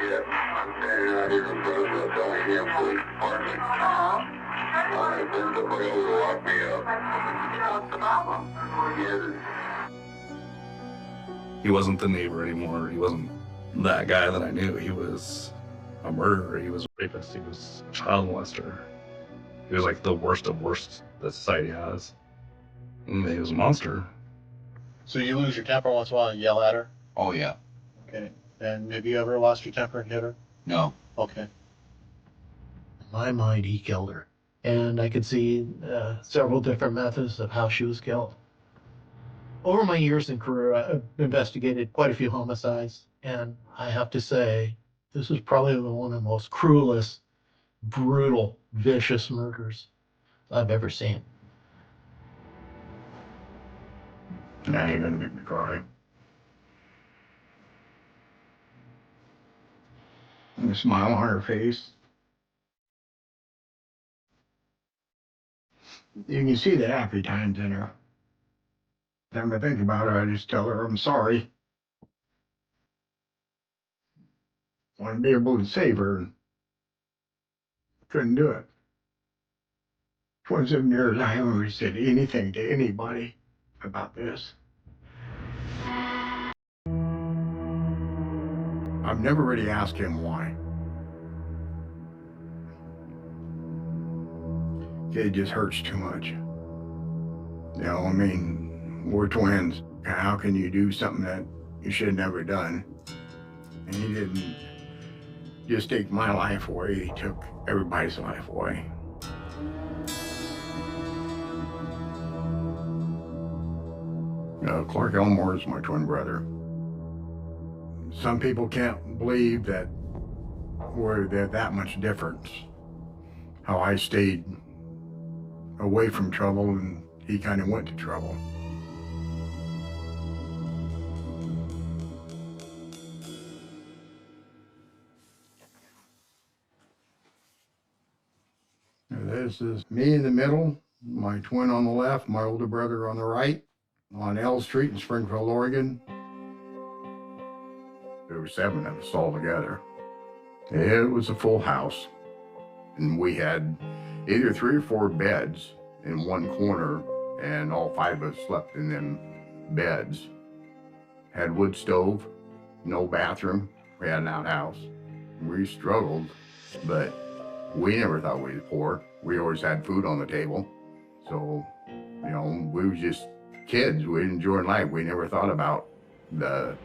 yet. And I didn't put a telling him to apartment. I think the bill will lock me up. What's the problem? He wasn't the neighbor anymore. He wasn't that guy that I knew. He was a murderer. He was a rapist. He was a child molester. He was like the worst of worst that society has. And he was a monster. So you lose your temper once in a while and yell at her? Oh, yeah. Okay. And have you ever lost your temper and hit her? No. Okay. In my mind, he killed her. And I could see several different methods of how she was killed. Over my years in career, I've investigated quite a few homicides, and I have to say, this is probably one of the most cruelest, brutal, vicious murders I've ever seen. Now you're gonna make me cry. And a smile on her face. You can see the happy times in her. Time I think about it, I just tell her I'm sorry. Want to be able to save her. Couldn't do it. 27 years, I haven't really said anything to anybody about this. I've never really asked him why. It just hurts too much. You know, I mean, we're twins. How can you do something that you should have never done? And he didn't just take my life away, he took everybody's life away. Clark Elmore is my twin brother. Some people can't believe that we're that much difference. How I stayed away from trouble and he kind of went to trouble. This is me in the middle, my twin on the left, my older brother on the right, on L Street in Springfield, Oregon. There were 7 of us all together. It was a full house, and we had either 3 or 4 beds in one corner, and all 5 of us slept in them beds. Had wood stove, no bathroom. We had an outhouse. We struggled, but we never thought we were poor. We always had food on the table. So, you know, we were just kids. We were enjoying life. We never thought about the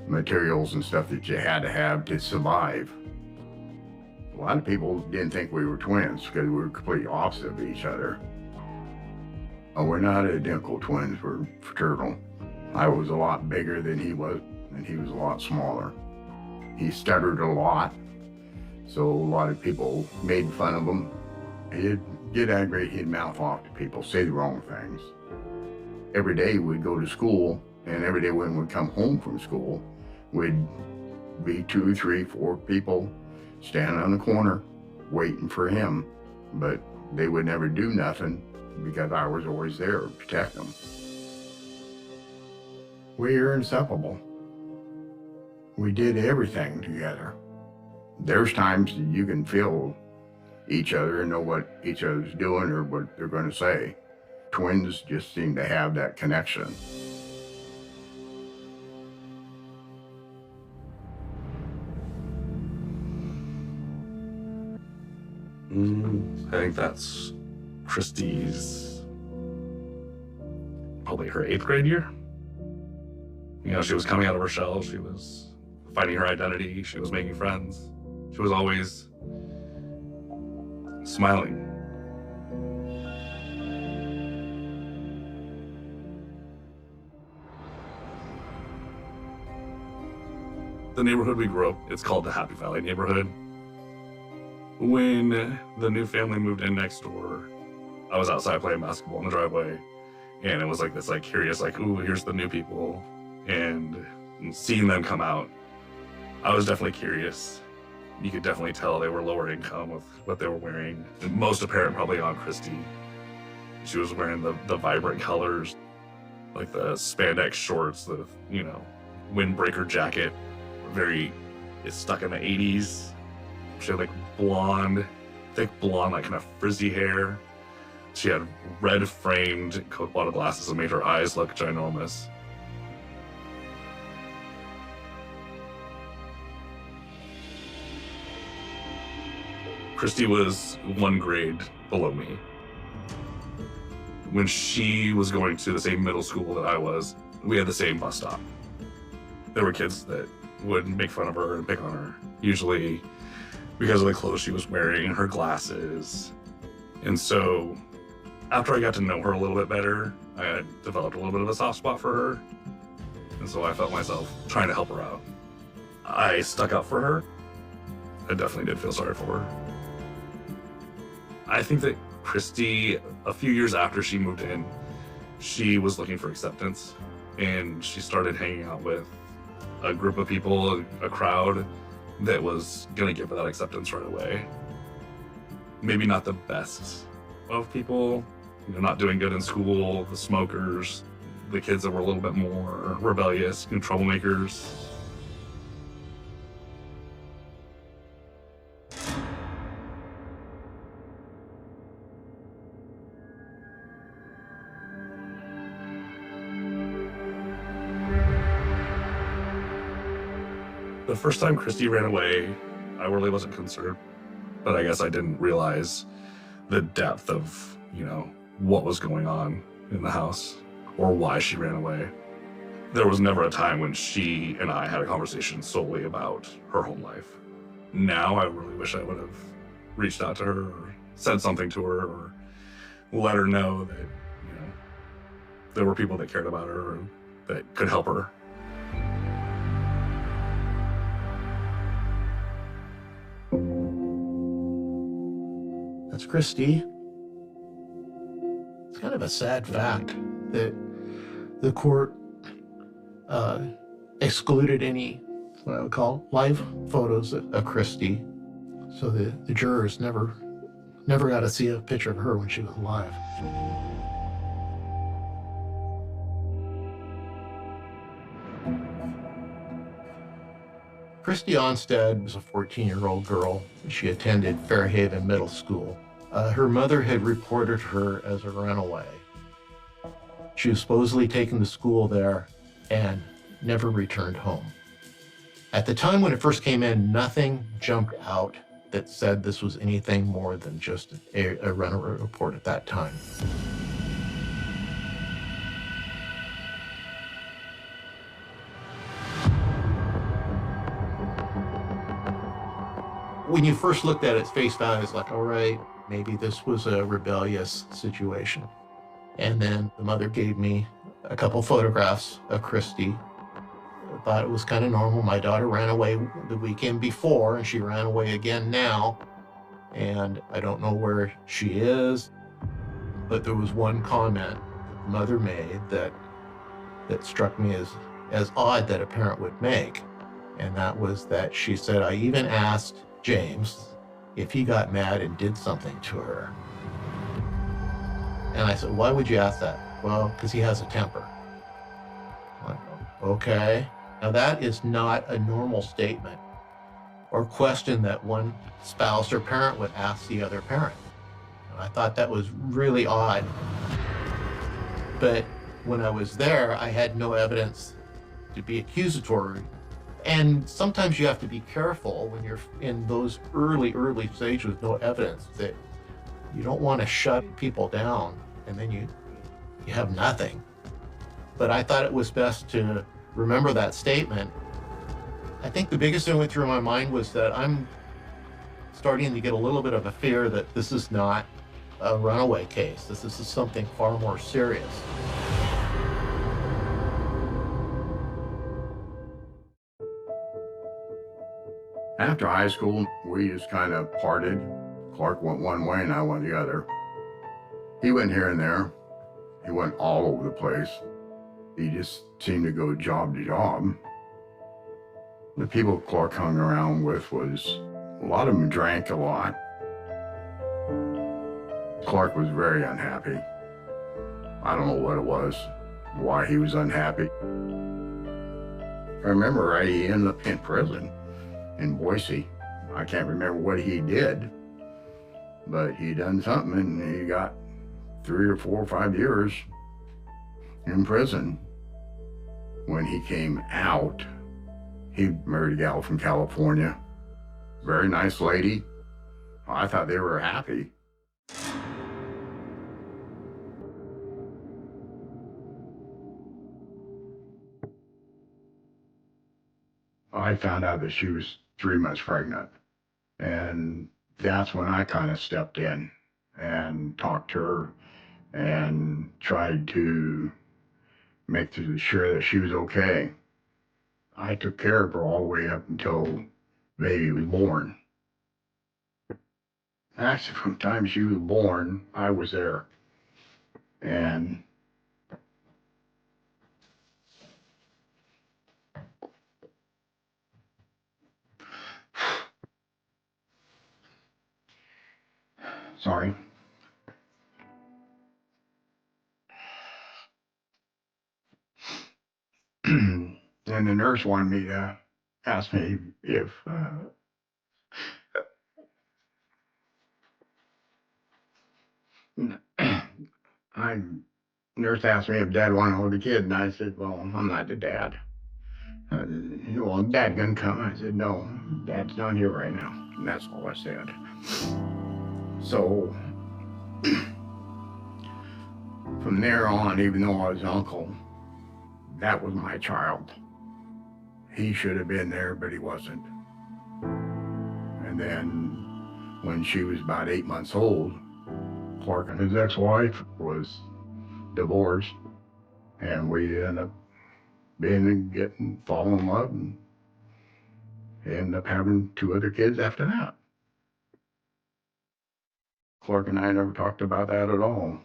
materials and stuff that you had to have to survive. A lot of people didn't think we were twins because we were completely opposite of each other. Oh, we're not identical twins, we're fraternal. I was a lot bigger than he was, and he was a lot smaller. He stuttered a lot, so a lot of people made fun of him. He'd get angry, he'd mouth off to people, say the wrong things. Every day we'd go to school, and every day when we'd come home from school, we'd be 2, 3, 4 people standing on the corner waiting for him, but they would never do nothing because I was always there to protect them. We are inseparable. We did everything together. There's times that you can feel each other and know what each other's doing or what they're going to say. Twins just seem to have that connection. I think that's Christy's, probably her 8th grade year. You know, she was coming out of her shell. She was finding her identity. She was making friends. She was always smiling. The neighborhood we grew up, it's called the Happy Valley neighborhood. When the new family moved in next door, I was outside playing basketball in the driveway, and it was like this curious, ooh, here's the new people, and seeing them come out, I was definitely curious. You could definitely tell they were lower income with what they were wearing. Most apparent probably on Christy. She was wearing the vibrant colors, like the spandex shorts, the, windbreaker jacket, very is stuck in the 80s. She had like blonde, thick blonde, like kind of frizzy hair. She had red framed Coke bottle glasses that made her eyes look ginormous. Christy was one grade below me. When she was going to the same middle school that I was, we had the same bus stop. There were kids that would make fun of her and pick on her, usually because of the clothes she was wearing, her glasses. And so after I got to know her a little bit better, I had developed a little bit of a soft spot for her. And so I felt myself trying to help her out. I stuck up for her. I definitely did feel sorry for her. I think that Christy, a few years after she moved in, she was looking for acceptance, and she started hanging out with a group of people, a crowd that was gonna give her that acceptance right away. Maybe not the best of people, not doing good in school, the smokers, the kids that were a little bit more rebellious and troublemakers. The first time Christy ran away, I really wasn't concerned, but I guess I didn't realize the depth of, what was going on in the house or why she ran away. There was never a time when she and I had a conversation solely about her home life. Now I really wish I would have reached out to her or said something to her or let her know that, there were people that cared about her or that could help her. That's Christy. It's kind of a sad fact that the court excluded any, what I would call, live photos of Christy. So the jurors never got to see a picture of her when she was alive. Christy Onstead was a 14-year-old girl. She attended Fairhaven Middle School. Her mother had reported her as a runaway. She was supposedly taken to school there and never returned home. At the time when it first came in, nothing jumped out that said this was anything more than just a runaway report at that time. When you first looked at its face value, it's like, all right, maybe this was a rebellious situation. And then the mother gave me a couple photographs of Christy. I thought it was kind of normal. My daughter ran away the weekend before, and she ran away again now. And I don't know where she is, but there was one comment that the mother made that struck me as odd that a parent would make. And that was that she said, I even asked James if he got mad and did something to her. And I said, why would you ask that? Well, because he has a temper. I'm like, okay. Now that is not a normal statement or question that one spouse or parent would ask the other parent. And I thought that was really odd. But when I was there, I had no evidence to be accusatory. And sometimes you have to be careful when you're in those early stages with no evidence that you don't want to shut people down and then you have nothing. But I thought it was best to remember that statement. I think the biggest thing that went through my mind was that I'm starting to get a little bit of a fear that this is not a runaway case. This is something far more serious. After high school, we just kind of parted. Clark went one way and I went the other. He went here and there. He went all over the place. He just seemed to go job to job. The people Clark hung around with was, a lot of them drank a lot. Clark was very unhappy. I don't know what it was, why he was unhappy. I remember he ended up in prison. in Boise. I can't remember what he did, but he done something and he got 3 or 4 or 5 years in prison. When he came out, he married a gal from California. Very nice lady. I thought they were happy. I found out that she was 3 months pregnant. And that's when I kind of stepped in and talked to her and tried to make sure that she was okay. I took care of her all the way up until baby was born. Actually, from the time she was born, I was there. And sorry. And the nurse wanted me to ask me if nurse asked me if Dad wanted to hold the kid, and I said, "Well, I'm not the dad." Well, Dad gonna come? I said, "No, Dad's not here right now." And that's all I said. So from there on, even though I was uncle, that was my child. He should have been there, but he wasn't. And then when she was about 8 months old, Clark and his ex-wife was divorced, and we ended up falling in love, and ended up having 2 other kids after that. Clark and I never talked about that at all.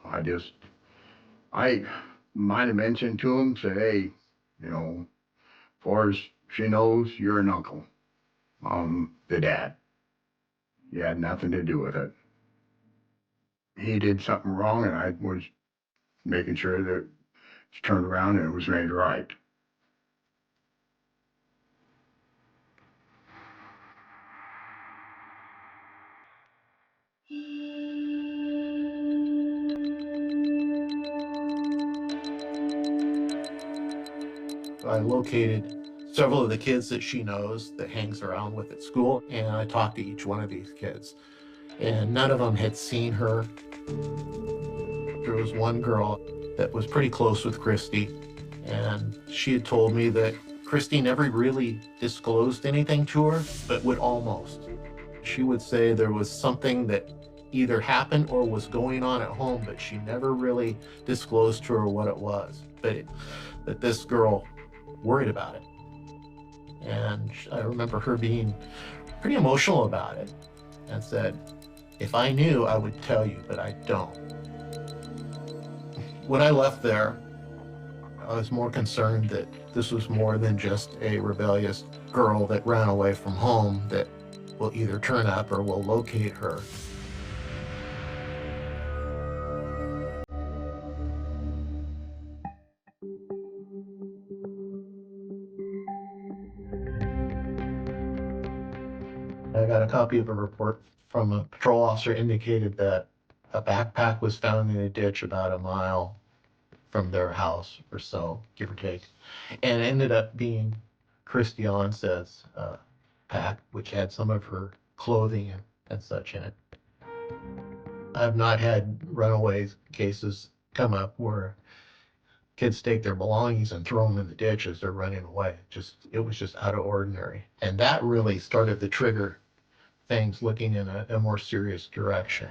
I might have mentioned to him, said, "Hey, you know, as far as she knows, you're an uncle. The dad. You had nothing to do with it. He did something wrong, and I was making sure that it's turned around and it was made right." I located several of the kids that she knows that hangs around with at school, and I talked to each one of these kids. And none of them had seen her. There was one girl that was pretty close with Christy, and she had told me that Christy never really disclosed anything to her, but would almost. She would say there was something that either happened or was going on at home, but she never really disclosed to her what it was. But that this girl worried about it. And I remember her being pretty emotional about it and said, "If I knew, I would tell you, but I don't." When I left there, I was more concerned that this was more than just a rebellious girl that ran away from home that will either turn up or will locate her. I got a copy of a report from a patrol officer indicated that a backpack was found in a ditch about a mile from their house or so, give or take. And it ended up being Christy Onsed's pack, which had some of her clothing and such in it. I've not had runaway cases come up where kids take their belongings and throw them in the ditch as they're running away. It was just out of ordinary. And that really started to trigger things looking in a more serious direction.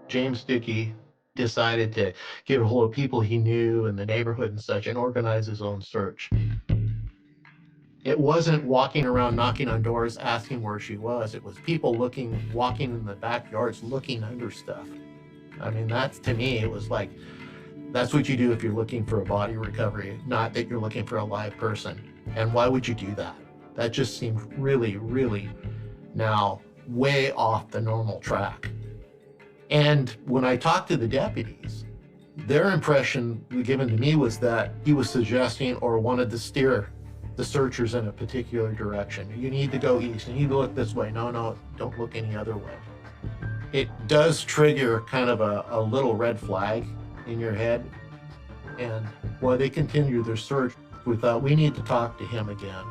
James Dickey decided to get a hold of people he knew in the neighborhood and such and organize his own search. It wasn't walking around knocking on doors asking where she was. It was people walking in the backyards looking under stuff. I mean, to me, it was like, that's what you do if you're looking for a body recovery, not that you're looking for a live person. And why would you do that? That just seemed really, really now way off the normal track. And when I talked to the deputies, Their impression given to me was that he was suggesting or wanted to steer the searchers in a particular direction. You need to go east, you need to look this way. No, don't look any other way. It does trigger kind of a little red flag in your head. And while they continued their search, we thought we need to talk to him again.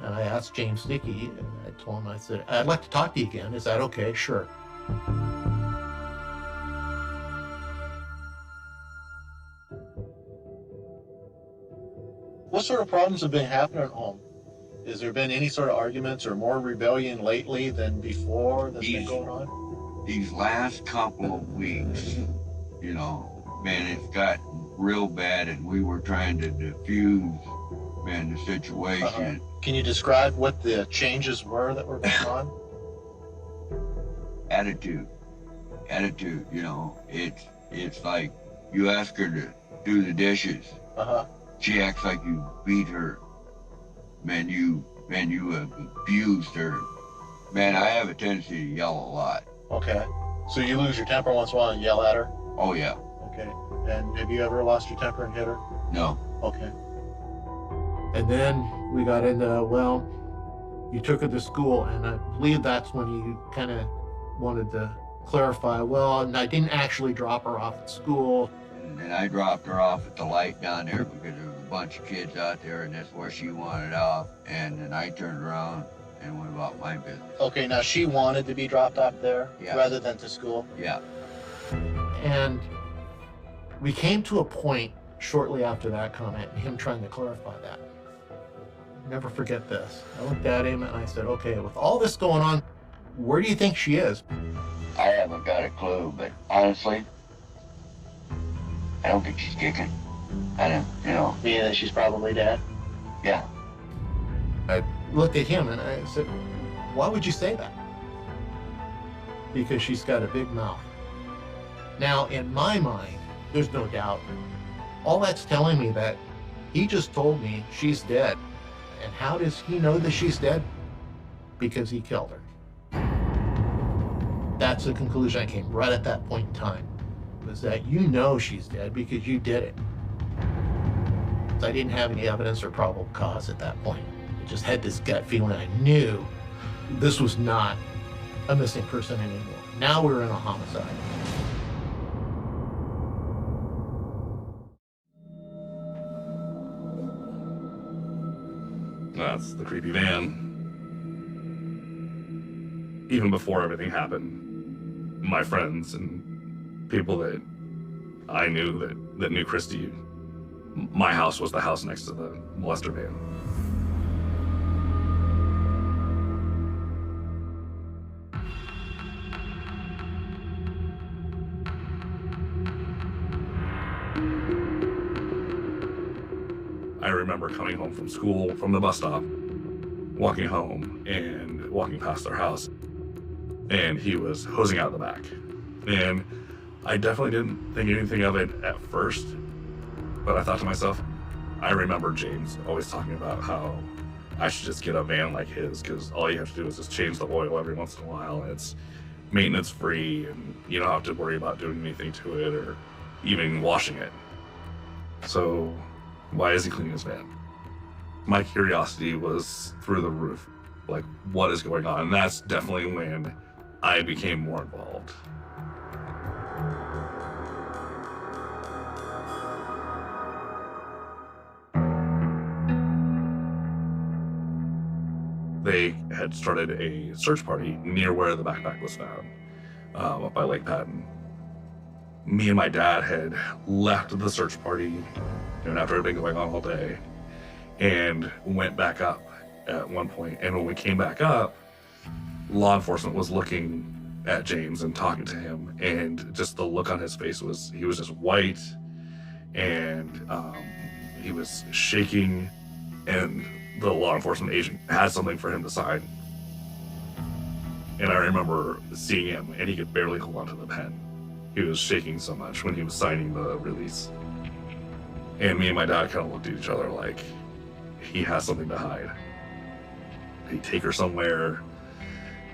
And I asked James Dickey, and I told him, I said, I'd like to talk to you again. Is that okay? Sure. What sort of problems have been happening at home? Has there been any sort of arguments or more rebellion lately than before that's been going on? These last couple of weeks, you know, man, it's got real bad, and we were trying to diffuse, man, the situation. Can you describe what the changes were that were going on? Attitude, you know, it's like you ask her to do the dishes. She acts like you beat her. Man, you have abused her. Man, I have a tendency to yell a lot. Okay. So you lose your temper once in a while and yell at her? Oh yeah. Okay. And have you ever lost your temper and hit her? No. Okay. And then we got into, well, you took her to school, and I believe that's when you kind of wanted to clarify, well, and I didn't actually drop her off at school. And then I dropped her off at the light down there because there was a bunch of kids out there, and that's where she wanted off. And then I turned around and went about my business. Okay, now she wanted to be dropped off there rather than to school? Yeah. And we came to a point shortly after that comment, him trying to clarify that. Never forget this. I looked at him and I said, okay, with all this going on, where do you think she is? I haven't got a clue, but honestly, I don't think she's kicking. I don't, you know. Meaning that she's probably dead? Yeah. I looked at him and I said, why would you say that? Because she's got a big mouth. Now, in my mind, there's no doubt. All that's telling me that he just told me she's dead. And how does he know that she's dead? Because he killed her. That's the conclusion I came right at that point in time, was that you know she's dead because you did it. So I didn't have any evidence or probable cause at that point. I just had this gut feeling. I knew this was not a missing person anymore. Now we're in a homicide. That's the creepy van. Even before everything happened, my friends and people that I knew that knew Christy, my house was the house next to the molester van. I remember coming home from school, from the bus stop, walking home and walking past their house, and he was hosing out the back. And I definitely didn't think anything of it at first, but I thought to myself, I remember James always talking about how I should just get a van like his, because all you have to do is just change the oil every once in a while, and it's maintenance free, and you don't have to worry about doing anything to it or even washing it. So why is he cleaning his van? My curiosity was through the roof. Like, what is going on? And that's definitely when I became more involved. They had started a search party near where the backpack was found, up by Lake Patton. Me and my dad had left the search party, after it had been going on all day, and went back up at one point. And when we came back up, law enforcement was looking at James and talking to him, and just the look on his face was, he was just white, and he was shaking, and the law enforcement agent had something for him to sign. And I remember seeing him, and he could barely hold onto the pen. He was shaking so much when he was signing the release. And me and my dad kind of looked at each other like, he has something to hide. Did he take her somewhere?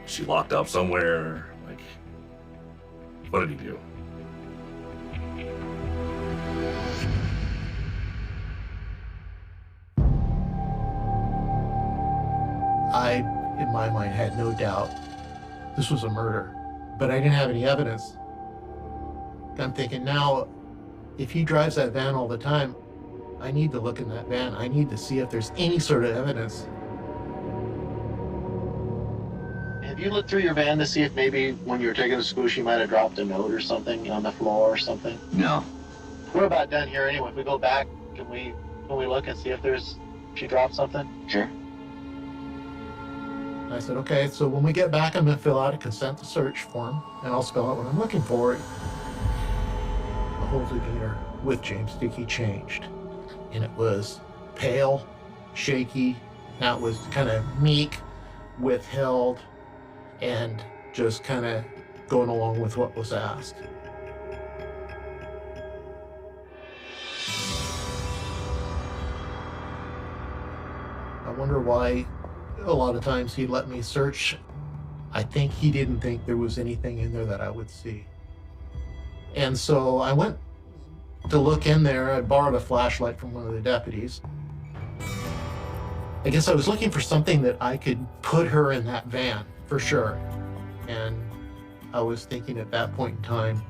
She locked up somewhere? Like, what did he do? I, in my mind, had no doubt this was a murder, but I didn't have any evidence. I'm thinking now, if he drives that van all the time, I need to look in that van. I need to see if there's any sort of evidence. Have you looked through your van to see if maybe when you were taking to school she might have dropped a note or something on the floor or something? No. We're about done here anyway. If we go back, can we look and see if she dropped something? Sure. I said, okay, so when we get back, I'm gonna fill out a consent to search form and I'll spell out what I'm looking for. The whole demeanor with James Dickey changed. And it was pale, shaky, now it was kind of meek, withheld, and just kind of going along with what was asked. I wonder why a lot of times he let me search. I think he didn't think there was anything in there that I would see. And so I went to look in there. I borrowed a flashlight from one of the deputies. I guess I was looking for something that I could put her in that van for sure. And I was thinking at that point in time,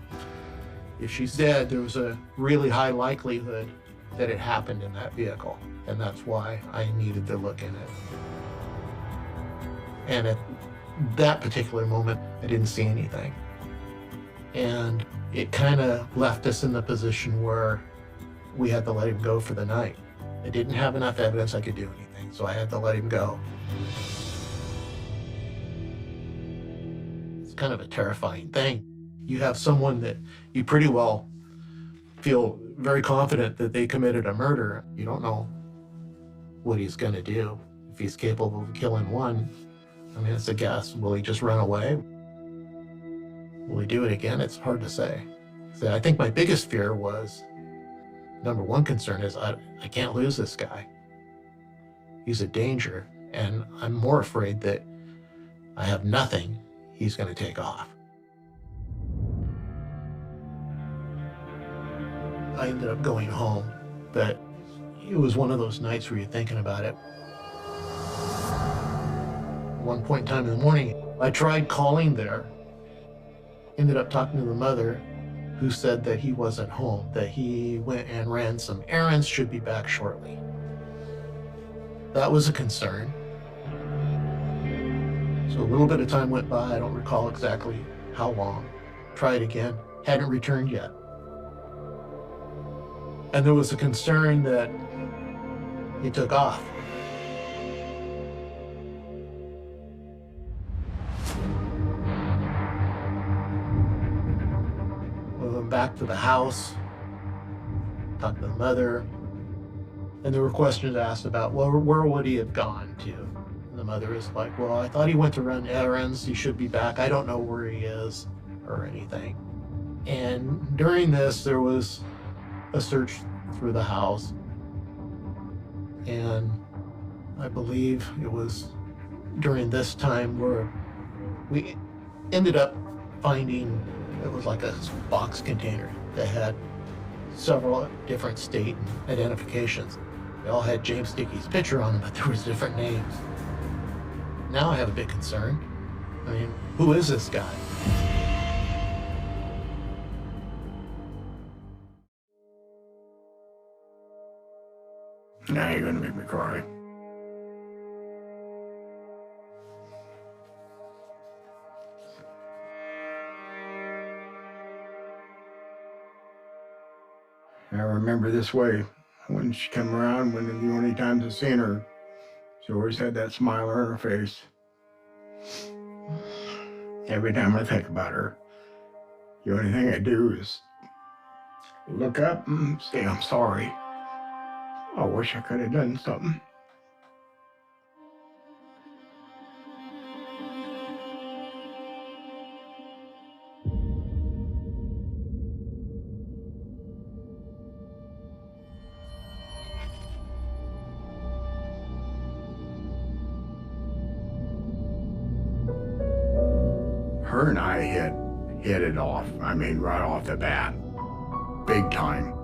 if she's dead, there was a really high likelihood that it happened in that vehicle. And that's why I needed to look in it. And at that particular moment, I didn't see anything. And it kind of left us in the position where we had to let him go for the night. I didn't have enough evidence I could do anything, so I had to let him go. It's kind of a terrifying thing. You have someone that you pretty well feel very confident that they committed a murder. You don't know what he's going to do. If he's capable of killing one, I mean, it's a guess. Will he just run away? Will he do it again? It's hard to say. So I think my biggest fear was, number one concern is I can't lose this guy. He's a danger, and I'm more afraid that I have nothing, he's going to take off. I ended up going home, but it was one of those nights where you're thinking about it. At one point in time in the morning, I tried calling there, ended up talking to the mother, who said that he wasn't home, that he went and ran some errands, should be back shortly. That was a concern. So a little bit of time went by, I don't recall exactly how long. Tried again, hadn't returned yet. And there was a concern that he took off. We went back to the house, talked to the mother, and there were questions asked about, well, where would he have gone to? And the mother is like, well, I thought he went to run errands, he should be back, I don't know where he is or anything. And during this, there was a search through the house, and I believe it was during this time where we ended up finding, it was like a box container that had several different state identifications. They all had James Dickey's picture on them, but there was different names. Now I have a big concern. I mean, who is this guy? Now you're gonna make me cry. I remember this way when she came around, when the only times I've seen her, she always had that smile on her face. Every time I think about her, the only thing I do is look up and say, I'm sorry. I wish I could have done something. Her and I had hit it off. I mean, right off the bat. Big time.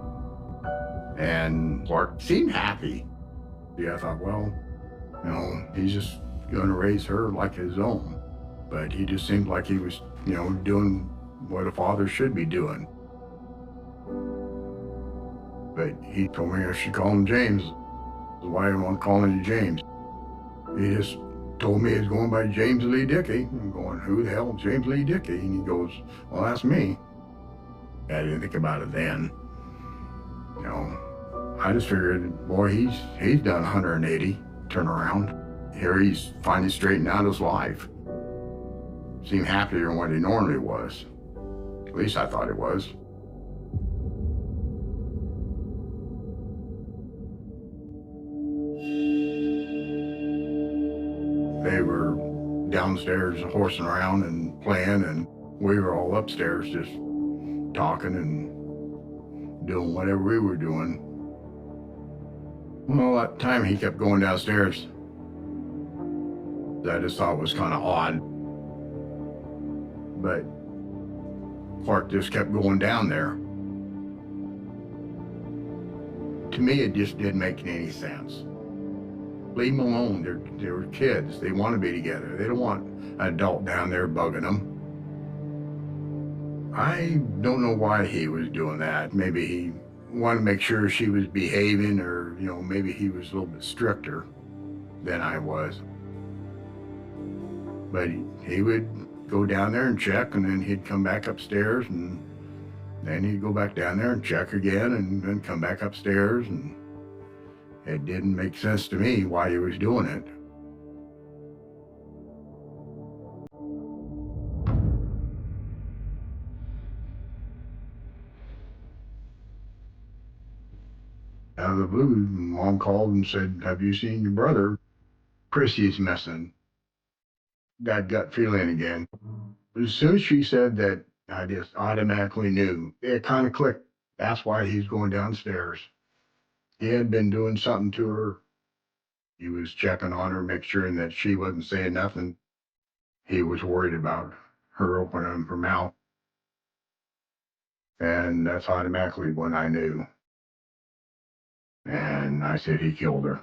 And Clark seemed happy. Yeah, I thought, well, you know, he's just going to raise her like his own. But he just seemed like he was, doing what a father should be doing. But he told me I should call him James. Why I want to call him James. He just told me he's going by James Lee Dickey. I'm going, who the hell is James Lee Dickey? And he goes, well, that's me. I didn't think about it then. I just figured, boy, he's done 180 turnaround. Here he's finally straightened out his life. Seemed happier than what he normally was. At least I thought it was. They were downstairs horsing around and playing, and we were all upstairs just talking and doing whatever we were doing. Well, that time he kept going downstairs. I just thought it was kind of odd. But Clark just kept going down there. To me, it just didn't make any sense. Leave them alone. They're kids. They want to be together. They don't want an adult down there bugging them. I don't know why he was doing that. Maybe he wanted to make sure she was behaving, or, maybe he was a little bit stricter than I was. But he would go down there and check, and then he'd come back upstairs, and then he'd go back down there and check again, and then come back upstairs, and it didn't make sense to me why he was doing it. Out of the blue, Mom called and said, have you seen your brother? Chrissy's missing. That gut feeling again. As soon as she said that, I just automatically knew. It kind of clicked. That's why he's going downstairs. He had been doing something to her. He was checking on her, making sure that she wasn't saying nothing. He was worried about her opening her mouth. And that's automatically when I knew. And I said he killed her.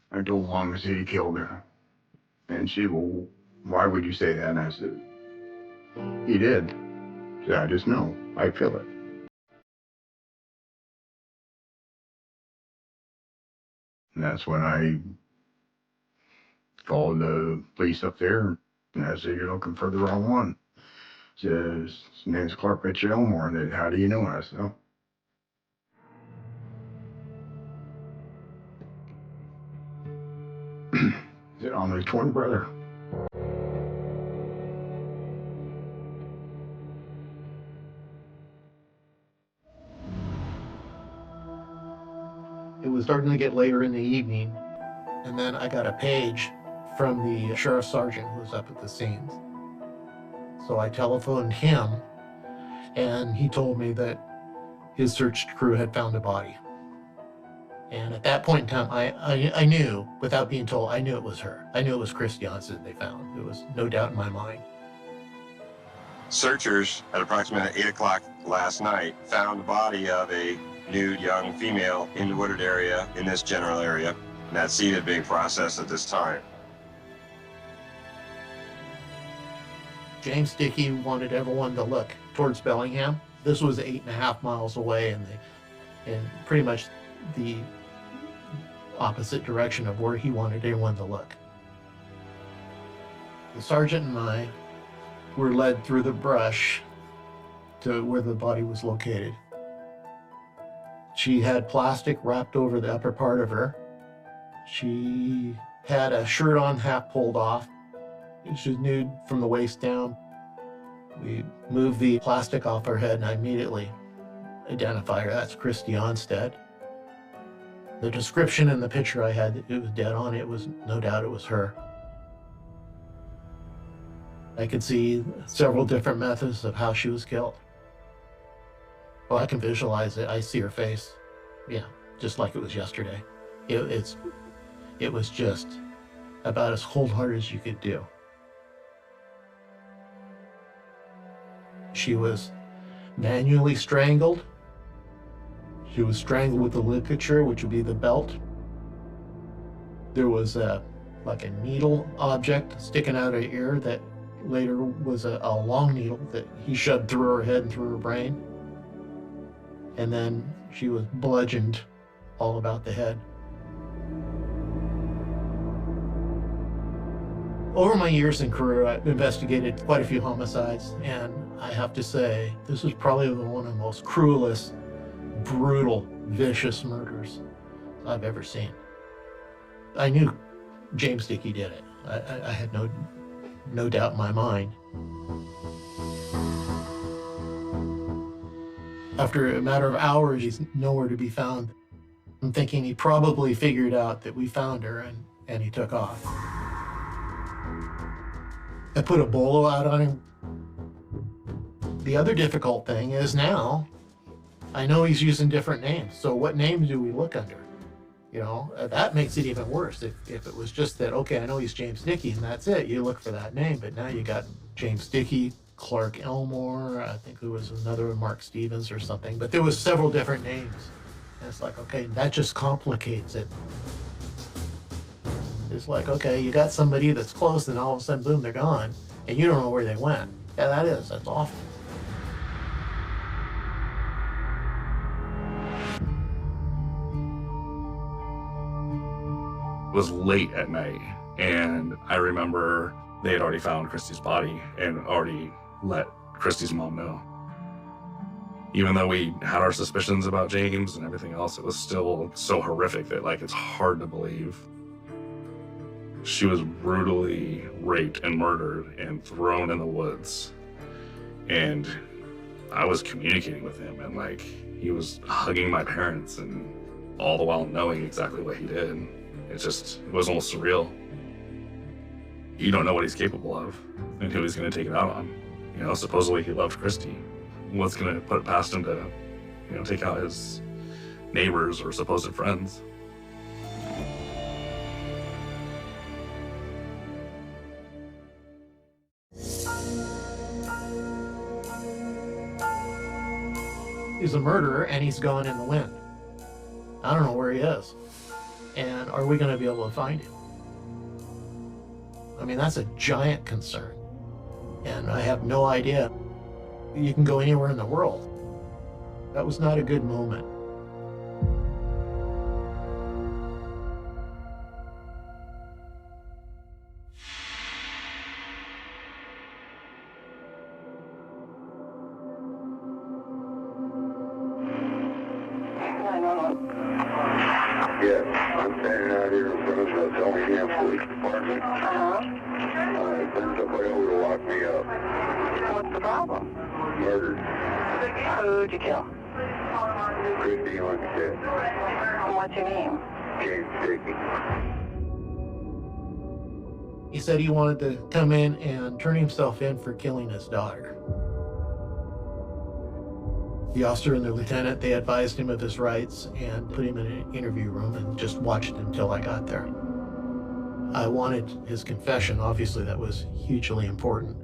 I told Mom, I said he killed her. And she, well, why would you say that? And I said, he did. She said, I just know. I feel it. And that's when I called the police up there, and I said, you're looking for the wrong one. Says, his name's Clark Richard Elmore. And they, how do you know? I said, oh. He said, I'm his twin brother. It was starting to get later in the evening, and then I got a page from the sheriff's sergeant who was up at the scenes. So I telephoned him, and he told me that his search crew had found a body. And at that point in time, I knew, without being told, I knew it was her. I knew it was Chris Johnson they found. There was no doubt in my mind. Searchers at approximately 8 o'clock last night found the body of a nude young female in the wooded area in this general area. And that scene is being processed at this time. James Dickey wanted everyone to look towards Bellingham. This was 8.5 miles away, and pretty much the opposite direction of where he wanted everyone to look. The sergeant and I were led through the brush to where the body was located. She had plastic wrapped over the upper part of her. She had a shirt on, half pulled off. She was nude from the waist down. We moved the plastic off her head, and I immediately identified her. That's Christy Onstead. The description in the picture I had, it was dead on. It was, no doubt it was her. I could see several different methods of how she was killed. Well, I can visualize it. I see her face. Yeah, just like it was yesterday. It was just about as cold-hearted as you could do. She was manually strangled. She was strangled with the ligature, which would be the belt. There was like a needle object sticking out of her ear that later was a long needle that he shoved through her head and through her brain. And then she was bludgeoned all about the head. Over my years in career, I've investigated quite a few homicides, and I have to say, this was probably one of the most cruelest, brutal, vicious murders I've ever seen. I knew James Dickey did it. I had no doubt in my mind. After a matter of hours, he's nowhere to be found. I'm thinking he probably figured out that we found her and he took off. I put a bolo out on him. The other difficult thing is now, I know he's using different names, so what names do we look under? You know, that makes it even worse. If it was just that, okay, I know he's James Dickey and that's it, you look for that name, but now you got James Dickey, Clark Elmore, I think there was another one, Mark Stevens or something, but there was several different names. And it's like, okay, that just complicates it. It's like, okay, you got somebody that's close and all of a sudden, boom, they're gone, and you don't know where they went. Yeah, that's awful. It was late at night, and I remember they had already found Christy's body and already let Christy's mom know. Even though we had our suspicions about James and everything else, it was still so horrific that, like, it's hard to believe. She was brutally raped and murdered and thrown in the woods. And I was communicating with him, and, like, he was hugging my parents, and all the while knowing exactly what he did. It was almost surreal. You don't know what he's capable of and who he's going to take it out on. You know, supposedly he loved Christy. What's going to put it past him to, you know, take out his neighbors or supposed friends? He's a murderer and he's gone in the wind. I don't know where he is. And are we going to be able to find him? I mean, that's a giant concern. And I have no idea. You can go anywhere in the world. That was not a good moment. Yes, I'm standing out here in front of the Bellingham Police Department. Sent somebody over to lock me up. What's the problem? Murdered. Who'd you kill? Christy Lundstedt. And what's your name? James Dickey. He said he wanted to come in and turn himself in for killing his daughter. The officer and the lieutenant, they advised him of his rights and put him in an interview room and just watched him until I got there. I wanted his confession. Obviously, that was hugely important.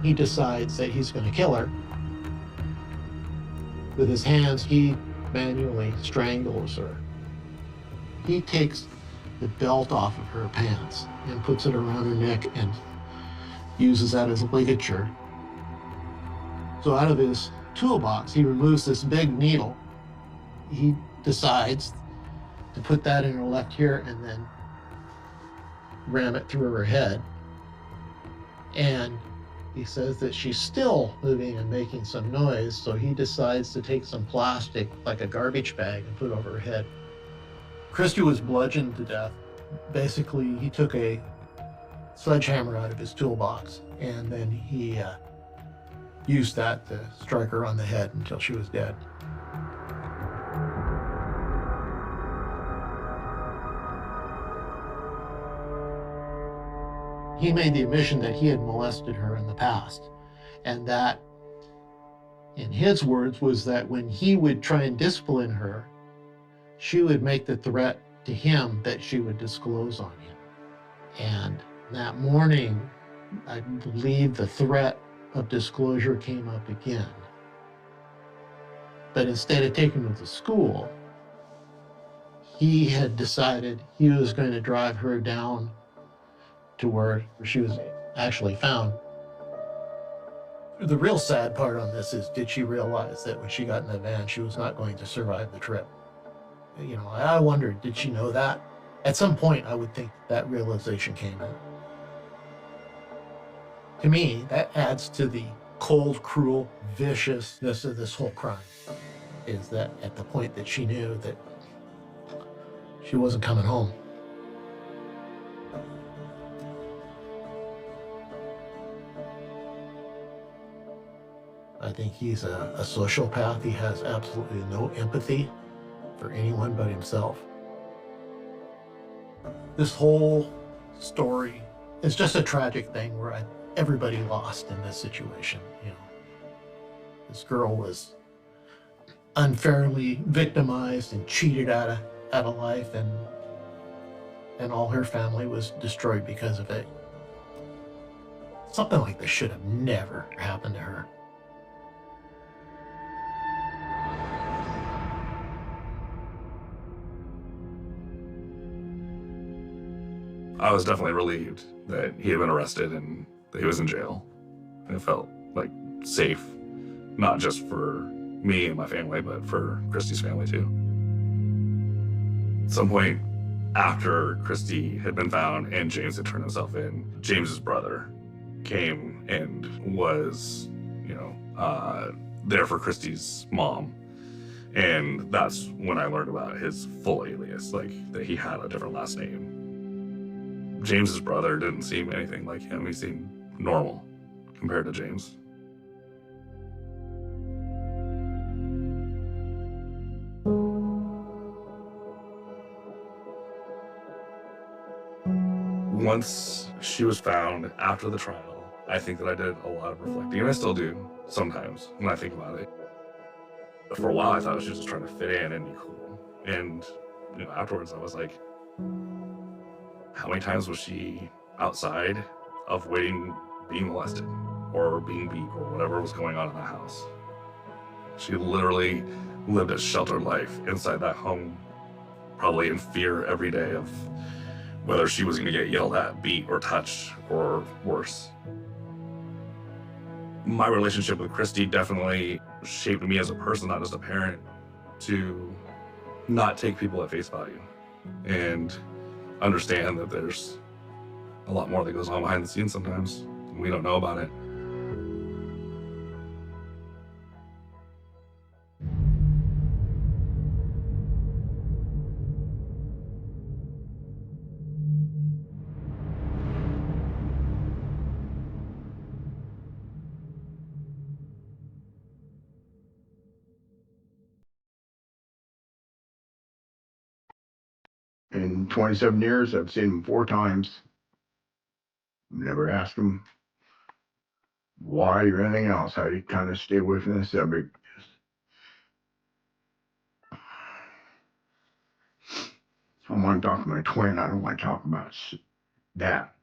He decides that he's going to kill her. With his hands, he manually strangles her. He takes the belt off of her pants and puts it around her neck and uses that as a ligature. So out of his toolbox, he removes this big needle. He decides to put that in her left ear and then ram it through her head. And he says that she's still moving and making some noise, so he decides to take some plastic, like a garbage bag, and put it over her head. Christy was bludgeoned to death. Basically, he took a sledgehammer out of his toolbox, and then he used that to strike her on the head until she was dead. He made the admission that he had molested her in the past, and that, in his words, was that when he would try and discipline her, she would make the threat to him that she would disclose on him. And that morning, I believe the threat of disclosure came up again. But instead of taking her to school, he had decided he was going to drive her down to where she was actually found. The real sad part on this is, did she realize that when she got in the van, she was not going to survive the trip? You know, I wondered, did she know that? At some point, I would think that realization came in. To me, that adds to the cold, cruel, viciousness of this whole crime, is that at the point that she knew that she wasn't coming home. I think he's a sociopath. He has absolutely no empathy for anyone but himself. This whole story is just a tragic thing where everybody lost in this situation. You know, this girl was unfairly victimized and cheated out of life, and all her family was destroyed because of it. Something like this should have never happened to her. I was definitely relieved that he had been arrested and that he was in jail. It felt like safe, not just for me and my family, but for Christy's family too. At some point after Christy had been found and James had turned himself in, James's brother came and was, there for Christy's mom. And that's when I learned about his full alias, like that he had a different last name. James's brother didn't seem anything like him. He seemed normal compared to James. Once she was found after the trial, I think that I did a lot of reflecting, and I still do sometimes when I think about it. But for a while, I thought she was just trying to fit in and be cool. And afterwards, I was like, how many times was she outside of being molested or being beat or whatever was going on in the house? She literally lived a sheltered life inside that home, probably in fear every day of whether she was going to get yelled at, beat, or touched, or worse. My relationship with Christy definitely shaped me as a person, not just a parent, to not take people at face value and understand that there's a lot more that goes on behind the scenes sometimes, and we don't know about it. In 27 years, I've seen him 4 times. Never asked him why or anything else. I kind of stay away from this subject. I want to talk to my twin. I don't want to talk about that.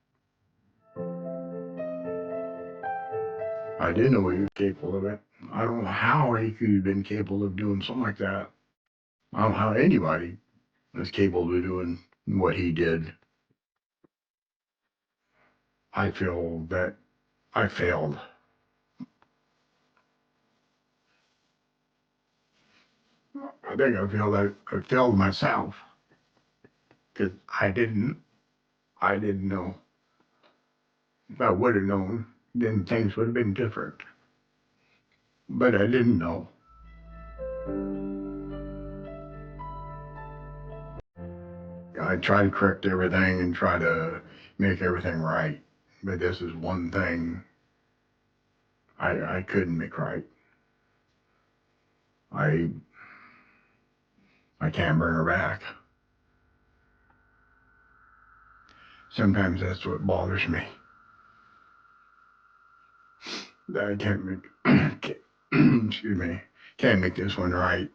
I didn't know he was capable of it. I don't know how he could have been capable of doing something like that. I don't know how anybody was capable of doing what he did. I feel that I failed. I think I feel that I failed myself. Because I didn't know. If I would have known, then things would have been different. But I didn't know. I try to correct everything and try to make everything right. But this is one thing I couldn't make right. I can't bring her back. Sometimes that's what bothers me. That I can't make, excuse me, can't make this one right.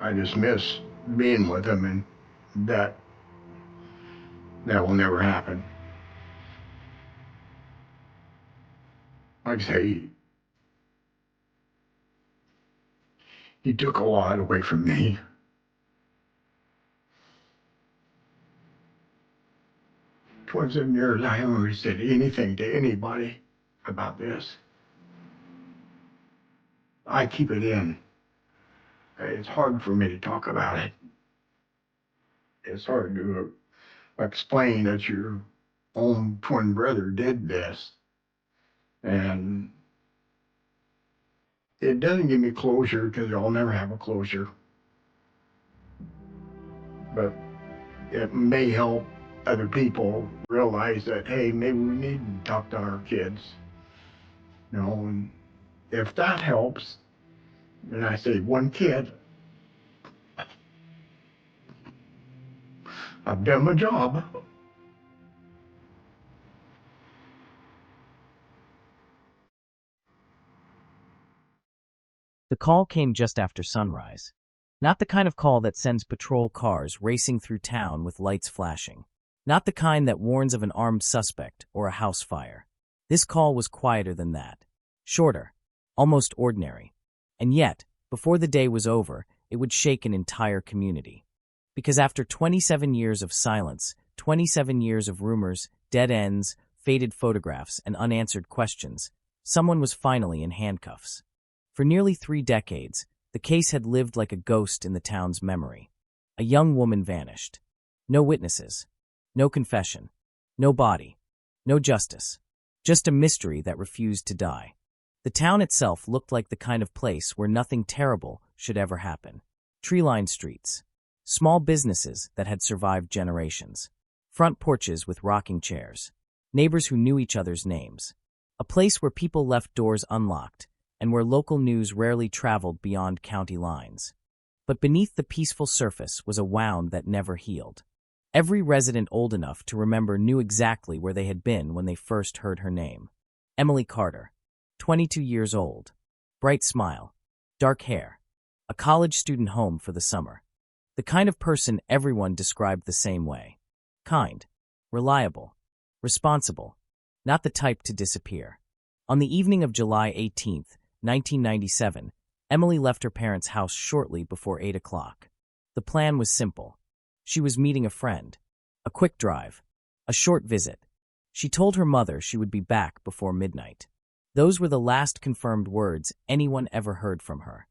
I just miss being with him, and that will never happen. Like I say, he took a lot away from me. It wasn't years I ever said anything to anybody about this. I keep it in. It's hard for me to talk about it. It's hard to explain that your own twin brother did this. And it doesn't give me closure because I'll never have a closure. But it may help other people realize that, hey, maybe we need to talk to our kids. You know, and if that helps, and I say one kid, I've done my job. The call came just after sunrise. Not the kind of call that sends patrol cars racing through town with lights flashing. Not the kind that warns of an armed suspect or a house fire. This call was quieter than that. Shorter, almost ordinary. And yet, before the day was over, it would shake an entire community. Because after 27 years of silence, 27 years of rumors, dead ends, faded photographs, and unanswered questions, someone was finally in handcuffs. For nearly 3 decades, the case had lived like a ghost in the town's memory. A young woman vanished. No witnesses. No confession. No body. No justice. Just a mystery that refused to die. The town itself looked like the kind of place where nothing terrible should ever happen. Tree-lined streets. Small businesses that had survived generations. Front porches with rocking chairs. Neighbors who knew each other's names. A place where people left doors unlocked, and where local news rarely traveled beyond county lines. But beneath the peaceful surface was a wound that never healed. Every resident old enough to remember knew exactly where they had been when they first heard her name. Emily Carter, 22 years old, bright smile, dark hair, a college student home for the summer. The kind of person everyone described the same way. Kind, reliable, responsible, not the type to disappear. On the evening of July 18th, 1997, Emily left her parents' house shortly before 8 o'clock. The plan was simple. She was meeting a friend. A quick drive. A short visit. She told her mother she would be back before midnight. Those were the last confirmed words anyone ever heard from her.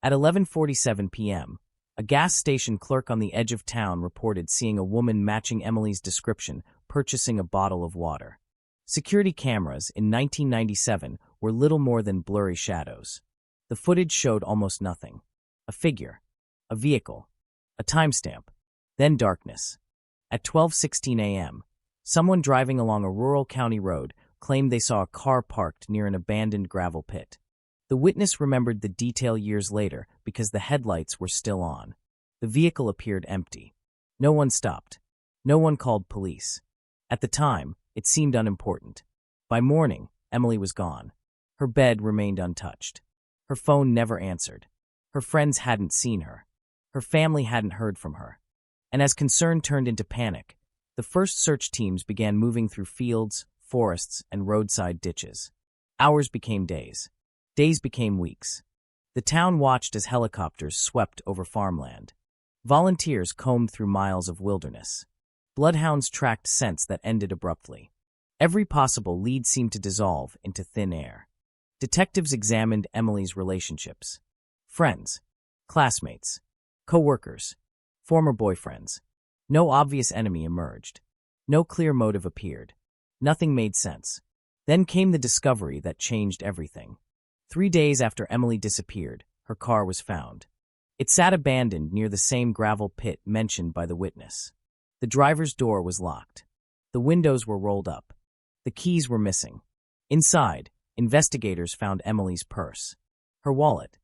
At 11:47 p.m., a gas station clerk on the edge of town reported seeing a woman matching Emily's description purchasing a bottle of water. Security cameras in 1997 were little more than blurry shadows. The footage showed almost nothing. A figure, a vehicle, a timestamp, then darkness. At 12:16 a.m., someone driving along a rural county road claimed they saw a car parked near an abandoned gravel pit. The witness remembered the detail years later because the headlights were still on. The vehicle appeared empty. No one stopped. No one called police. At the time, it seemed unimportant. By morning, Emily was gone. Her bed remained untouched. Her phone never answered. Her friends hadn't seen her. Her family hadn't heard from her. And as concern turned into panic, the first search teams began moving through fields, forests, and roadside ditches. Hours became days. Days became weeks. The town watched as helicopters swept over farmland. Volunteers combed through miles of wilderness. Bloodhounds tracked scents that ended abruptly. Every possible lead seemed to dissolve into thin air. Detectives examined Emily's relationships. Friends, classmates, co-workers, former boyfriends. No obvious enemy emerged. No clear motive appeared. Nothing made sense. Then came the discovery that changed everything. 3 days after Emily disappeared, her car was found. It sat abandoned near the same gravel pit mentioned by the witness. The driver's door was locked. The windows were rolled up. The keys were missing. Inside, investigators found Emily's purse, her wallet,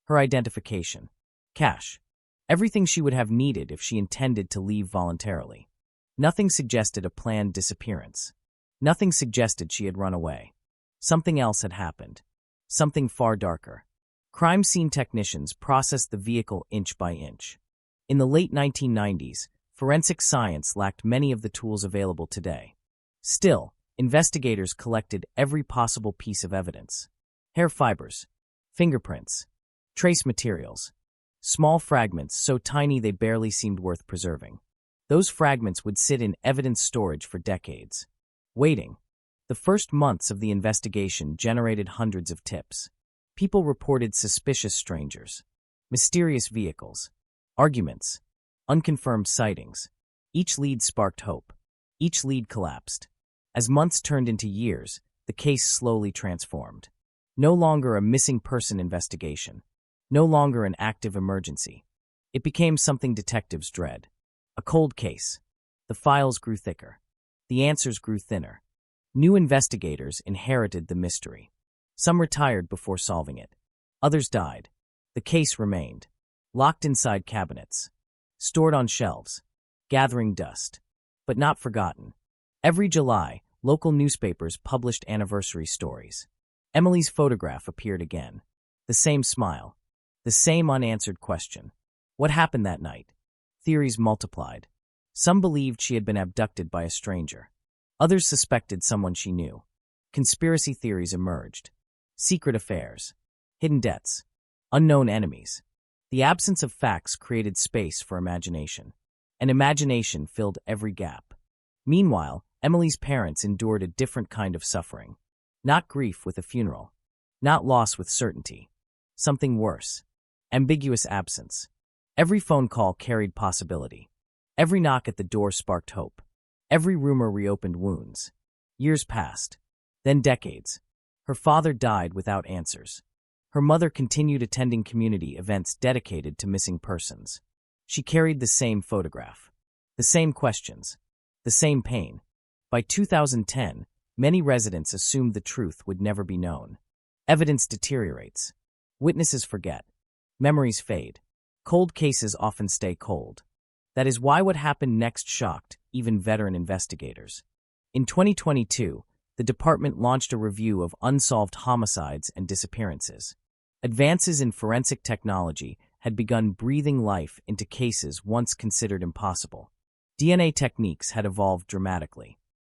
her identification, cash, everything she would have needed if she intended to leave voluntarily. Nothing suggested a planned disappearance. Nothing suggested she had run away. Something else had happened. Something far darker. Crime scene technicians processed the vehicle inch by inch. In the late 1990s, forensic science lacked many of the tools available today. Still, investigators collected every possible piece of evidence: hair fibers, fingerprints, trace materials, small fragments so tiny they barely seemed worth preserving. Those fragments would sit in evidence storage for decades. Waiting. The first months of the investigation generated hundreds of tips. People reported suspicious strangers, mysterious vehicles, arguments, unconfirmed sightings. Each lead sparked hope. Each lead collapsed. As months turned into years, the case slowly transformed. No longer a missing person investigation. No longer an active emergency. It became something detectives dread. A cold case. The files grew thicker. The answers grew thinner. New investigators inherited the mystery. Some retired before solving it. Others died. The case remained, locked inside cabinets, stored on shelves, gathering dust, but not forgotten. Every July, local newspapers published anniversary stories. Emily's photograph appeared again. The same smile. The same unanswered question. What happened that night? Theories multiplied. Some believed she had been abducted by a stranger. Others suspected someone she knew. Conspiracy theories emerged. Secret affairs. Hidden debts. Unknown enemies. The absence of facts created space for imagination. And imagination filled every gap. Meanwhile, Emily's parents endured a different kind of suffering. Not grief with a funeral. Not loss with certainty. Something worse. Ambiguous absence. Every phone call carried possibility. Every knock at the door sparked hope. Every rumor reopened wounds. Years passed. Then decades. Her father died without answers. Her mother continued attending community events dedicated to missing persons. She carried the same photograph. The same questions. The same pain. By 2010, many residents assumed the truth would never be known. Evidence deteriorates. Witnesses forget. Memories fade. Cold cases often stay cold. That is why what happened next shocked even veteran investigators. In 2022, the department launched a review of unsolved homicides and disappearances. Advances in forensic technology had begun breathing life into cases once considered impossible. DNA techniques had evolved dramatically.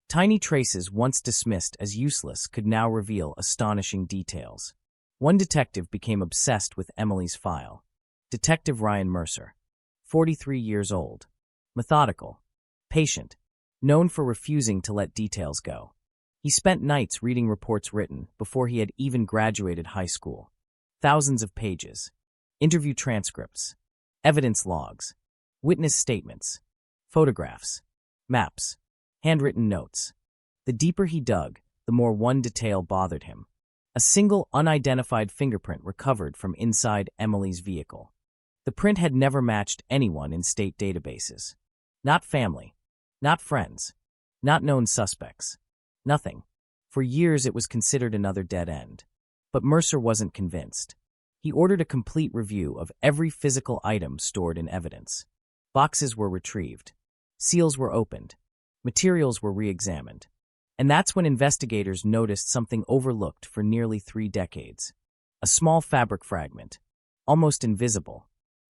Tiny traces once dismissed as useless could now reveal astonishing details. One detective became obsessed with Emily's file. Detective Ryan Mercer, 43 years old, methodical, patient, known for refusing to let details go. He spent nights reading reports written before he had even graduated high school. Thousands of pages, interview transcripts, evidence logs, witness statements, photographs, maps, handwritten notes. The deeper he dug, the more one detail bothered him. A single unidentified fingerprint recovered from inside Emily's vehicle. The print had never matched anyone in state databases. Not family, not friends, not known suspects. Nothing. For years it was considered another dead end. But Mercer wasn't convinced. He ordered a complete review of every physical item stored in evidence. Boxes were retrieved. Seals were opened. Materials were re-examined. And that's when investigators noticed something overlooked for nearly 3 decades. A small fabric fragment, almost invisible,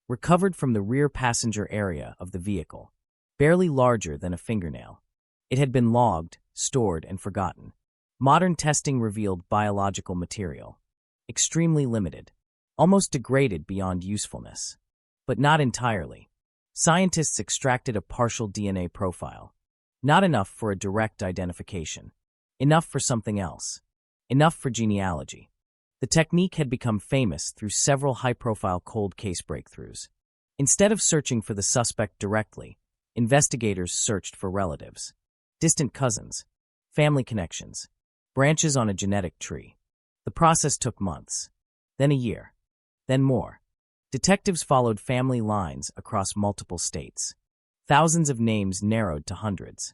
recovered from the rear passenger area of the vehicle, barely larger than a fingernail. It had been logged, stored, and forgotten. Modern testing revealed biological material. Extremely limited. Almost degraded beyond usefulness. But not entirely. Scientists extracted a partial DNA profile. Not enough for a direct identification. Enough for something else. Enough for genealogy. The technique had become famous through several high-profile cold case breakthroughs. Instead of searching for the suspect directly, investigators searched for relatives. Distant cousins. Family connections. Branches on a genetic tree. The process took months. Then a year. Then more. Detectives followed family lines across multiple states. Thousands of names narrowed to hundreds.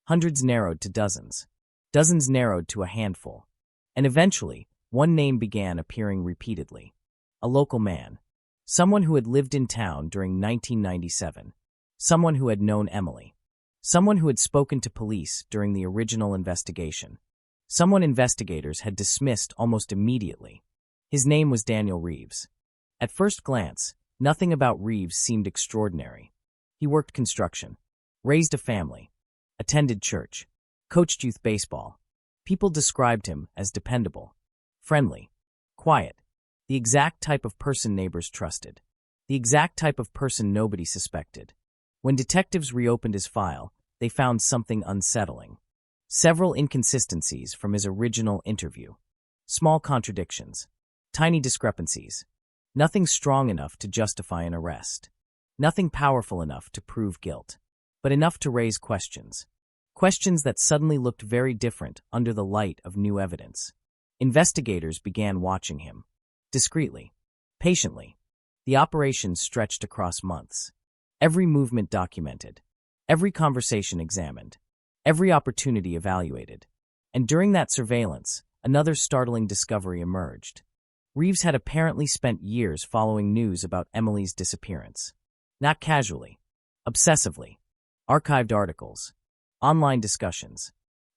Hundreds narrowed to dozens. Dozens narrowed to a handful. And eventually, one name began appearing repeatedly. A local man. Someone who had lived in town during 1997. Someone who had known Emily. Someone who had spoken to police during the original investigation. Someone investigators had dismissed almost immediately. His name was Daniel Reeves. At first glance, nothing about Reeves seemed extraordinary. He worked construction, raised a family, attended church, coached youth baseball. People described him as dependable, friendly, quiet, the exact type of person neighbors trusted, the exact type of person nobody suspected. When detectives reopened his file, they found something unsettling. Several inconsistencies from his original interview. Small contradictions. Tiny discrepancies. Nothing strong enough to justify an arrest. Nothing powerful enough to prove guilt. But enough to raise questions. Questions that suddenly looked very different under the light of new evidence. Investigators began watching him. Discreetly. Patiently. The operation stretched across months. Every movement documented. Every conversation examined. Every opportunity evaluated. And during that surveillance, another startling discovery emerged. Reeves had apparently spent years following news about Emily's disappearance. Not casually. Obsessively. Archived articles. Online discussions.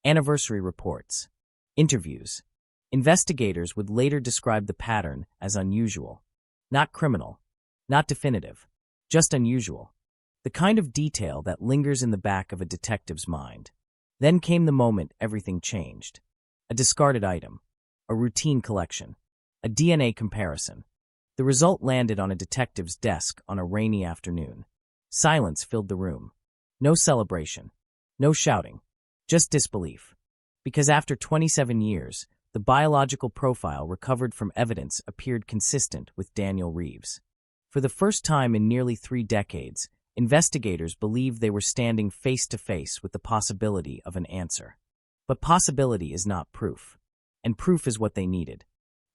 Anniversary reports. Interviews. Investigators would later describe the pattern as unusual. Not criminal. Not definitive. Just unusual. The kind of detail that lingers in the back of a detective's mind. Then came the moment everything changed. A discarded item. A routine collection. A DNA comparison. The result landed on a detective's desk on a rainy afternoon. Silence filled the room. No celebration. No shouting. Just disbelief. Because after 27 years, the biological profile recovered from evidence appeared consistent with Daniel Reeves. For the first time in nearly 3 decades, investigators believed they were standing face to face with the possibility of an answer. But possibility is not proof. And proof is what they needed.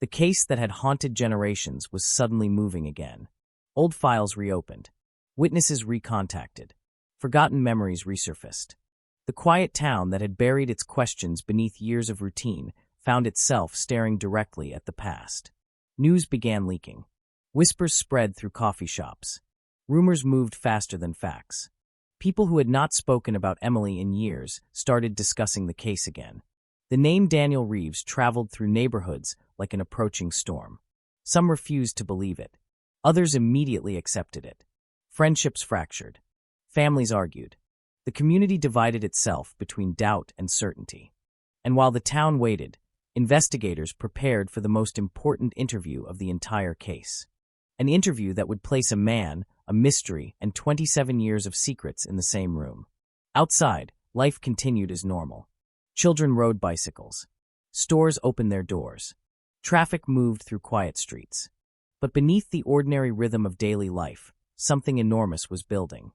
The case that had haunted generations was suddenly moving again. Old files reopened. Witnesses recontacted. Forgotten memories resurfaced. The quiet town that had buried its questions beneath years of routine found itself staring directly at the past. News began leaking. Whispers spread through coffee shops. Rumors moved faster than facts. People who had not spoken about Emily in years started discussing the case again. The name Daniel Reeves traveled through neighborhoods like an approaching storm. Some refused to believe it. Others immediately accepted it. Friendships fractured. Families argued. The community divided itself between doubt and certainty. And while the town waited, investigators prepared for the most important interview of the entire case. An interview that would place a man, a mystery, and 27 years of secrets in the same room. Outside, life continued as normal. Children rode bicycles. Stores opened their doors. Traffic moved through quiet streets. But beneath the ordinary rhythm of daily life, something enormous was building.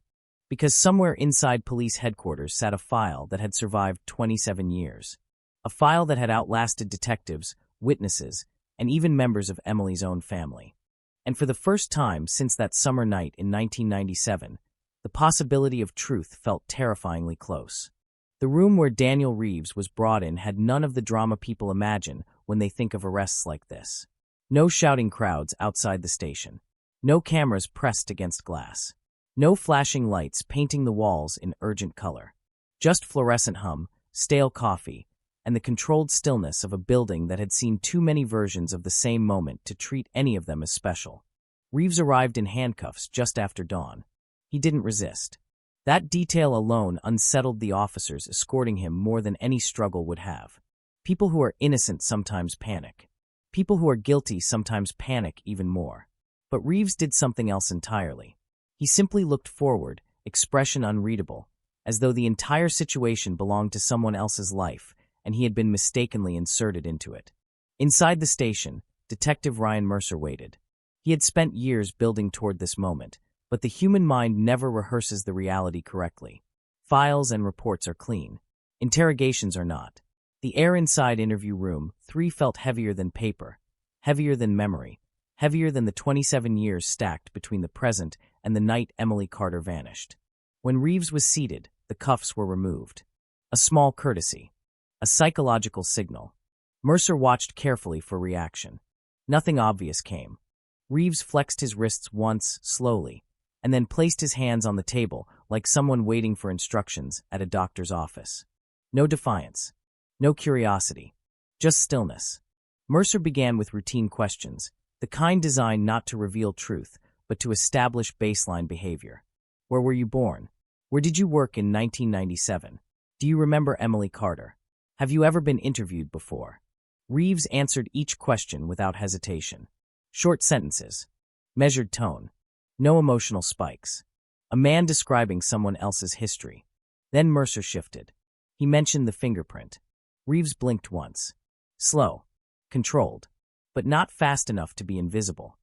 Because somewhere inside police headquarters sat a file that had survived 27 years. A file that had outlasted detectives, witnesses, and even members of Emily's own family. And for the first time since that summer night in 1997, the possibility of truth felt terrifyingly close. The room where Daniel Reeves was brought in had none of the drama people imagine when they think of arrests like this. No shouting crowds outside the station. No cameras pressed against glass. No flashing lights painting the walls in urgent color. Just fluorescent hum, stale coffee, and the controlled stillness of a building that had seen too many versions of the same moment to treat any of them as special. Reeves arrived in handcuffs just after dawn. He didn't resist. That detail alone unsettled the officers escorting him more than any struggle would have. People who are innocent sometimes panic. People who are guilty sometimes panic even more. But Reeves did something else entirely. He simply looked forward, expression unreadable, as though the entire situation belonged to someone else's life, and he had been mistakenly inserted into it. Inside the station, Detective Ryan Mercer waited. He had spent years building toward this moment, but the human mind never rehearses the reality correctly. Files and reports are clean. Interrogations are not. The air inside interview room 3 felt heavier than paper, heavier than memory, heavier than the 27 years stacked between the present and the night Emily Carter vanished. When Reeves was seated, the cuffs were removed. A small courtesy. A psychological signal. Mercer watched carefully for reaction. Nothing obvious came. Reeves flexed his wrists once, slowly, and then placed his hands on the table like someone waiting for instructions at a doctor's office. No defiance. No curiosity. Just stillness. Mercer began with routine questions, the kind designed not to reveal truth, but to establish baseline behavior. Where were you born? Where did you work in 1997? Do you remember Emily Carter? Have you ever been interviewed before? Reeves answered each question without hesitation. Short sentences. Measured tone. No emotional spikes. A man describing someone else's history. Then Mercer shifted. He mentioned the fingerprint. Reeves blinked once. Slow. Controlled. But not fast enough to be invisible.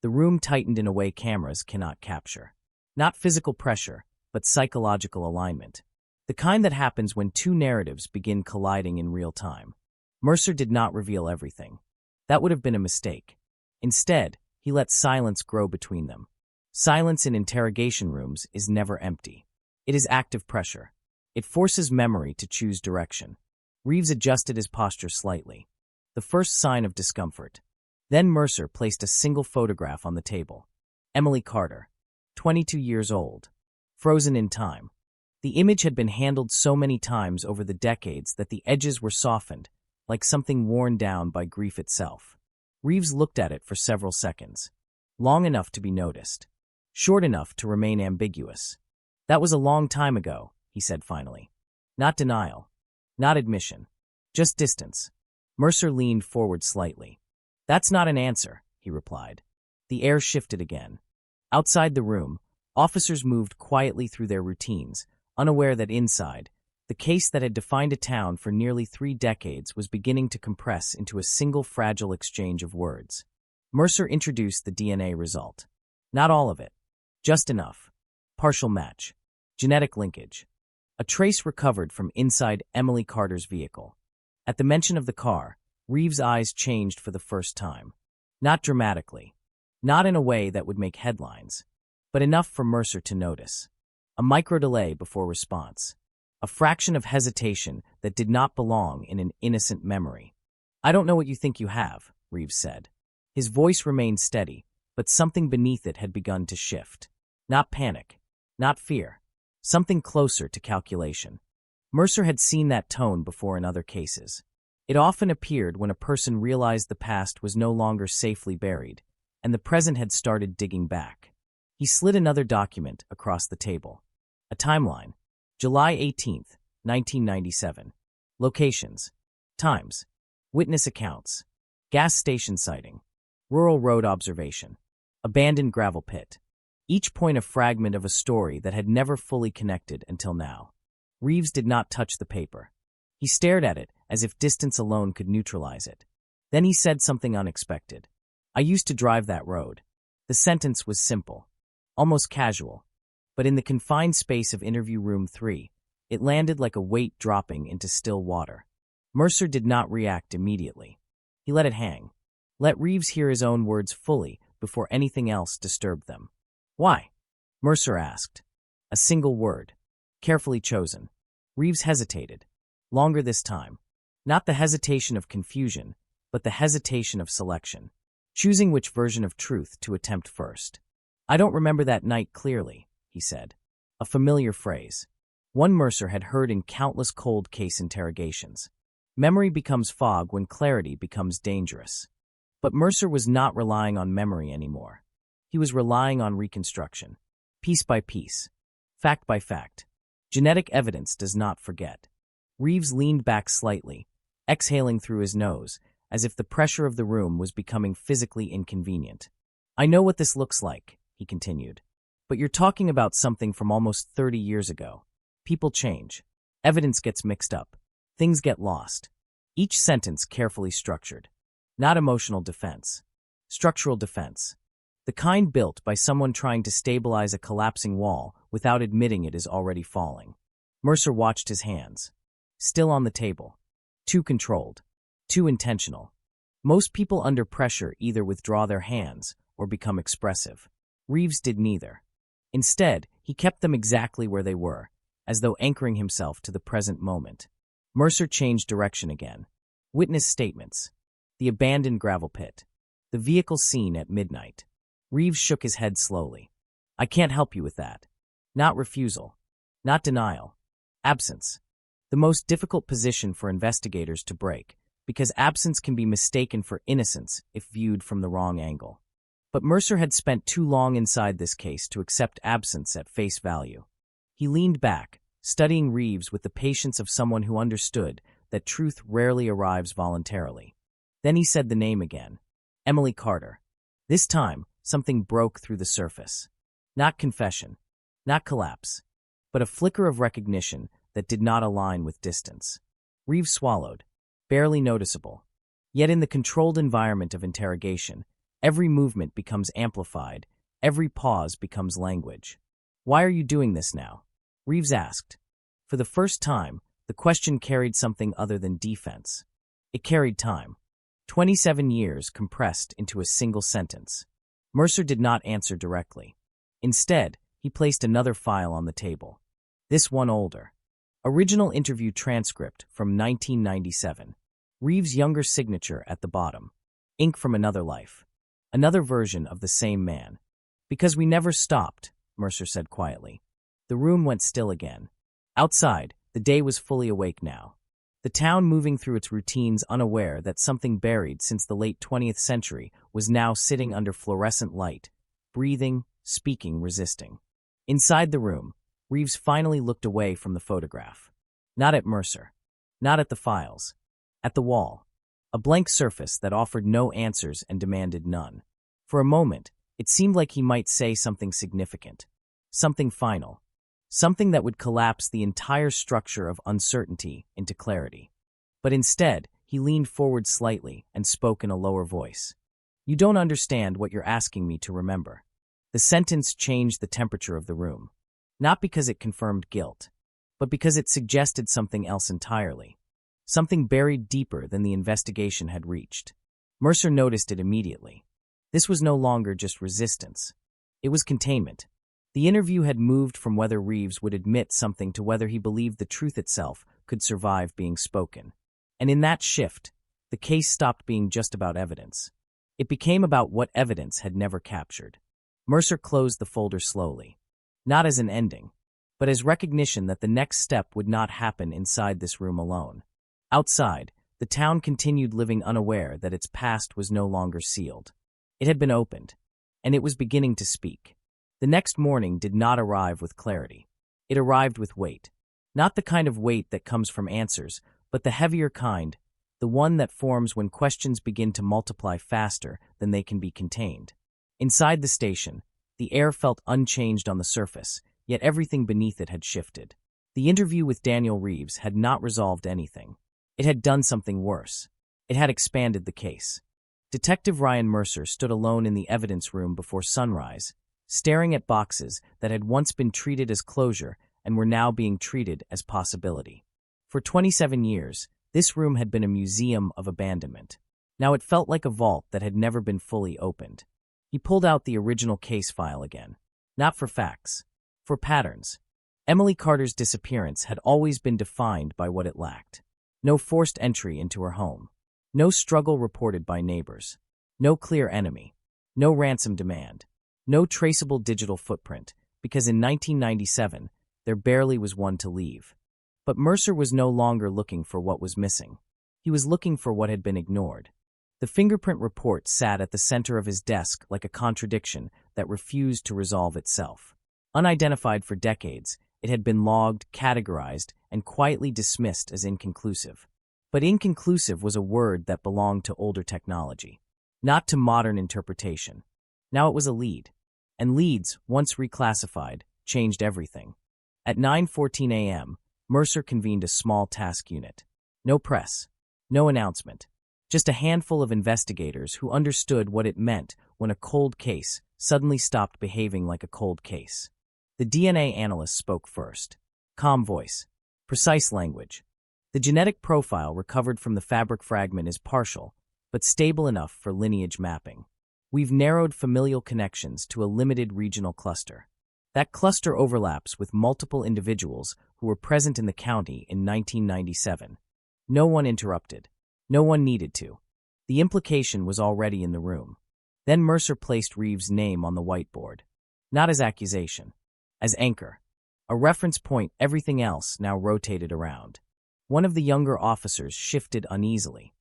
The room tightened in a way cameras cannot capture. Not physical pressure, but psychological alignment. The kind that happens when two narratives begin colliding in real time. Mercer did not reveal everything. That would have been a mistake. Instead, he let silence grow between them. Silence in interrogation rooms is never empty. It is active pressure. It forces memory to choose direction. Reeves adjusted his posture slightly. The first sign of discomfort. Then Mercer placed a single photograph on the table. Emily Carter, 22 years old. Frozen in time. The image had been handled so many times over the decades that the edges were softened, like something worn down by grief itself. Reeves looked at it for several seconds. Long enough to be noticed. Short enough to remain ambiguous. That was a long time ago, he said finally. Not denial. Not admission. Just distance. Mercer leaned forward slightly. That's not an answer, he replied. The air shifted again. Outside the room, officers moved quietly through their routines, unaware that inside, the case that had defined a town for nearly 3 decades was beginning to compress into a single fragile exchange of words. Mercer introduced the DNA result. Not all of it. Just enough. Partial match. Genetic linkage. A trace recovered from inside Emily Carter's vehicle. At the mention of the car, Reeves' eyes changed for the first time. Not dramatically. Not in a way that would make headlines. But enough for Mercer to notice. A micro delay before response. A fraction of hesitation that did not belong in an innocent memory. I don't know what you think you have, Reeves said. His voice remained steady, but something beneath it had begun to shift. Not panic. Not fear. Something closer to calculation. Mercer had seen that tone before in other cases. It often appeared when a person realized the past was no longer safely buried, and the present had started digging back. He slid another document across the table. A timeline. July 18th, 1997. Locations. Times. Witness accounts. Gas station sighting. Rural road observation. Abandoned gravel pit. Each point a fragment of a story that had never fully connected until now. Reeves did not touch the paper. He stared at it as if distance alone could neutralize it. Then he said something unexpected. I used to drive that road. The sentence was simple. Almost casual. But in the confined space of interview room 3, it landed like a weight dropping into still water. Mercer did not react immediately. He let it hang. Let Reeves hear his own words fully before anything else disturbed them. Why? Mercer asked. A single word. Carefully chosen. Reeves hesitated. Longer this time. Not the hesitation of confusion, but the hesitation of selection. Choosing which version of truth to attempt first. I don't remember that night clearly, he said. A familiar phrase. One Mercer had heard in countless cold case interrogations. Memory becomes fog when clarity becomes dangerous. But Mercer was not relying on memory anymore. He was relying on reconstruction. Piece by piece. Fact by fact. Genetic evidence does not forget. Reeves leaned back slightly, exhaling through his nose, as if the pressure of the room was becoming physically inconvenient. I know what this looks like, he continued. But you're talking about something from almost 30 years ago. People change. Evidence gets mixed up. Things get lost. Each sentence carefully structured. Not emotional defense. Structural defense. The kind built by someone trying to stabilize a collapsing wall without admitting it is already falling. Mercer watched his hands. Still on the table. Too controlled. Too intentional. Most people under pressure either withdraw their hands or become expressive. Reeves did neither. Instead, he kept them exactly where they were, as though anchoring himself to the present moment. Mercer changed direction again. Witness statements. The abandoned gravel pit. The vehicle seen at midnight. Reeves shook his head slowly. I can't help you with that. Not refusal. Not denial. Absence. The most difficult position for investigators to break, because absence can be mistaken for innocence if viewed from the wrong angle. But Mercer had spent too long inside this case to accept absence at face value. He leaned back, studying Reeves with the patience of someone who understood that truth rarely arrives voluntarily. Then he said the name again. Emily Carter. This time, something broke through the surface. Not confession, not collapse, but a flicker of recognition that did not align with distance. Reeves swallowed, barely noticeable. Yet in the controlled environment of interrogation, every movement becomes amplified, every pause becomes language. "Why are you doing this now?" Reeves asked. For the first time, the question carried something other than defense. It carried time. 27 years compressed into a single sentence. Mercer did not answer directly. Instead, he placed another file on the table. This one older. Original interview transcript from 1997. Reeves' younger signature at the bottom. Ink from another life. Another version of the same man. "Because we never stopped," Mercer said quietly. The room went still again. Outside, the day was fully awake now. The town moving through its routines unaware that something buried since the late 20th century was now sitting under fluorescent light, breathing, speaking, resisting. Inside the room, Reeves finally looked away from the photograph. Not at Mercer. Not at the files. At the wall. A blank surface that offered no answers and demanded none. For a moment, it seemed like he might say something significant. Something final. Something that would collapse the entire structure of uncertainty into clarity. But instead, he leaned forward slightly and spoke in a lower voice. "You don't understand what you're asking me to remember." The sentence changed the temperature of the room. Not because it confirmed guilt, but because it suggested something else entirely. Something buried deeper than the investigation had reached. Mercer noticed it immediately. This was no longer just resistance. It was containment. The interview had moved from whether Reeves would admit something to whether he believed the truth itself could survive being spoken. And in that shift, the case stopped being just about evidence. It became about what evidence had never captured. Mercer closed the folder slowly. Not as an ending, but as recognition that the next step would not happen inside this room alone. Outside, the town continued living unaware that its past was no longer sealed. It had been opened, and it was beginning to speak. The next morning did not arrive with clarity. It arrived with weight. Not the kind of weight that comes from answers, but the heavier kind, the one that forms when questions begin to multiply faster than they can be contained. Inside the station, the air felt unchanged on the surface, yet everything beneath it had shifted. The interview with Daniel Reeves had not resolved anything. It had done something worse. It had expanded the case. Detective Ryan Mercer stood alone in the evidence room before sunrise, staring at boxes that had once been treated as closure and were now being treated as possibility. For 27 years, this room had been a museum of abandonment. Now it felt like a vault that had never been fully opened. He pulled out the original case file again. Not for facts, for patterns. Emily Carter's disappearance had always been defined by what it lacked. No forced entry into her home. No struggle reported by neighbors. No clear enemy. No ransom demand. No traceable digital footprint, because in 1997, there barely was one to leave. But Mercer was no longer looking for what was missing. He was looking for what had been ignored. The fingerprint report sat at the center of his desk like a contradiction that refused to resolve itself. Unidentified for decades, it had been logged, categorized, and quietly dismissed as inconclusive. But inconclusive was a word that belonged to older technology, not to modern interpretation. Now it was a lead. And leads, once reclassified, changed everything. At 9:14 a.m., Mercer convened a small task unit. No press. No announcement. Just a handful of investigators who understood what it meant when a cold case suddenly stopped behaving like a cold case. The DNA analyst spoke first. Calm voice. Precise language. The genetic profile recovered from the fabric fragment is partial, but stable enough for lineage mapping. We've narrowed familial connections to a limited regional cluster. That cluster overlaps with multiple individuals who were present in the county in 1997. No one interrupted. No one needed to. The implication was already in the room. Then Mercer placed Reeves' name on the whiteboard. Not as accusation. As anchor. A reference point everything else now rotated around. One of the younger officers shifted uneasily.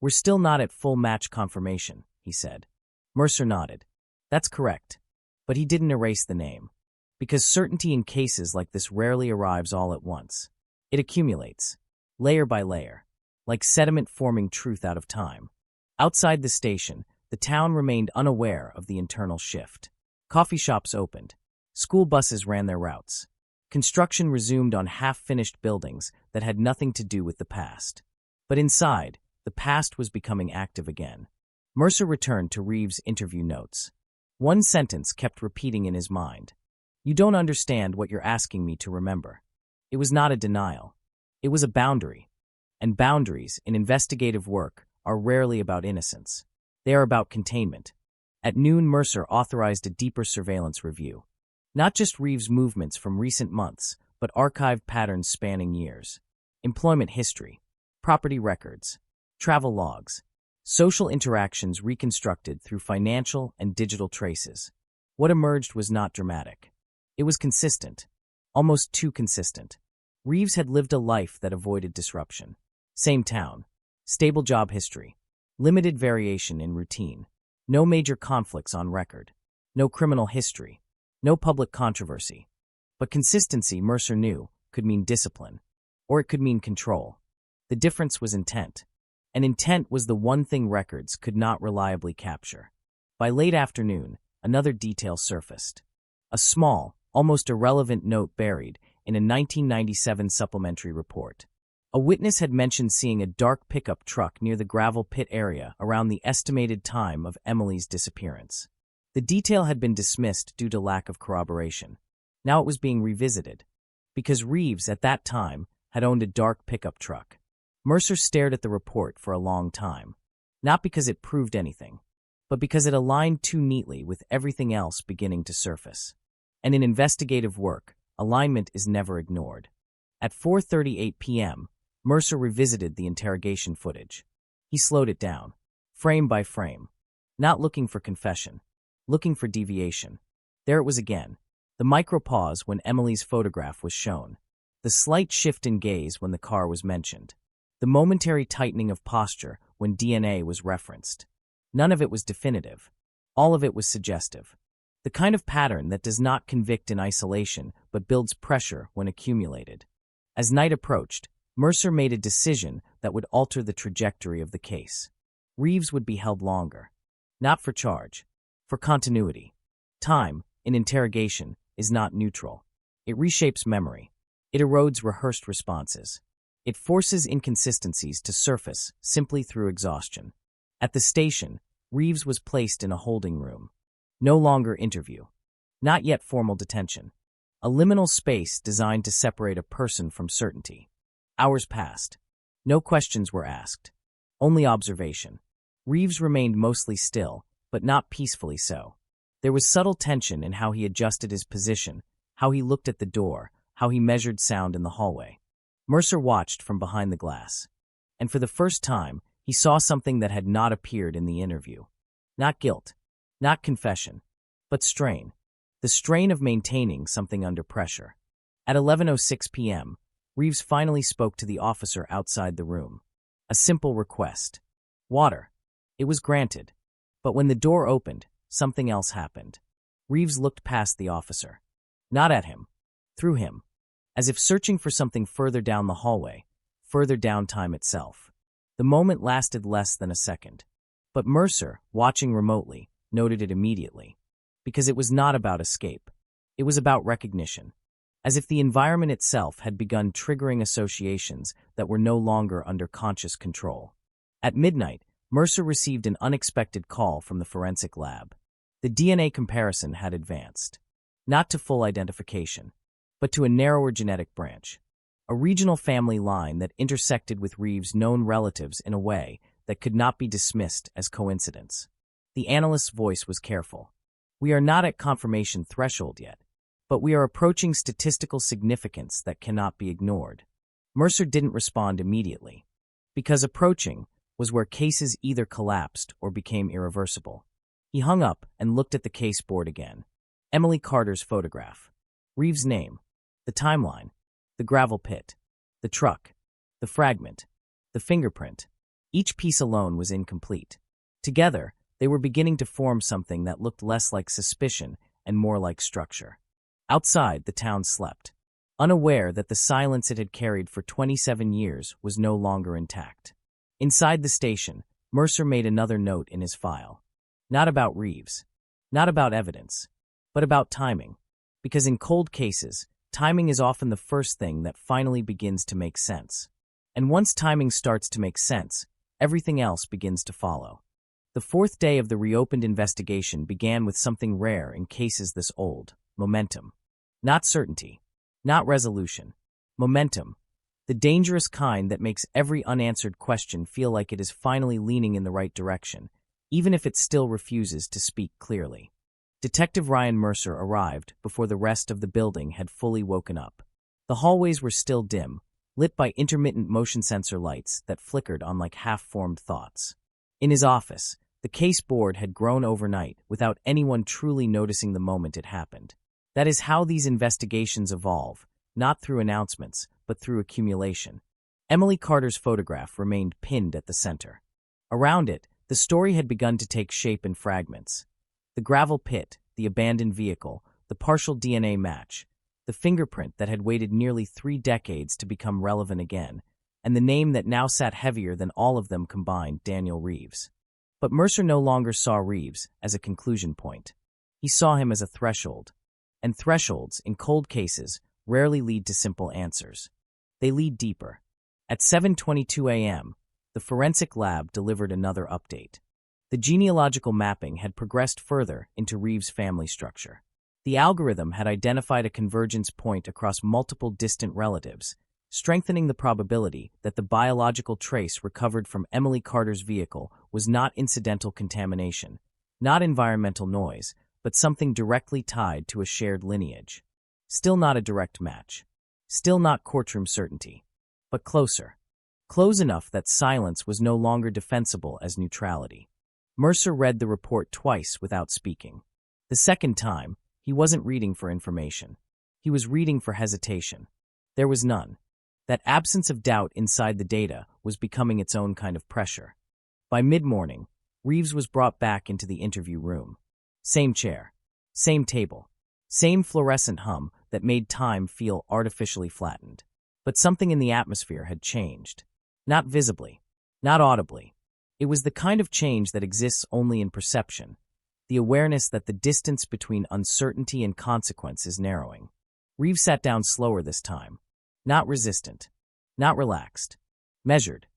We're still not at full match confirmation, he said. Mercer nodded. That's correct. But he didn't erase the name. Because certainty in cases like this rarely arrives all at once. It accumulates, layer by layer, like sediment forming truth out of time. Outside the station, the town remained unaware of the internal shift. Coffee shops opened. School buses ran their routes. Construction resumed on half-finished buildings that had nothing to do with the past. But inside, the past was becoming active again. Mercer returned to Reeves' interview notes. One sentence kept repeating in his mind. You don't understand what you're asking me to remember. It was not a denial. It was a boundary. And boundaries, in investigative work, are rarely about innocence. They are about containment. At noon, Mercer authorized a deeper surveillance review. Not just Reeves' movements from recent months, but archived patterns spanning years. Employment history, property records, travel logs, social interactions reconstructed through financial and digital traces. What emerged was not dramatic. It was consistent, almost too consistent. Reeves had lived a life that avoided disruption. Same town, stable job history, limited variation in routine, no major conflicts on record, no criminal history, no public controversy. But consistency, Mercer knew, could mean discipline, or it could mean control. The difference was intent. And intent was the one thing records could not reliably capture. By late afternoon, another detail surfaced. A small, almost irrelevant note buried in a 1997 supplementary report. A witness had mentioned seeing a dark pickup truck near the gravel pit area around the estimated time of Emily's disappearance. The detail had been dismissed due to lack of corroboration. Now it was being revisited, because Reeves, at that time, had owned a dark pickup truck. Mercer stared at the report for a long time, not because it proved anything, but because it aligned too neatly with everything else beginning to surface. And in investigative work, alignment is never ignored. At 4:38 p.m., Mercer revisited the interrogation footage. He slowed it down, frame by frame, not looking for confession, looking for deviation. There it was again, the micro-pause when Emily's photograph was shown, the slight shift in gaze when the car was mentioned, the momentary tightening of posture when DNA was referenced. None of it was definitive. All of it was suggestive. The kind of pattern that does not convict in isolation but builds pressure when accumulated. As night approached, Mercer made a decision that would alter the trajectory of the case. Reeves would be held longer. Not for charge, for continuity. Time, in interrogation, is not neutral. It reshapes memory. It erodes rehearsed responses. It forces inconsistencies to surface simply through exhaustion. At the station, Reeves was placed in a holding room. No longer interview. Not yet formal detention. A liminal space designed to separate a person from certainty. Hours passed. No questions were asked. Only observation. Reeves remained mostly still, but not peacefully so. There was subtle tension in how he adjusted his position, how he looked at the door, how he measured sound in the hallway. Mercer watched from behind the glass. And for the first time, he saw something that had not appeared in the interview. Not guilt. Not confession, but strain. The strain of maintaining something under pressure. At 11:06 p.m., Reeves finally spoke to the officer outside the room. A simple request. Water. It was granted. But when the door opened, something else happened. Reeves looked past the officer. Not at him. Through him. As if searching for something further down the hallway, further down time itself. The moment lasted less than a second. But Mercer, watching remotely, noted it immediately. Because it was not about escape. It was about recognition. As if the environment itself had begun triggering associations that were no longer under conscious control. At midnight, Mercer received an unexpected call from the forensic lab. The DNA comparison had advanced. Not to full identification, but to a narrower genetic branch. A regional family line that intersected with Reeves' known relatives in a way that could not be dismissed as coincidence. The analyst's voice was careful. We are not at confirmation threshold yet, but we are approaching statistical significance that cannot be ignored. Mercer didn't respond immediately, because approaching was where cases either collapsed or became irreversible. He hung up and looked at the case board again. Emily Carter's photograph. Reeves' name. The timeline. The gravel pit. The truck. The fragment. The fingerprint. Each piece alone was incomplete. Together, they were beginning to form something that looked less like suspicion and more like structure. Outside, the town slept, unaware that the silence it had carried for 27 years was no longer intact. Inside the station, Mercer made another note in his file. Not about Reeves. Not about evidence. But about timing. Because in cold cases, timing is often the first thing that finally begins to make sense. And once timing starts to make sense, everything else begins to follow. The fourth day of the reopened investigation began with something rare in cases this old: momentum. Not certainty. Not resolution. Momentum. The dangerous kind that makes every unanswered question feel like it is finally leaning in the right direction, even if it still refuses to speak clearly. Detective Ryan Mercer arrived before the rest of the building had fully woken up. The hallways were still dim, lit by intermittent motion sensor lights that flickered on like half-formed thoughts. In his office, the case board had grown overnight without anyone truly noticing the moment it happened. That is how these investigations evolve, not through announcements, but through accumulation. Emily Carter's photograph remained pinned at the center. Around it, the story had begun to take shape in fragments. The gravel pit, the abandoned vehicle, the partial DNA match, the fingerprint that had waited nearly 3 decades to become relevant again, and the name that now sat heavier than all of them combined: Daniel Reeves. But Mercer no longer saw Reeves as a conclusion point. He saw him as a threshold. And thresholds, in cold cases, rarely lead to simple answers. They lead deeper. At 7:22 a.m., the forensic lab delivered another update. The genealogical mapping had progressed further into Reeves' family structure. The algorithm had identified a convergence point across multiple distant relatives, strengthening the probability that the biological trace recovered from Emily Carter's vehicle was not incidental contamination, not environmental noise, but something directly tied to a shared lineage. Still not a direct match. Still not courtroom certainty. But closer. Close enough that silence was no longer defensible as neutrality. Mercer read the report twice without speaking. The second time, he wasn't reading for information. He was reading for hesitation. There was none. That absence of doubt inside the data was becoming its own kind of pressure. By mid-morning, Reeves was brought back into the interview room. Same chair. Same table. Same fluorescent hum that made time feel artificially flattened. But something in the atmosphere had changed. Not visibly. Not audibly. It was the kind of change that exists only in perception. The awareness that the distance between uncertainty and consequence is narrowing. Reeves sat down slower this time. Not resistant. Not relaxed. Measured.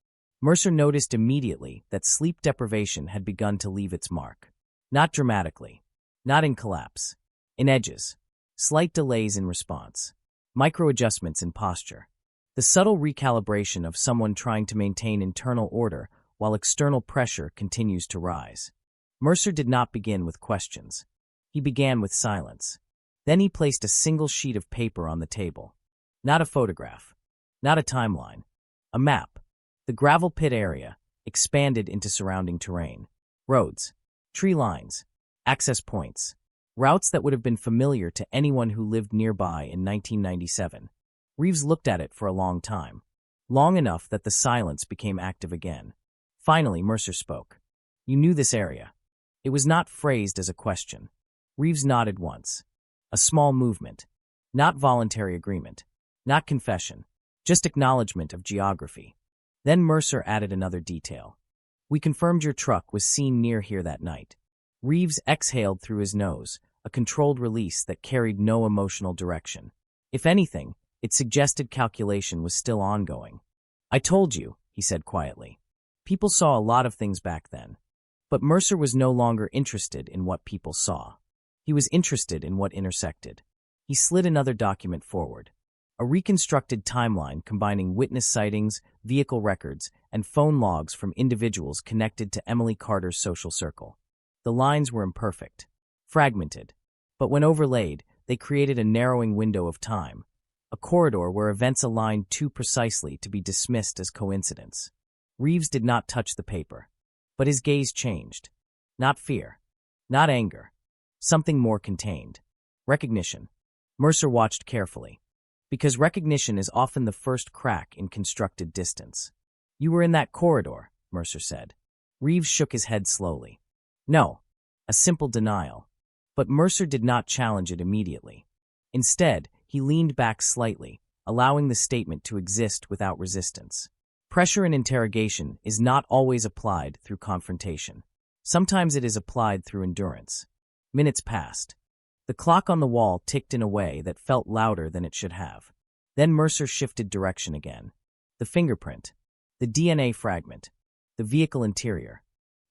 Mercer noticed immediately that sleep deprivation had begun to leave its mark. Not dramatically. Not in collapse. In edges. Slight delays in response. Micro-adjustments in posture. The subtle recalibration of someone trying to maintain internal order while external pressure continues to rise. Mercer did not begin with questions. He began with silence. Then he placed a single sheet of paper on the table. Not a photograph. Not a timeline. A map. The gravel pit area, expanded into surrounding terrain. Roads. Tree lines. Access points. Routes that would have been familiar to anyone who lived nearby in 1997. Reeves looked at it for a long time. Long enough that the silence became active again. Finally, Mercer spoke. You knew this area. It was not phrased as a question. Reeves nodded once. A small movement. Not voluntary agreement. Not confession. Just acknowledgement of geography. Then Mercer added another detail. We confirmed your truck was seen near here that night. Reeves exhaled through his nose, a controlled release that carried no emotional direction. If anything, it suggested calculation was still ongoing. I told you, he said quietly. People saw a lot of things back then. But Mercer was no longer interested in what people saw. He was interested in what intersected. He slid another document forward. A reconstructed timeline combining witness sightings, vehicle records, and phone logs from individuals connected to Emily Carter's social circle. The lines were imperfect, fragmented, but when overlaid, they created a narrowing window of time, a corridor where events aligned too precisely to be dismissed as coincidence. Reeves did not touch the paper, but his gaze changed. Not fear, not anger, something more contained. Recognition. Mercer watched carefully, because recognition is often the first crack in constructed distance. You were in that corridor, Mercer said. Reeves shook his head slowly. No, a simple denial. But Mercer did not challenge it immediately. Instead, he leaned back slightly, allowing the statement to exist without resistance. Pressure in interrogation is not always applied through confrontation. Sometimes it is applied through endurance. Minutes passed. The clock on the wall ticked in a way that felt louder than it should have. Then Mercer shifted direction again. The fingerprint, the DNA fragment, the vehicle interior.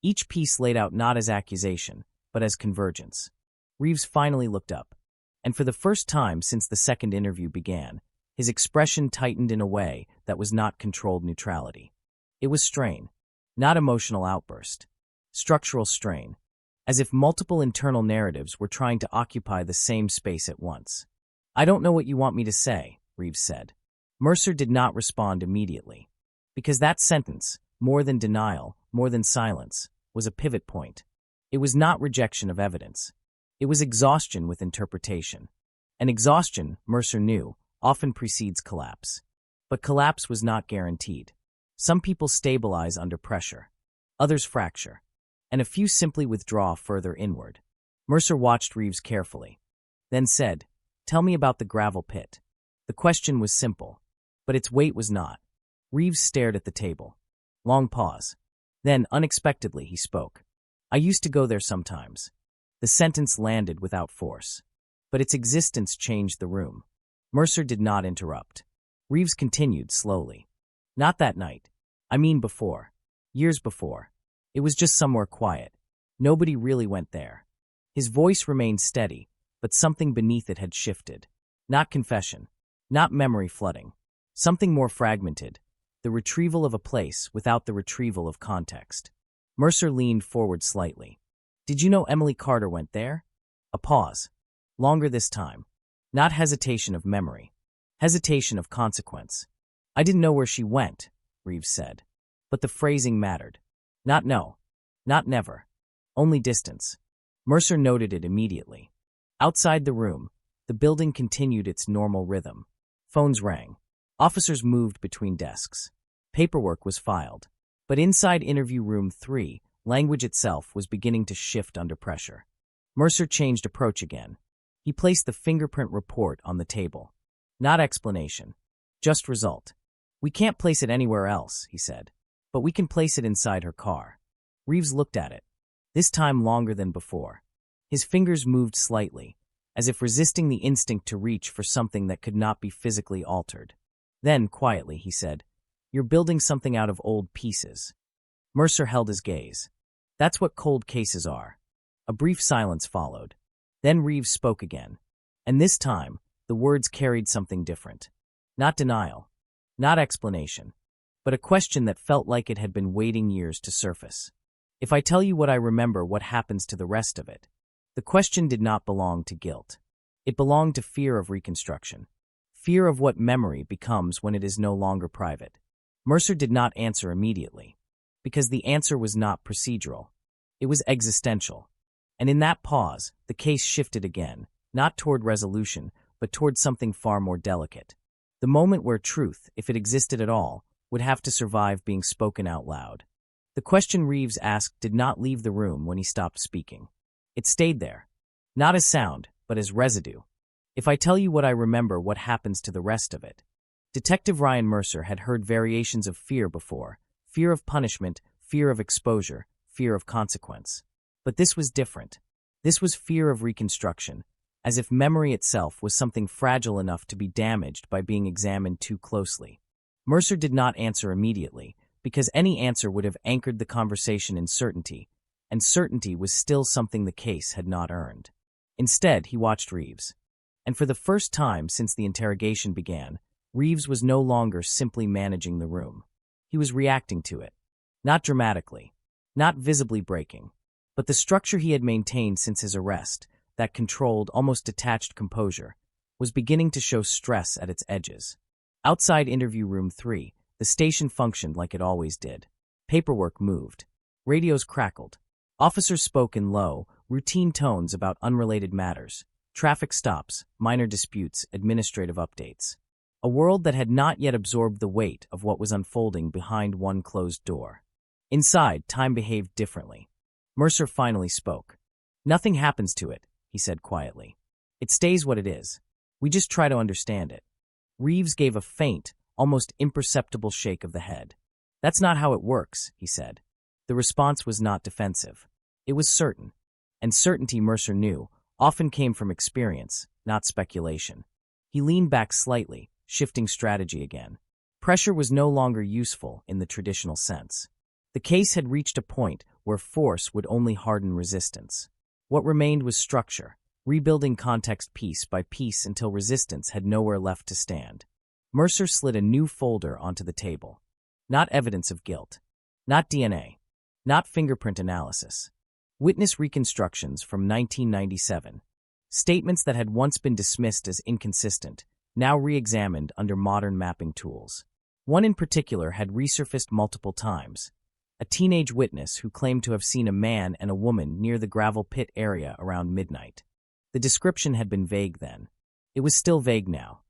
Each piece laid out not as accusation, but as convergence. Reeves finally looked up, and for the first time since the second interview began, his expression tightened in a way that was not controlled neutrality. It was strain, not emotional outburst. Structural strain, as if multiple internal narratives were trying to occupy the same space at once. I don't know what you want me to say, Reeves said. Mercer did not respond immediately, because that sentence, more than denial, more than silence, was a pivot point. It was not rejection of evidence. It was exhaustion with interpretation. And exhaustion, Mercer knew, often precedes collapse. But collapse was not guaranteed. Some people stabilize under pressure. Others fracture. And a few simply withdraw further inward. Mercer watched Reeves carefully, then said, "Tell me about the gravel pit." The question was simple, but its weight was not. Reeves stared at the table. Long pause. Then, unexpectedly, he spoke. "I used to go there sometimes." The sentence landed without force, but its existence changed the room. Mercer did not interrupt. Reeves continued slowly. "Not that night. I mean before. Years before. It was just somewhere quiet. Nobody really went there." His voice remained steady, but something beneath it had shifted. Not confession. Not memory flooding. Something more fragmented. The retrieval of a place without the retrieval of context. Mercer leaned forward slightly. "Did you know Emily Carter went there?" A pause. Longer this time. Not hesitation of memory. Hesitation of consequence. "I didn't know where she went," Reeves said. But the phrasing mattered. Not no. Not never. Only distance. Mercer noted it immediately. Outside the room, the building continued its normal rhythm. Phones rang. Officers moved between desks. Paperwork was filed. But inside interview room 3, language itself was beginning to shift under pressure. Mercer changed approach again. He placed the fingerprint report on the table. Not explanation. Just result. "We can't place it anywhere else," he said. "But we can place it inside her car." Reeves looked at it. This time longer than before. His fingers moved slightly, as if resisting the instinct to reach for something that could not be physically altered. Then, quietly, he said, "You're building something out of old pieces." Mercer held his gaze. That's what cold cases are. A brief silence followed. Then Reeves spoke again. And this time, the words carried something different. Not denial. Not explanation. But a question that felt like it had been waiting years to surface. "If I tell you what I remember, what happens to the rest of it?" The question did not belong to guilt. It belonged to fear of reconstruction. Fear of what memory becomes when it is no longer private. Mercer did not answer immediately, because the answer was not procedural. It was existential. And in that pause, the case shifted again, not toward resolution, but toward something far more delicate. The moment where truth, if it existed at all, would have to survive being spoken out loud. The question Reeves asked did not leave the room when he stopped speaking. It stayed there, not as sound, but as residue. "If I tell you what I remember, what happens to the rest of it?" Detective Ryan Mercer had heard variations of fear before: fear of punishment, fear of exposure, fear of consequence. But this was different. This was fear of reconstruction, as if memory itself was something fragile enough to be damaged by being examined too closely. Mercer did not answer immediately, because any answer would have anchored the conversation in certainty, and certainty was still something the case had not earned. Instead, he watched Reeves. And for the first time since the interrogation began, Reeves was no longer simply managing the room. He was reacting to it. Not dramatically, not visibly breaking, but the structure he had maintained since his arrest, that controlled, almost detached composure, was beginning to show stress at its edges. Outside interview room 3, the station functioned like it always did. Paperwork moved. Radios crackled. Officers spoke in low, routine tones about unrelated matters: traffic stops, minor disputes, administrative updates. A world that had not yet absorbed the weight of what was unfolding behind one closed door. Inside, time behaved differently. Mercer finally spoke. "Nothing happens to it," he said quietly. "It stays what it is. We just try to understand it." Reeves gave a faint, almost imperceptible shake of the head. "That's not how it works," he said. The response was not defensive. It was certain. And certainty, Mercer knew, often came from experience, not speculation. He leaned back slightly, shifting strategy again. Pressure was no longer useful in the traditional sense. The case had reached a point where force would only harden resistance. What remained was structure, rebuilding context piece by piece until resistance had nowhere left to stand. Mercer slid a new folder onto the table. Not evidence of guilt. Not DNA. Not fingerprint analysis. Witness reconstructions from 1997. Statements that had once been dismissed as inconsistent, now re-examined under modern mapping tools. One in particular had resurfaced multiple times. A teenage witness who claimed to have seen a man and a woman near the gravel pit area around midnight. The description had been vague then. It was still vague now,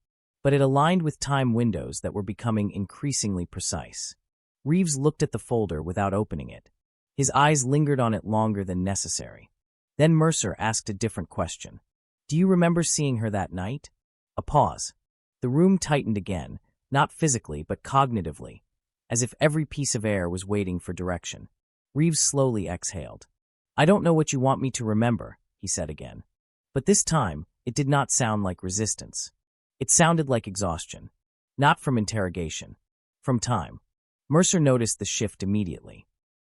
but it aligned with time windows that were becoming increasingly precise. Reeves looked at the folder without opening it. His eyes lingered on it longer than necessary. Then Mercer asked a different question. "Do you remember seeing her that night?" A pause. The room tightened again, not physically but cognitively, as if every piece of air was waiting for direction. Reeves slowly exhaled. "I don't know what you want me to remember," he said again. But this time, it did not sound like resistance. It sounded like exhaustion. Not from interrogation. From time. Mercer noticed the shift immediately.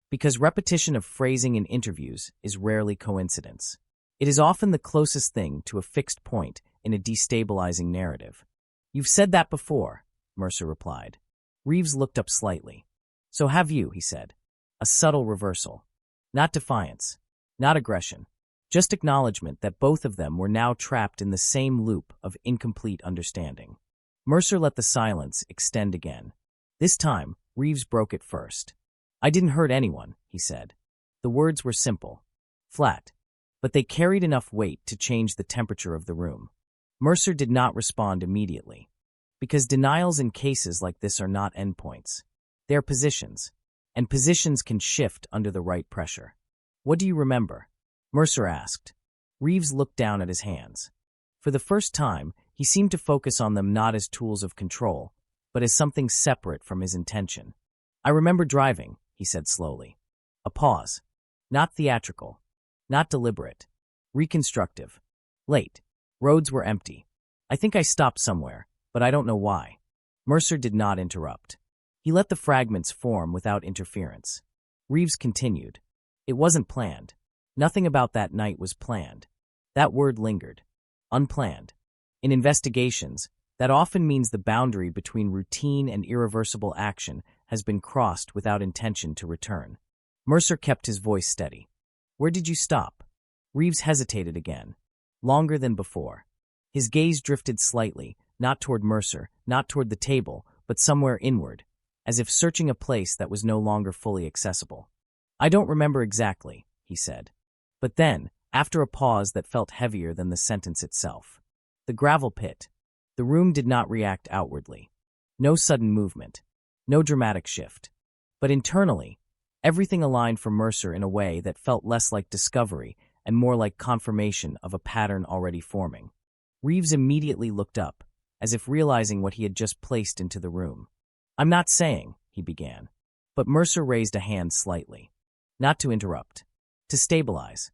Because repetition of phrasing in interviews is rarely coincidence. It is often the closest thing to a fixed point in a destabilizing narrative. "You've said that before," Mercer replied. Reeves looked up slightly. "So have you," he said. A subtle reversal. Not defiance. Not aggression. Just acknowledgement that both of them were now trapped in the same loop of incomplete understanding. Mercer let the silence extend again. This time, Reeves broke it first. "I didn't hurt anyone," he said. The words were simple, flat, but they carried enough weight to change the temperature of the room. Mercer did not respond immediately, because denials in cases like this are not endpoints. They are positions, and positions can shift under the right pressure. "What do you remember?" Mercer asked. Reeves looked down at his hands. For the first time, he seemed to focus on them not as tools of control, but as something separate from his intention. "I remember driving," he said slowly. A pause. Not theatrical. Not deliberate. Reconstructive. Late. Roads were empty. "I think I stopped somewhere, but I don't know why." Mercer did not interrupt. He let the fragments form without interference. Reeves continued. "It wasn't planned. Nothing about that night was planned." That word lingered. Unplanned. In investigations, that often means the boundary between routine and irreversible action has been crossed without intention to return. Mercer kept his voice steady. "Where did you stop?" Reeves hesitated again. Longer than before. His gaze drifted slightly, not toward Mercer, not toward the table, but somewhere inward, as if searching a place that was no longer fully accessible. "I don't remember exactly," he said. But then, after a pause that felt heavier than the sentence itself. "The gravel pit." The room did not react outwardly. No sudden movement. No dramatic shift. But internally, everything aligned for Mercer in a way that felt less like discovery and more like confirmation of a pattern already forming. Reeves immediately looked up, as if realizing what he had just placed into the room. "I'm not saying," he began. But Mercer raised a hand slightly. Not to interrupt. To stabilize.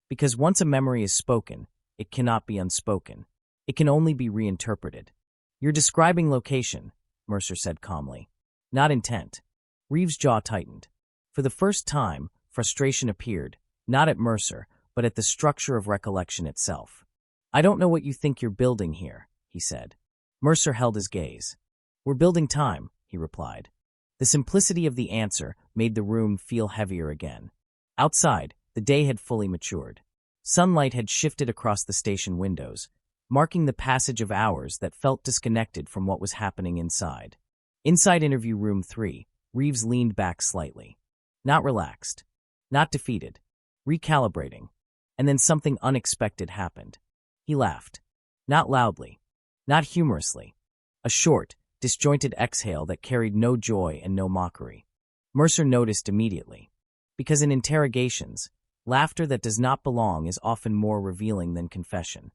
Because once a memory is spoken, it cannot be unspoken. It can only be reinterpreted. "You're describing location," Mercer said calmly. "Not intent." Reeves' jaw tightened. For the first time, frustration appeared, not at Mercer, but at the structure of recollection itself. "I don't know what you think you're building here," he said. Mercer held his gaze. "We're building time," he replied. The simplicity of the answer made the room feel heavier again. Outside, the day had fully matured. Sunlight had shifted across the station windows, marking the passage of hours that felt disconnected from what was happening inside. Inside interview room 3, Reeves leaned back slightly. Not relaxed. Not defeated. Recalibrating. And then something unexpected happened. He laughed. Not loudly. Not humorously. A short, disjointed exhale that carried no joy and no mockery. Mercer noticed immediately. Because in interrogations, laughter that does not belong is often more revealing than confession.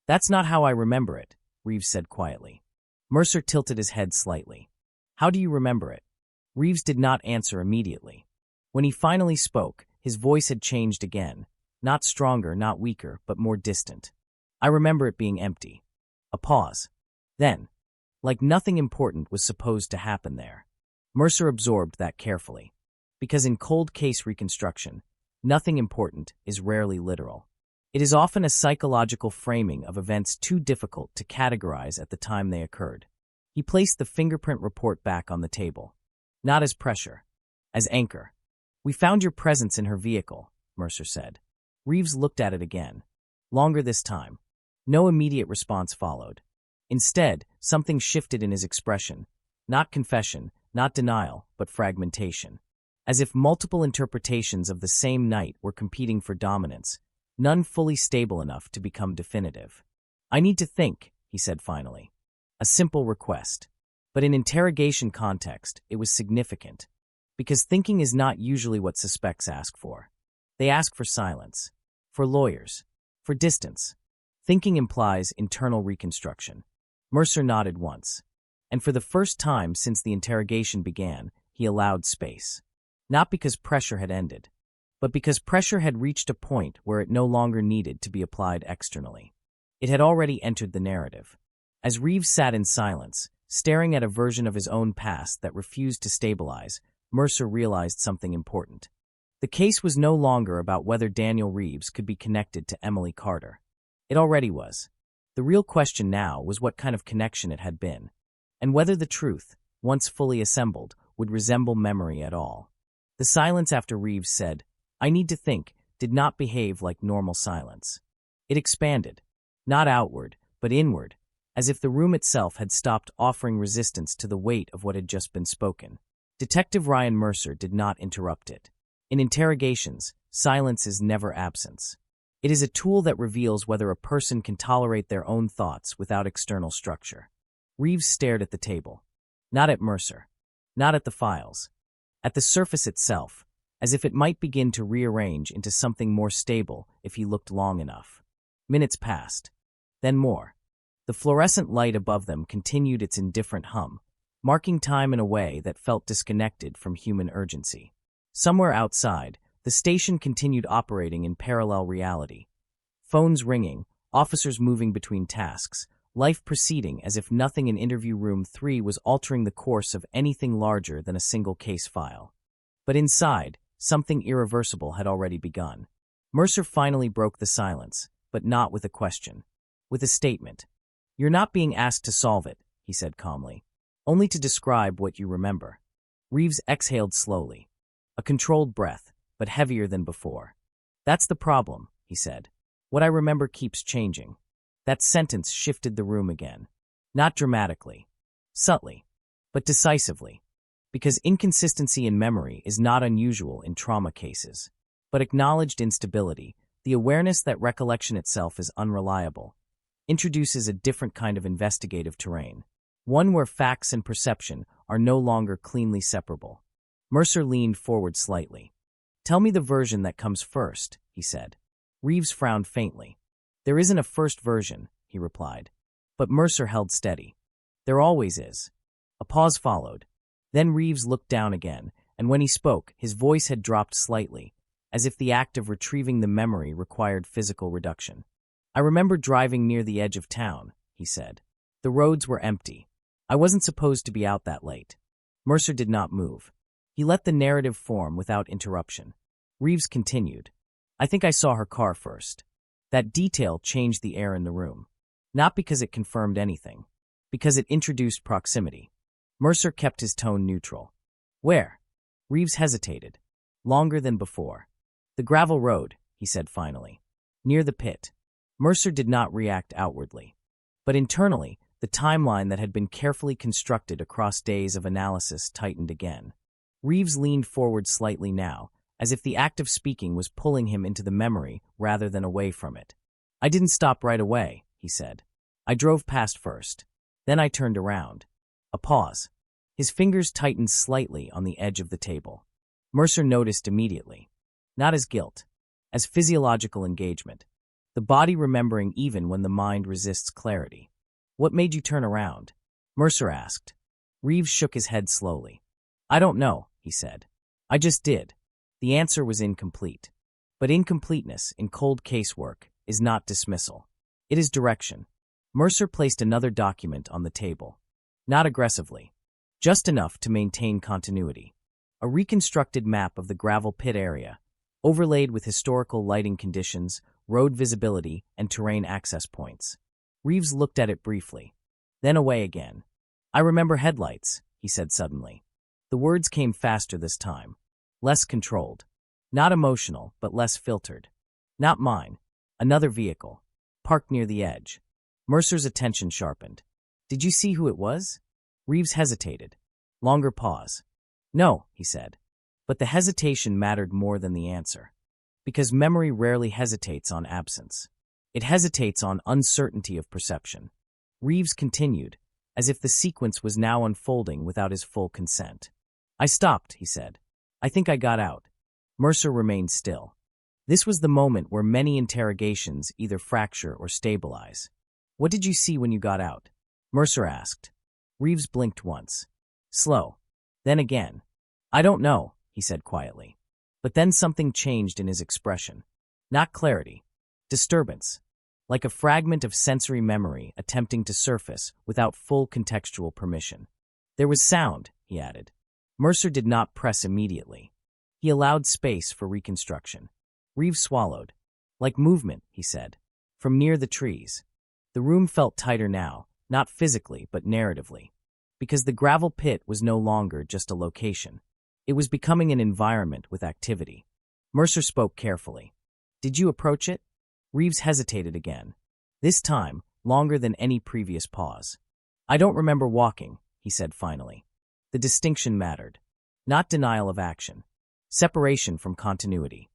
That's not how I remember it, Reeves said quietly. Mercer tilted his head slightly. How do you remember it? Reeves did not answer immediately. When he finally spoke, his voice had changed again. Not stronger, not weaker, but more distant. I remember it being empty. A pause. Then, like nothing important was supposed to happen there. Mercer absorbed that carefully. Because in cold case reconstruction, nothing important is rarely literal. It is often a psychological framing of events too difficult to categorize at the time they occurred. He placed the fingerprint report back on the table. Not as pressure, as anchor. We found your presence in her vehicle, Mercer said. Reeves looked at it again. Longer this time. No immediate response followed. Instead, something shifted in his expression. Not confession, not denial, but fragmentation. As if multiple interpretations of the same night were competing for dominance, none fully stable enough to become definitive. I need to think, he said finally. A simple request. But in interrogation context, it was significant. Because thinking is not usually what suspects ask for. They ask for silence. For lawyers. For distance. Thinking implies internal reconstruction. Mercer nodded once. And for the first time since the interrogation began, he allowed space. Not because pressure had ended, but because pressure had reached a point where it no longer needed to be applied externally. It had already entered the narrative. As Reeves sat in silence, staring at a version of his own past that refused to stabilize, Mercer realized something important. The case was no longer about whether Daniel Reeves could be connected to Emily Carter. It already was. The real question now was what kind of connection it had been, and whether the truth, once fully assembled, would resemble memory at all. The silence after Reeves said, I need to think, did not behave like normal silence. It expanded, not outward, but inward, as if the room itself had stopped offering resistance to the weight of what had just been spoken. Detective Ryan Mercer did not interrupt it. In interrogations, silence is never absence. It is a tool that reveals whether a person can tolerate their own thoughts without external structure. Reeves stared at the table. Not at Mercer. Not at the files. At the surface itself, as if it might begin to rearrange into something more stable if he looked long enough. Minutes passed. Then more. The fluorescent light above them continued its indifferent hum, marking time in a way that felt disconnected from human urgency. Somewhere outside, the station continued operating in parallel reality. Phones ringing, officers moving between tasks, life proceeding as if nothing in interview room 3 was altering the course of anything larger than a single case file. But inside, something irreversible had already begun. Mercer finally broke the silence, but not with a question. With a statement. You're not being asked to solve it, he said calmly. Only to describe what you remember. Reeves exhaled slowly. A controlled breath, but heavier than before. That's the problem, he said. What I remember keeps changing. That sentence shifted the room again. Not dramatically. Subtly. But decisively. Because inconsistency in memory is not unusual in trauma cases. But acknowledged instability, the awareness that recollection itself is unreliable, introduces a different kind of investigative terrain. One where facts and perception are no longer cleanly separable. Mercer leaned forward slightly. Tell me the version that comes first, he said. Reeves frowned faintly. There isn't a first version, he replied. But Mercer held steady. There always is. A pause followed. Then Reeves looked down again, and when he spoke, his voice had dropped slightly, as if the act of retrieving the memory required physical reduction. I remember driving near the edge of town, he said. The roads were empty. I wasn't supposed to be out that late. Mercer did not move. He let the narrative form without interruption. Reeves continued. I think I saw her car first. That detail changed the air in the room. Not because it confirmed anything. Because it introduced proximity. Mercer kept his tone neutral. Where? Reeves hesitated. Longer than before. The gravel road, he said finally. Near the pit. Mercer did not react outwardly. But internally, the timeline that had been carefully constructed across days of analysis tightened again. Reeves leaned forward slightly now, as if the act of speaking was pulling him into the memory rather than away from it. I didn't stop right away, he said. I drove past first. Then I turned around. A pause. His fingers tightened slightly on the edge of the table. Mercer noticed immediately. Not as guilt, as physiological engagement. The body remembering even when the mind resists clarity. What made you turn around? Mercer asked. Reeves shook his head slowly. I don't know, he said. I just did. The answer was incomplete. But incompleteness in cold casework is not dismissal. It is direction. Mercer placed another document on the table. Not aggressively. Just enough to maintain continuity. A reconstructed map of the gravel pit area, overlaid with historical lighting conditions, road visibility, and terrain access points. Reeves looked at it briefly, then away again. I remember headlights, he said suddenly. The words came faster this time. Less controlled. Not emotional, but less filtered. Not mine. Another vehicle. Parked near the edge. Mercer's attention sharpened. Did you see who it was? Reeves hesitated. Longer pause. No, he said. But the hesitation mattered more than the answer. Because memory rarely hesitates on absence. It hesitates on uncertainty of perception. Reeves continued, as if the sequence was now unfolding without his full consent. I stopped, he said. I think I got out. Mercer remained still. This was the moment where many interrogations either fracture or stabilize. What did you see when you got out? Mercer asked. Reeves blinked once. Slow. Then again. I don't know, he said quietly. But then something changed in his expression. Not clarity. Disturbance. Like a fragment of sensory memory attempting to surface without full contextual permission. There was sound, he added. Mercer did not press immediately. He allowed space for reconstruction. Reeves swallowed. Like movement, he said. From near the trees. The room felt tighter now, not physically but narratively. Because the gravel pit was no longer just a location. It was becoming an environment with activity. Mercer spoke carefully. Did you approach it? Reeves hesitated again. This time, longer than any previous pause. I don't remember walking, he said finally. The distinction mattered. Not denial of action. Separation from continuity.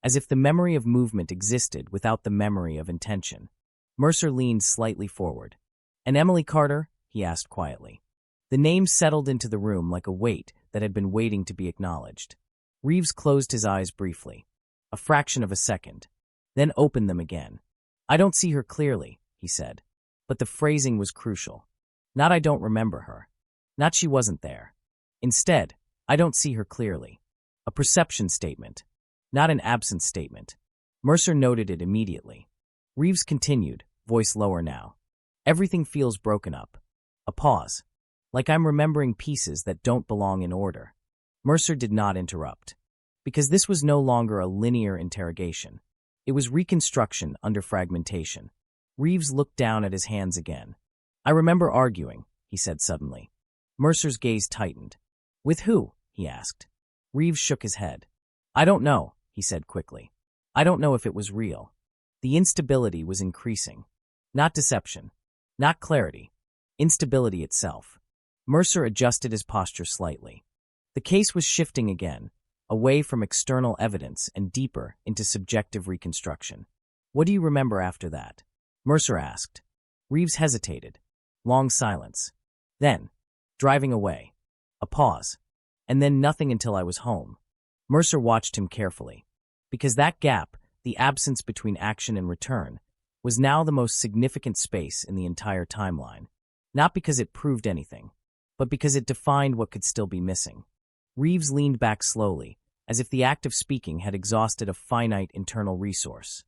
As if the memory of movement existed without the memory of intention. Mercer leaned slightly forward. And Emily Carter? He asked quietly. The name settled into the room like a weight that had been waiting to be acknowledged. Reeves closed his eyes briefly. A fraction of a second. Then opened them again. I don't see her clearly, he said. But the phrasing was crucial. Not I don't remember her. Not she wasn't there. Instead, I don't see her clearly. A perception statement. Not an absence statement. Mercer noted it immediately. Reeves continued, voice lower now. Everything feels broken up. A pause. Like I'm remembering pieces that don't belong in order. Mercer did not interrupt. Because this was no longer a linear interrogation. It was reconstruction under fragmentation. Reeves looked down at his hands again. I remember arguing, he said suddenly. Mercer's gaze tightened. With who? He asked. Reeves shook his head. I don't know, he said quickly. I don't know if it was real. The instability was increasing. Not deception. Not clarity. Instability itself. Mercer adjusted his posture slightly. The case was shifting again, away from external evidence and deeper into subjective reconstruction. What do you remember after that? Mercer asked. Reeves hesitated. Long silence. Then, driving away. A pause. And then nothing until I was home. Mercer watched him carefully. Because that gap, the absence between action and return, was now the most significant space in the entire timeline. Not because it proved anything, but because it defined what could still be missing. Reeves leaned back slowly, as if the act of speaking had exhausted a finite internal resource.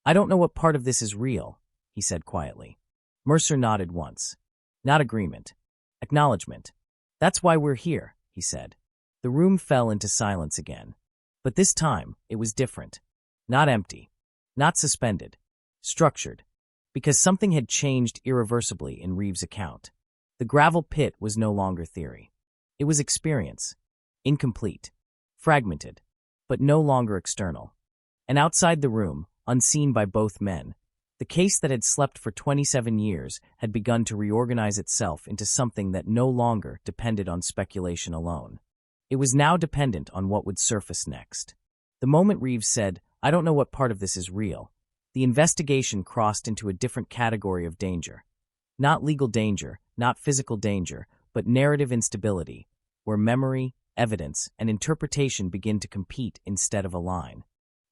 I don't know what part of this is real, he said quietly. Mercer nodded once. Not agreement. Acknowledgement. That's why we're here, he said. The room fell into silence again. But this time, it was different. Not empty. Not suspended. Structured. Because something had changed irreversibly in Reeves' account. The gravel pit was no longer theory. It was experience. Incomplete. Fragmented. But no longer external. And outside the room, unseen by both men, the case that had slept for 27 years had begun to reorganize itself into something that no longer depended on speculation alone. It was now dependent on what would surface next. The moment Reeves said, I don't know what part of this is real, the investigation crossed into a different category of danger. Not legal danger, not physical danger, but narrative instability, where memory, evidence, and interpretation begin to compete instead of align.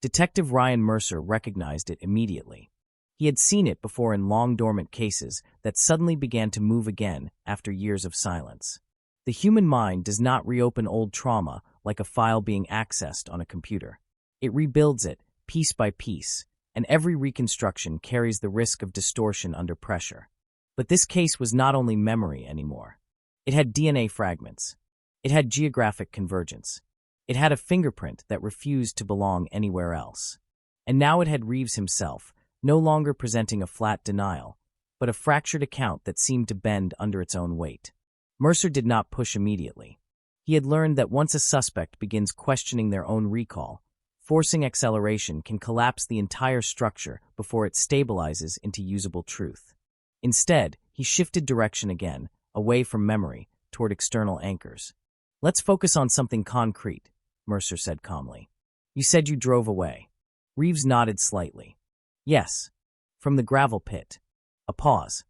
Detective Ryan Mercer recognized it immediately. He had seen it before in long-dormant cases that suddenly began to move again after years of silence. The human mind does not reopen old trauma like a file being accessed on a computer. It rebuilds it, piece by piece, and every reconstruction carries the risk of distortion under pressure. But this case was not only memory anymore. It had DNA fragments. It had geographic convergence. It had a fingerprint that refused to belong anywhere else. And now it had Reeves himself, no longer presenting a flat denial, but a fractured account that seemed to bend under its own weight. Mercer did not push immediately. He had learned that once a suspect begins questioning their own recall, forcing acceleration can collapse the entire structure before it stabilizes into usable truth. Instead, he shifted direction again, away from memory, toward external anchors. "Let's focus on something concrete," Mercer said calmly. "You said you drove away." Reeves nodded slightly. "Yes." "From the gravel pit." A pause.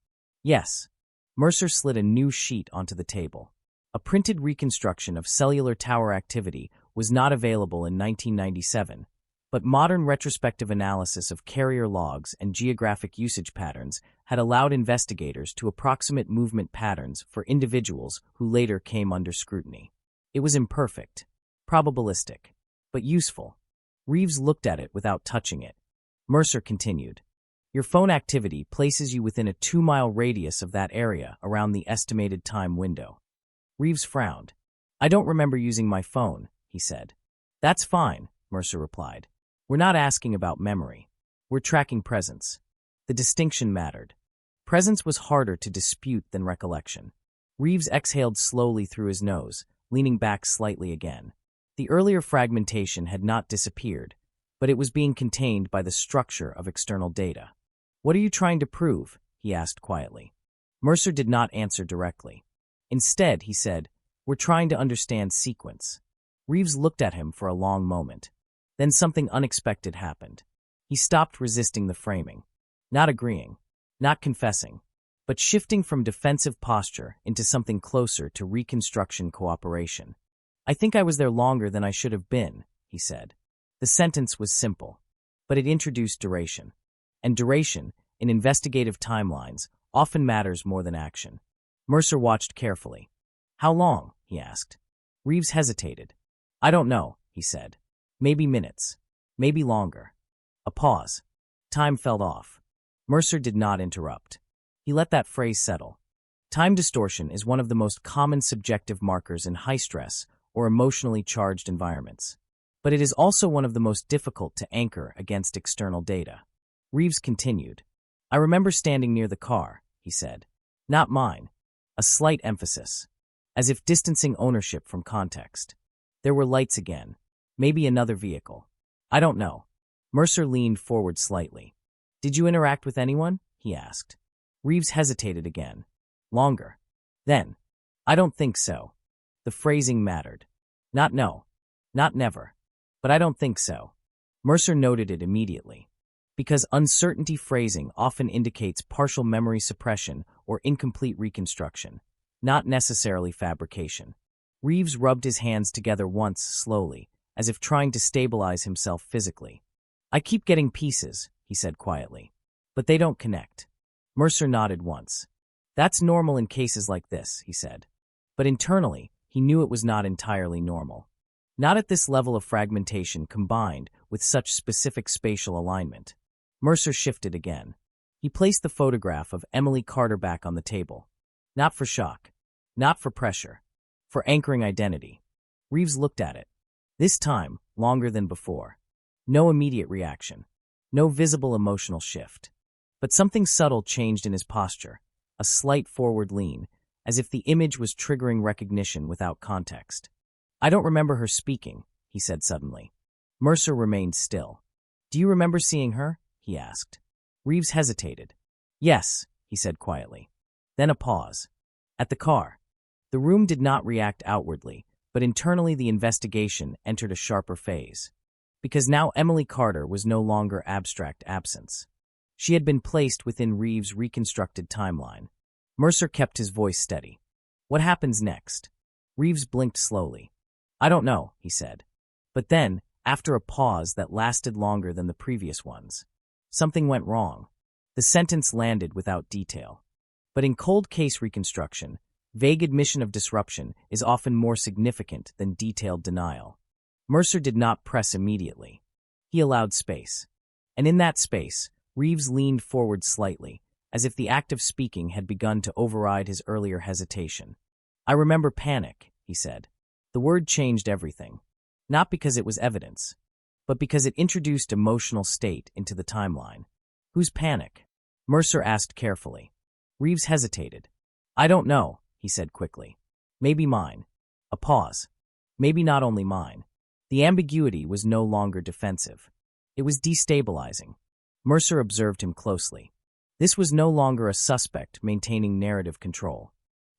"Yes." Mercer slid a new sheet onto the table. A printed reconstruction of cellular tower activity was not available in 1997, but modern retrospective analysis of carrier logs and geographic usage patterns had allowed investigators to approximate movement patterns for individuals who later came under scrutiny. It was imperfect, probabilistic, but useful. Reeves looked at it without touching it. Mercer continued, "Your phone activity places you within a 2-mile radius of that area around the estimated time window." Reeves frowned. "I don't remember using my phone," he said. "That's fine," Mercer replied. "We're not asking about memory. We're tracking presence." The distinction mattered. Presence was harder to dispute than recollection. Reeves exhaled slowly through his nose, leaning back slightly again. The earlier fragmentation had not disappeared, but it was being contained by the structure of external data. "What are you trying to prove?" he asked quietly. Mercer did not answer directly. Instead, he said, "We're trying to understand sequence." Reeves looked at him for a long moment. Then something unexpected happened. He stopped resisting the framing. Not agreeing, not confessing, but shifting from defensive posture into something closer to reconstruction cooperation. "I think I was there longer than I should have been," he said. The sentence was simple, but it introduced duration. And duration, in investigative timelines, often matters more than action. Mercer watched carefully. "How long?" he asked. Reeves hesitated. "I don't know," he said. "Maybe minutes. Maybe longer." A pause. Time fell off. Mercer did not interrupt. He let that phrase settle. Time distortion is one of the most common subjective markers in high-stress or emotionally charged environments. But it is also one of the most difficult to anchor against external data. Reeves continued. "I remember standing near the car," he said. "Not mine." A slight emphasis, as if distancing ownership from context. There were lights again. Maybe another vehicle. "I don't know." Mercer leaned forward slightly. "Did you interact with anyone?" he asked. Reeves hesitated again. Longer. Then, "I don't think so." The phrasing mattered. Not no. Not never. But I don't think so. Mercer noted it immediately. Because uncertainty phrasing often indicates partial memory suppression or incomplete reconstruction, not necessarily fabrication. Reeves rubbed his hands together once slowly, as if trying to stabilize himself physically. "I keep getting pieces," he said quietly. "But they don't connect." Mercer nodded once. "That's normal in cases like this," he said. But internally, he knew it was not entirely normal. Not at this level of fragmentation combined with such specific spatial alignment. Mercer shifted again. He placed the photograph of Emily Carter back on the table. Not for shock. Not for pressure. For anchoring identity. Reeves looked at it. This time, longer than before. No immediate reaction. No visible emotional shift. But something subtle changed in his posture. A slight forward lean, as if the image was triggering recognition without context. "I don't remember her speaking," he said suddenly. Mercer remained still. "Do you remember seeing her?" he asked. Reeves hesitated. "Yes," he said quietly. Then a pause. At the car. The room did not react outwardly, but internally the investigation entered a sharper phase. Because now Emily Carter was no longer abstract absence. She had been placed within Reeves' reconstructed timeline. Mercer kept his voice steady. What happens next? Reeves blinked slowly. I don't know, he said. But then, after a pause that lasted longer than the previous ones, something went wrong. The sentence landed without detail. But in cold case reconstruction, vague admission of disruption is often more significant than detailed denial. Mercer did not press immediately. He allowed space. And in that space, Reeves leaned forward slightly, as if the act of speaking had begun to override his earlier hesitation. I remember panic, he said. The word changed everything. Not because it was evidence, but because it introduced emotional state into the timeline. Whose panic? Mercer asked carefully. Reeves hesitated. I don't know, he said quickly. Maybe mine. A pause. Maybe not only mine. The ambiguity was no longer defensive. It was destabilizing. Mercer observed him closely. This was no longer a suspect maintaining narrative control.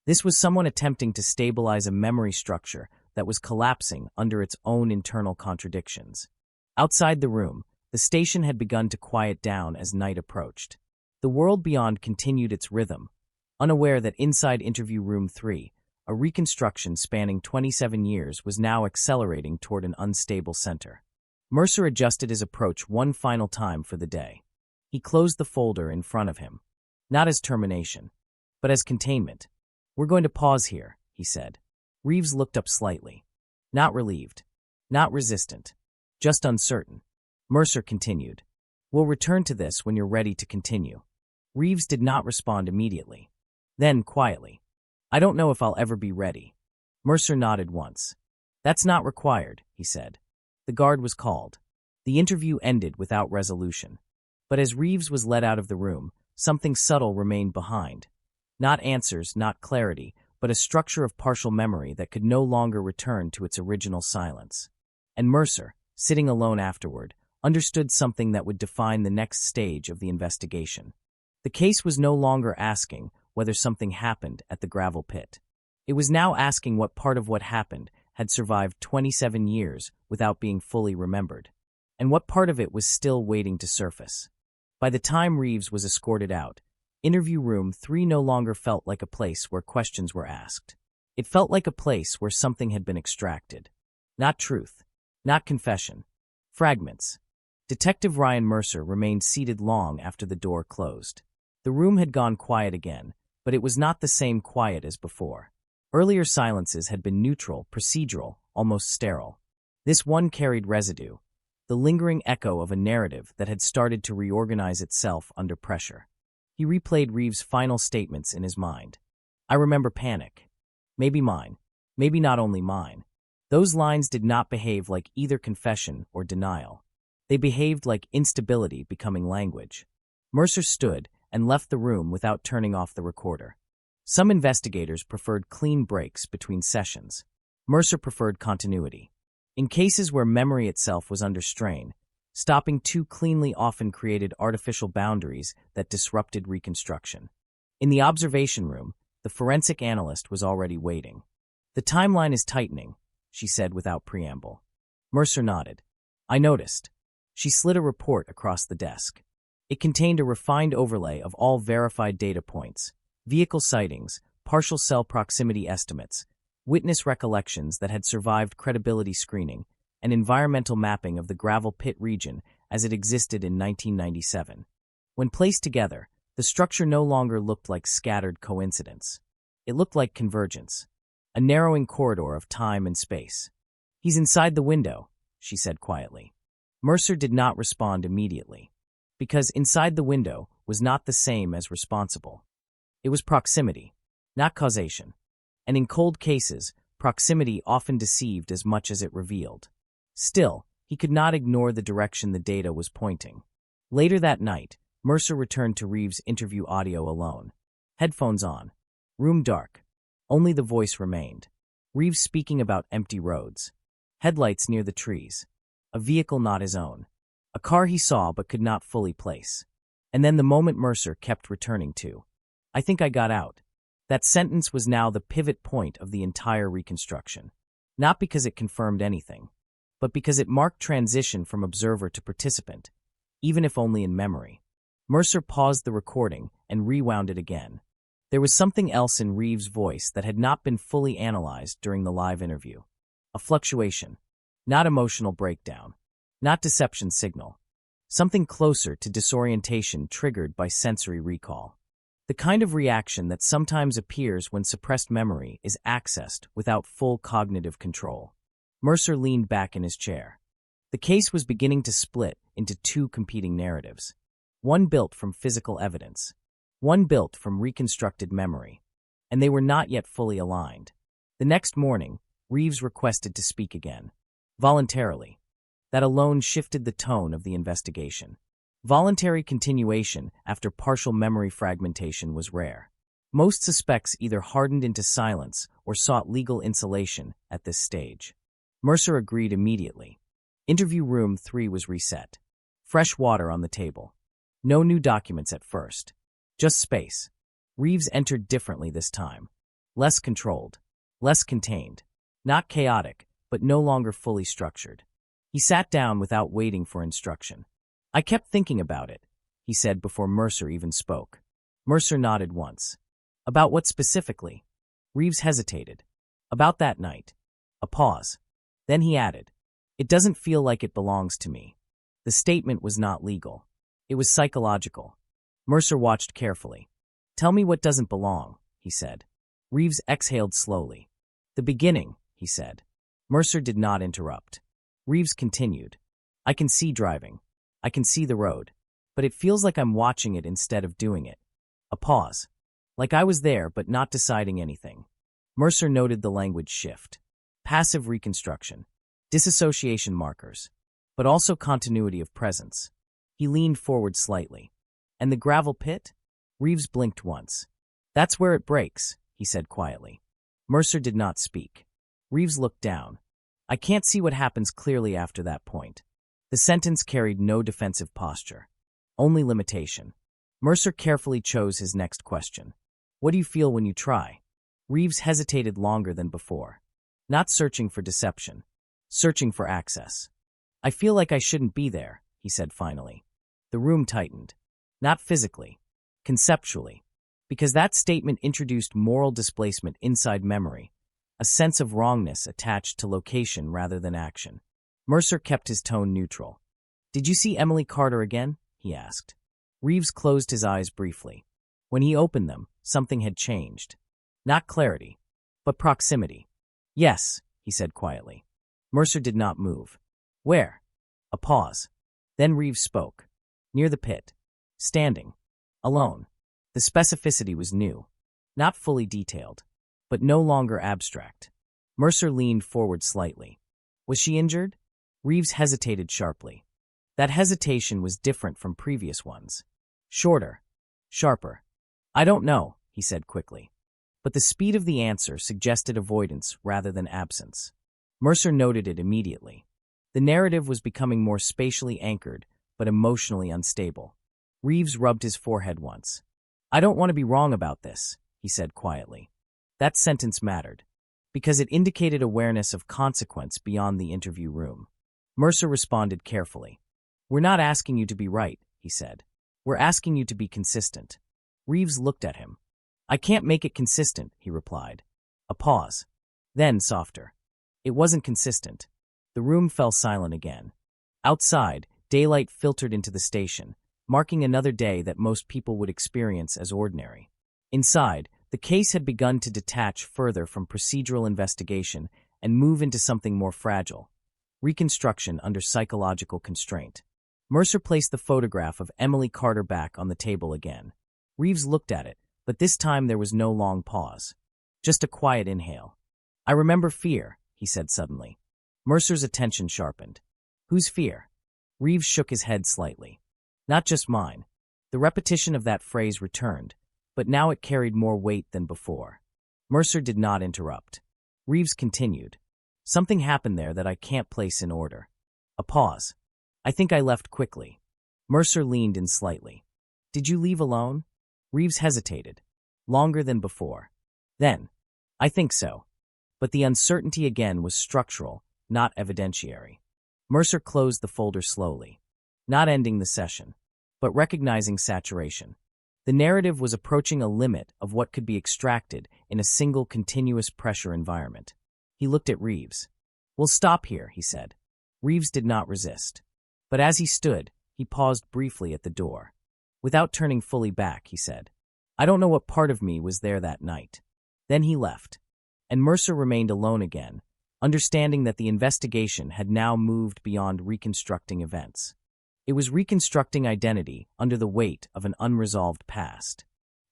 This was someone attempting to stabilize a memory structure that was collapsing under its own internal contradictions. Outside the room, the station had begun to quiet down as night approached. The world beyond continued its rhythm, unaware that inside Interview Room 3, a reconstruction spanning 27 years was now accelerating toward an unstable center. Mercer adjusted his approach one final time for the day. He closed the folder in front of him. Not as termination, but as containment. We're going to pause here, he said. Reeves looked up slightly. Not relieved. Not resistant. Just uncertain. Mercer continued. We'll return to this when you're ready to continue. Reeves did not respond immediately. Then, quietly. I don't know if I'll ever be ready. Mercer nodded once. That's not required, he said. The guard was called. The interview ended without resolution. But as Reeves was led out of the room, something subtle remained behind. Not answers, not clarity, but a structure of partial memory that could no longer return to its original silence. And Mercer, sitting alone afterward, understood something that would define the next stage of the investigation. The case was no longer asking whether something happened at the gravel pit. It was now asking what part of what happened had survived 27 years without being fully remembered, and what part of it was still waiting to surface. By the time Reeves was escorted out, Interview Room 3 no longer felt like a place where questions were asked. It felt like a place where something had been extracted. Not truth, not confession, fragments. Detective Ryan Mercer remained seated long after the door closed. The room had gone quiet again, but it was not the same quiet as before. Earlier silences had been neutral, procedural, almost sterile. This one carried residue, the lingering echo of a narrative that had started to reorganize itself under pressure. He replayed Reeves' final statements in his mind. I remember panic. Maybe mine. Maybe not only mine. Those lines did not behave like either confession or denial. They behaved like instability becoming language. Mercer stood and left the room without turning off the recorder. Some investigators preferred clean breaks between sessions. Mercer preferred continuity. In cases where memory itself was under strain, stopping too cleanly often created artificial boundaries that disrupted reconstruction. In the observation room, the forensic analyst was already waiting. The timeline is tightening, she said without preamble. Mercer nodded. I noticed. She slid a report across the desk. It contained a refined overlay of all verified data points, vehicle sightings, partial cell proximity estimates, witness recollections that had survived credibility screening, and environmental mapping of the gravel pit region as it existed in 1997. When placed together, the structure no longer looked like scattered coincidence. It looked like convergence, a narrowing corridor of time and space. He's inside the window, she said quietly. Mercer did not respond immediately, because inside the window was not the same as responsible. It was proximity, not causation. And in cold cases, proximity often deceived as much as it revealed. Still, he could not ignore the direction the data was pointing. Later that night, Mercer returned to Reeves' interview audio alone. Headphones on. Room dark. Only the voice remained. Reeves speaking about empty roads. Headlights near the trees. A vehicle not his own. A car he saw but could not fully place. And then the moment Mercer kept returning to. I think I got out. That sentence was now the pivot point of the entire reconstruction. Not because it confirmed anything, but because it marked transition from observer to participant, even if only in memory. Mercer paused the recording and rewound it again. There was something else in Reeves' voice that had not been fully analyzed during the live interview. A fluctuation, not emotional breakdown, not deception signal. Something closer to disorientation triggered by sensory recall. The kind of reaction that sometimes appears when suppressed memory is accessed without full cognitive control. Mercer leaned back in his chair. The case was beginning to split into two competing narratives. One built from physical evidence, one built from reconstructed memory, and they were not yet fully aligned. The next morning, Reeves requested to speak again. Voluntarily. That alone shifted the tone of the investigation. Voluntary continuation after partial memory fragmentation was rare. Most suspects either hardened into silence or sought legal insulation at this stage. Mercer agreed immediately. Interview room 3 was reset. Fresh water on the table. No new documents at first. Just space. Reeves entered differently this time. Less controlled. Less contained. Not chaotic, but no longer fully structured. He sat down without waiting for instruction. I kept thinking about it, he said before Mercer even spoke. Mercer nodded once. About what specifically? Reeves hesitated. About that night. A pause. Then he added, it doesn't feel like it belongs to me. The statement was not legal. It was psychological. Mercer watched carefully. Tell me what doesn't belong, he said. Reeves exhaled slowly. The beginning, he said. Mercer did not interrupt. Reeves continued. I can see driving. I can see the road. But it feels like I'm watching it instead of doing it. A pause. Like I was there but not deciding anything. Mercer noted the language shift. Passive reconstruction. Disassociation markers. But also continuity of presence. He leaned forward slightly. And the gravel pit? Reeves blinked once. That's where it breaks, he said quietly. Mercer did not speak. Reeves looked down. I can't see what happens clearly after that point. The sentence carried no defensive posture. Only limitation. Mercer carefully chose his next question. What do you feel when you try? Reeves hesitated longer than before. Not searching for deception. Searching for access. I feel like I shouldn't be there, he said finally. The room tightened. Not physically. Conceptually. Because that statement introduced moral displacement inside memory. A sense of wrongness attached to location rather than action. Mercer kept his tone neutral. Did you see Emily Carter again? He asked. Reeves closed his eyes briefly. When he opened them, something had changed. Not clarity, but proximity. Yes, he said quietly. Mercer did not move. Where? A pause. Then Reeves spoke. Near the pit. Standing. Alone. The specificity was new. Not fully detailed. But no longer abstract. Mercer leaned forward slightly. Was she injured? Reeves hesitated sharply. That hesitation was different from previous ones. Shorter. Sharper. I don't know, he said quickly. But the speed of the answer suggested avoidance rather than absence. Mercer noted it immediately. The narrative was becoming more spatially anchored, but emotionally unstable. Reeves rubbed his forehead once. I don't want to be wrong about this, he said quietly. That sentence mattered, because it indicated awareness of consequence beyond the interview room. Mercer responded carefully. We're not asking you to be right, he said. We're asking you to be consistent. Reeves looked at him. I can't make it consistent, he replied. A pause. Then softer. It wasn't consistent. The room fell silent again. Outside, daylight filtered into the station, marking another day that most people would experience as ordinary. Inside, the case had begun to detach further from procedural investigation and move into something more fragile. Reconstruction under psychological constraint. Mercer placed the photograph of Emily Carter back on the table again. Reeves looked at it, but this time there was no long pause. Just a quiet inhale. I remember fear, he said suddenly. Mercer's attention sharpened. Whose fear? Reeves shook his head slightly. Not just mine. The repetition of that phrase returned, but now it carried more weight than before. Mercer did not interrupt. Reeves continued. Something happened there that I can't place in order. A pause. I think I left quickly. Mercer leaned in slightly. Did you leave alone? Reeves hesitated. Longer than before. Then, I think so. But the uncertainty again was structural, not evidentiary. Mercer closed the folder slowly. Not ending the session, but recognizing saturation. The narrative was approaching a limit of what could be extracted in a single continuous pressure environment. He looked at Reeves. "We'll stop here," he said. Reeves did not resist. But as he stood, he paused briefly at the door. Without turning fully back, he said, "I don't know what part of me was there that night." Then he left, and Mercer remained alone again, understanding that the investigation had now moved beyond reconstructing events. It was reconstructing identity under the weight of an unresolved past.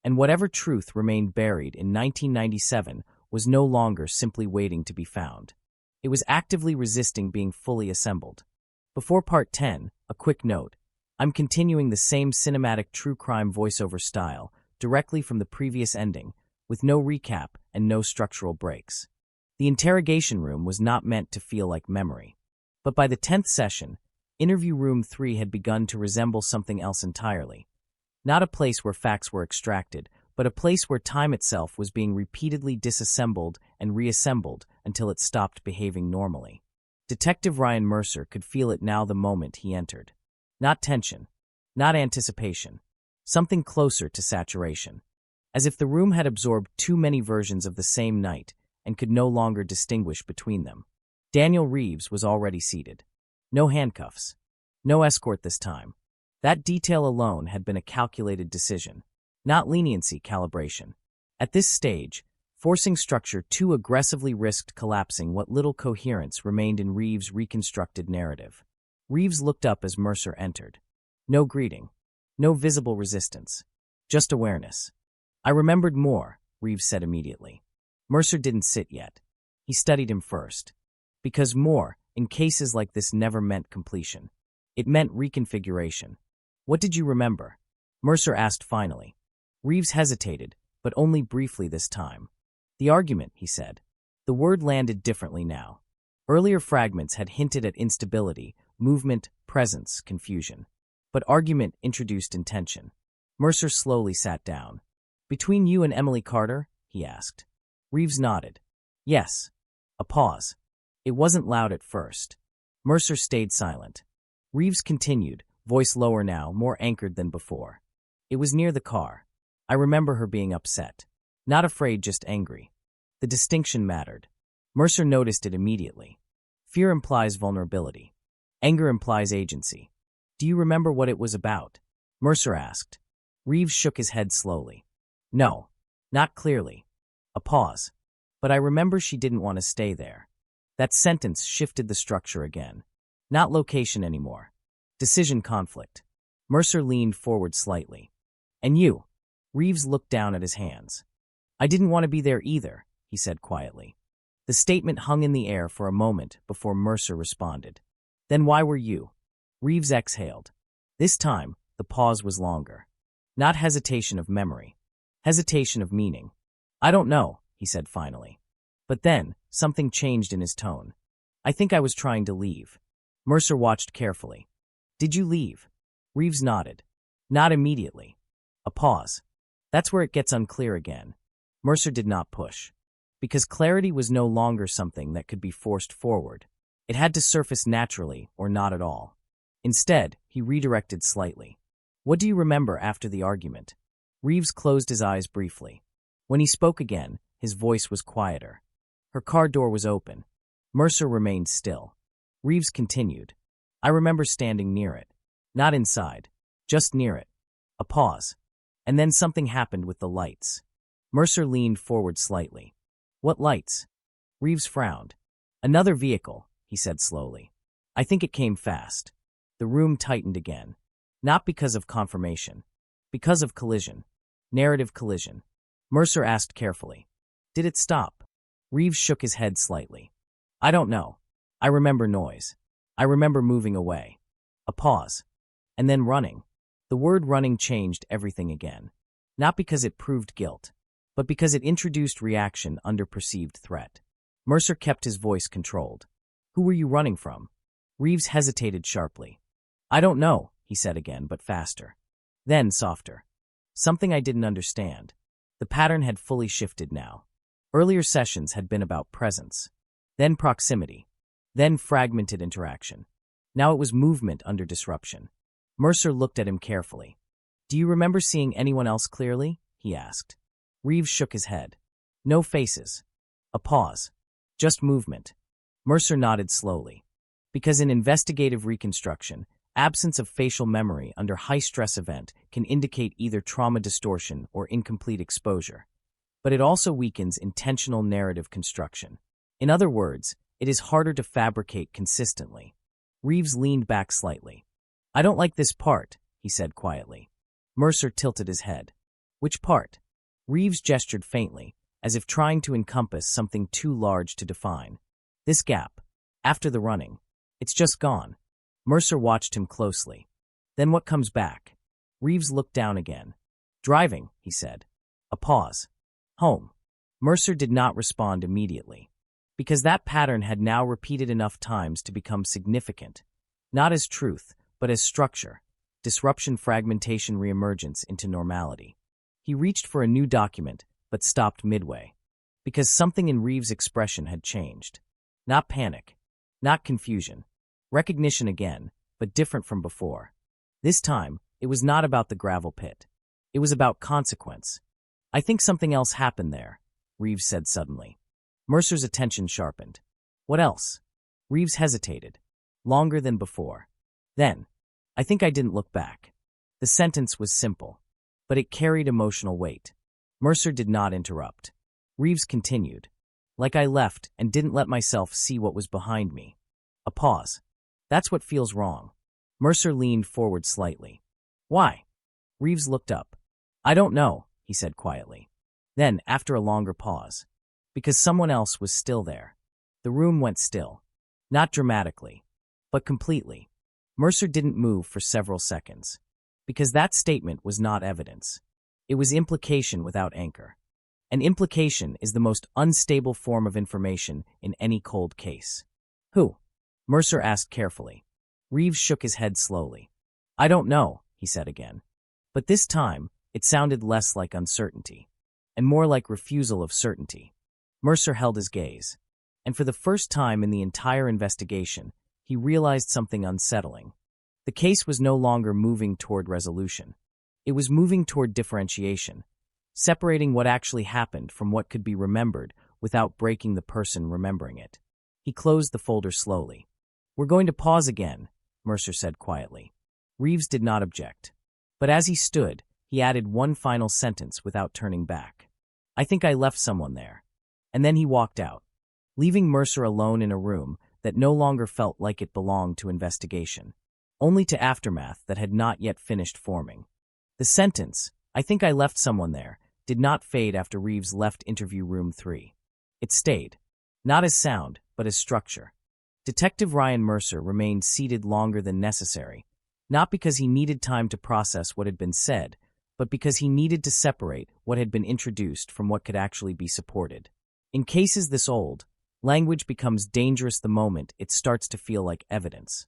And whatever truth remained buried in 1997 was no longer simply waiting to be found. It was actively resisting being fully assembled. Before Part 10, a quick note. I'm continuing the same cinematic true crime voiceover style, directly from the previous ending, with no recap and no structural breaks. The interrogation room was not meant to feel like memory. But by the 10th session, Interview Room 3 had begun to resemble something else entirely. Not a place where facts were extracted, but a place where time itself was being repeatedly disassembled and reassembled until it stopped behaving normally. Detective Ryan Mercer could feel it now the moment he entered. Not tension, not anticipation, something closer to saturation. As if the room had absorbed too many versions of the same night and could no longer distinguish between them. Daniel Reeves was already seated. No handcuffs. No escort this time. That detail alone had been a calculated decision, not leniency calibration. At this stage, forcing structure too aggressively risked collapsing what little coherence remained in Reeves' reconstructed narrative. Reeves looked up as Mercer entered. No greeting. No visible resistance. Just awareness. "I remembered more," Reeves said immediately. Mercer didn't sit yet. He studied him first. Because more, in cases like this, never meant completion. It meant reconfiguration. "What did you remember?" Mercer asked finally. Reeves hesitated, but only briefly this time. "The argument," he said. The word landed differently now. Earlier fragments had hinted at instability, movement, presence, confusion. But argument introduced intention. Mercer slowly sat down. "Between you and Emily Carter?" he asked. Reeves nodded. "Yes." A pause. It wasn't loud at first. Mercer stayed silent. Reeves continued, voice lower now, more anchored than before. "It was near the car. I remember her being upset. Not afraid, just angry. The distinction mattered." Mercer noticed it immediately. Fear implies vulnerability. Anger implies agency. "Do you remember what it was about?" Mercer asked. Reeves shook his head slowly. "No, not clearly." A pause. "But I remember she didn't want to stay there." That sentence shifted the structure again. Not location anymore. Decision conflict. Mercer leaned forward slightly. "And you?" Reeves looked down at his hands. "I didn't want to be there either," he said quietly. The statement hung in the air for a moment before Mercer responded. "Then why were you?" Reeves exhaled. This time, the pause was longer. Not hesitation of memory. Hesitation of meaning. "I don't know," he said finally. But then, something changed in his tone. "I think I was trying to leave." Mercer watched carefully. "Did you leave?" Reeves nodded. "Not immediately." A pause. That's where it gets unclear again. Mercer did not push. Because clarity was no longer something that could be forced forward. It had to surface naturally or not at all. Instead, he redirected slightly. "What do you remember after the argument?" Reeves closed his eyes briefly. When he spoke again, his voice was quieter. Her car door was open. Mercer remained still. Reeves continued. "I remember standing near it. Not inside. Just near it." A pause. And then something happened with the lights. Mercer leaned forward slightly. "What lights?" Reeves frowned. "Another vehicle," he said slowly. "I think it came fast." The room tightened again. Not because of confirmation. Because of collision. Narrative collision. Mercer asked carefully. "Did it stop?" Reeves shook his head slightly. "I don't know. I remember noise. I remember moving away." A pause. And then running. The word running changed everything again. Not because it proved guilt, but because it introduced reaction under perceived threat. Mercer kept his voice controlled. "Who were you running from?" Reeves hesitated sharply. "I don't know," he said again, but faster. Then softer. "Something I didn't understand." The pattern had fully shifted now. Earlier sessions had been about presence. Then proximity. Then fragmented interaction. Now it was movement under disruption. Mercer looked at him carefully. Do you remember seeing anyone else clearly? He asked. Reeves shook his head. No faces. A pause. Just movement. Mercer nodded slowly. Because in investigative reconstruction, absence of facial memory under high-stress event can indicate either trauma distortion or incomplete exposure. But it also weakens intentional narrative construction. In other words, it is harder to fabricate consistently. Reeves leaned back slightly. I don't like this part, he said quietly. Mercer tilted his head. Which part? Reeves gestured faintly, as if trying to encompass something too large to define. This gap. After the running. It's just gone. Mercer watched him closely. Then what comes back? Reeves looked down again. Driving, he said. A pause. Home. Mercer did not respond immediately. Because that pattern had now repeated enough times to become significant. Not as truth, but as structure. Disruption, fragmentation, reemergence into normality. He reached for a new document, but stopped midway. Because something in Reeves' expression had changed. Not panic. Not confusion. Recognition again, but different from before. This time, it was not about the gravel pit. It was about consequence. I think something else happened there, Reeves said suddenly. Mercer's attention sharpened. What else? Reeves hesitated. Longer than before. Then, I think I didn't look back. The sentence was simple, but it carried emotional weight. Mercer did not interrupt. Reeves continued. Like I left and didn't let myself see what was behind me. A pause. That's what feels wrong. Mercer leaned forward slightly. Why? Reeves looked up. I don't know, he said quietly. Then, after a longer pause. Because someone else was still there. The room went still. Not dramatically, but completely. Mercer didn't move for several seconds. Because that statement was not evidence. It was implication without anchor. An implication is the most unstable form of information in any cold case. Who? Mercer asked carefully. Reeves shook his head slowly. I don't know, he said again. But this time, it sounded less like uncertainty, and more like refusal of certainty. Mercer held his gaze, and for the first time in the entire investigation, he realized something unsettling. The case was no longer moving toward resolution. It was moving toward differentiation, separating what actually happened from what could be remembered without breaking the person remembering it. He closed the folder slowly. We're going to pause again, Mercer said quietly. Reeves did not object. But as he stood, he added one final sentence without turning back. I think I left someone there. And then he walked out, leaving Mercer alone in a room that no longer felt like it belonged to investigation, only to aftermath that had not yet finished forming. The sentence, I think I left someone there, did not fade after Reeves left interview room 3. It stayed, not as sound, but as structure. Detective Ryan Mercer remained seated longer than necessary, not because he needed time to process what had been said, but because he needed to separate what had been introduced from what could actually be supported. In cases this old, language becomes dangerous the moment it starts to feel like evidence.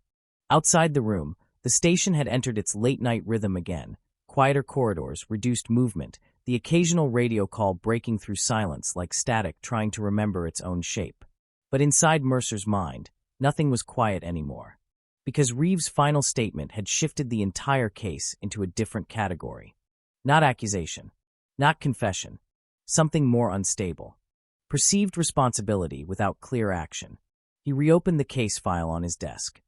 Outside the room, the station had entered its late-night rhythm again, quieter corridors, reduced movement, the occasional radio call breaking through silence like static trying to remember its own shape. But inside Mercer's mind, nothing was quiet anymore, because Reeves' final statement had shifted the entire case into a different category. Not accusation, not confession, something more unstable. Perceived responsibility without clear action. He reopened the case file on his desk.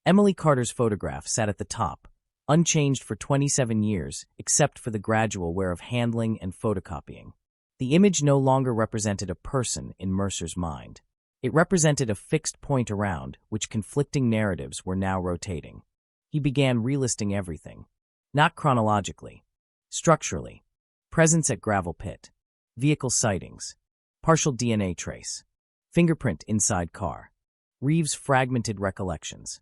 Emily Carter's photograph sat at the top, unchanged for 27 years except for the gradual wear of handling and photocopying. The image no longer represented a person in Mercer's mind. It represented a fixed point around which conflicting narratives were now rotating. He began relisting everything. Not chronologically. Structurally. Presence at gravel pit. Vehicle sightings. Partial DNA trace. Fingerprint inside car. Reeves' fragmented recollections.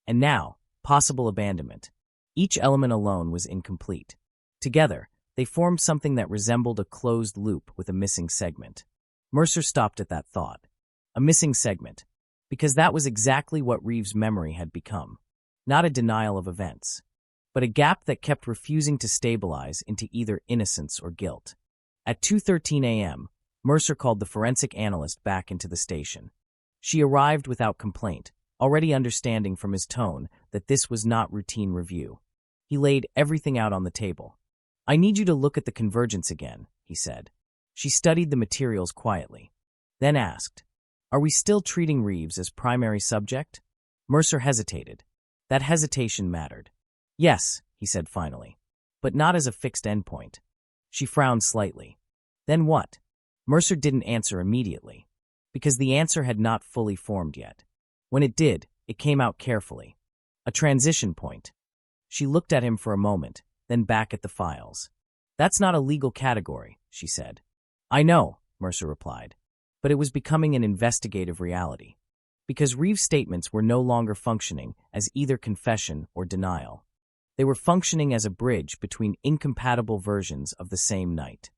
And now, possible abandonment. Each element alone was incomplete. Together, they formed something that resembled a closed loop with a missing segment. Mercer stopped at that thought. A missing segment. Because that was exactly what Reeves' memory had become. Not a denial of events, but a gap that kept refusing to stabilize into either innocence or guilt. At 2:13 a.m., Mercer called the forensic analyst back into the station. She arrived without complaint, already understanding from his tone that this was not routine review. He laid everything out on the table. I need you to look at the convergence again, he said. She studied the materials quietly, then asked, Are we still treating Reeves as primary subject? Mercer hesitated. That hesitation mattered. Yes, he said finally, but not as a fixed endpoint. She frowned slightly. Then what? Mercer didn't answer immediately, because the answer had not fully formed yet. When it did, it came out carefully. A transition point. She looked at him for a moment, then back at the files. That's not a legal category, she said. I know, Mercer replied, but it was becoming an investigative reality, because Reeves' statements were no longer functioning as either confession or denial. They were functioning as a bridge between incompatible versions of the same night.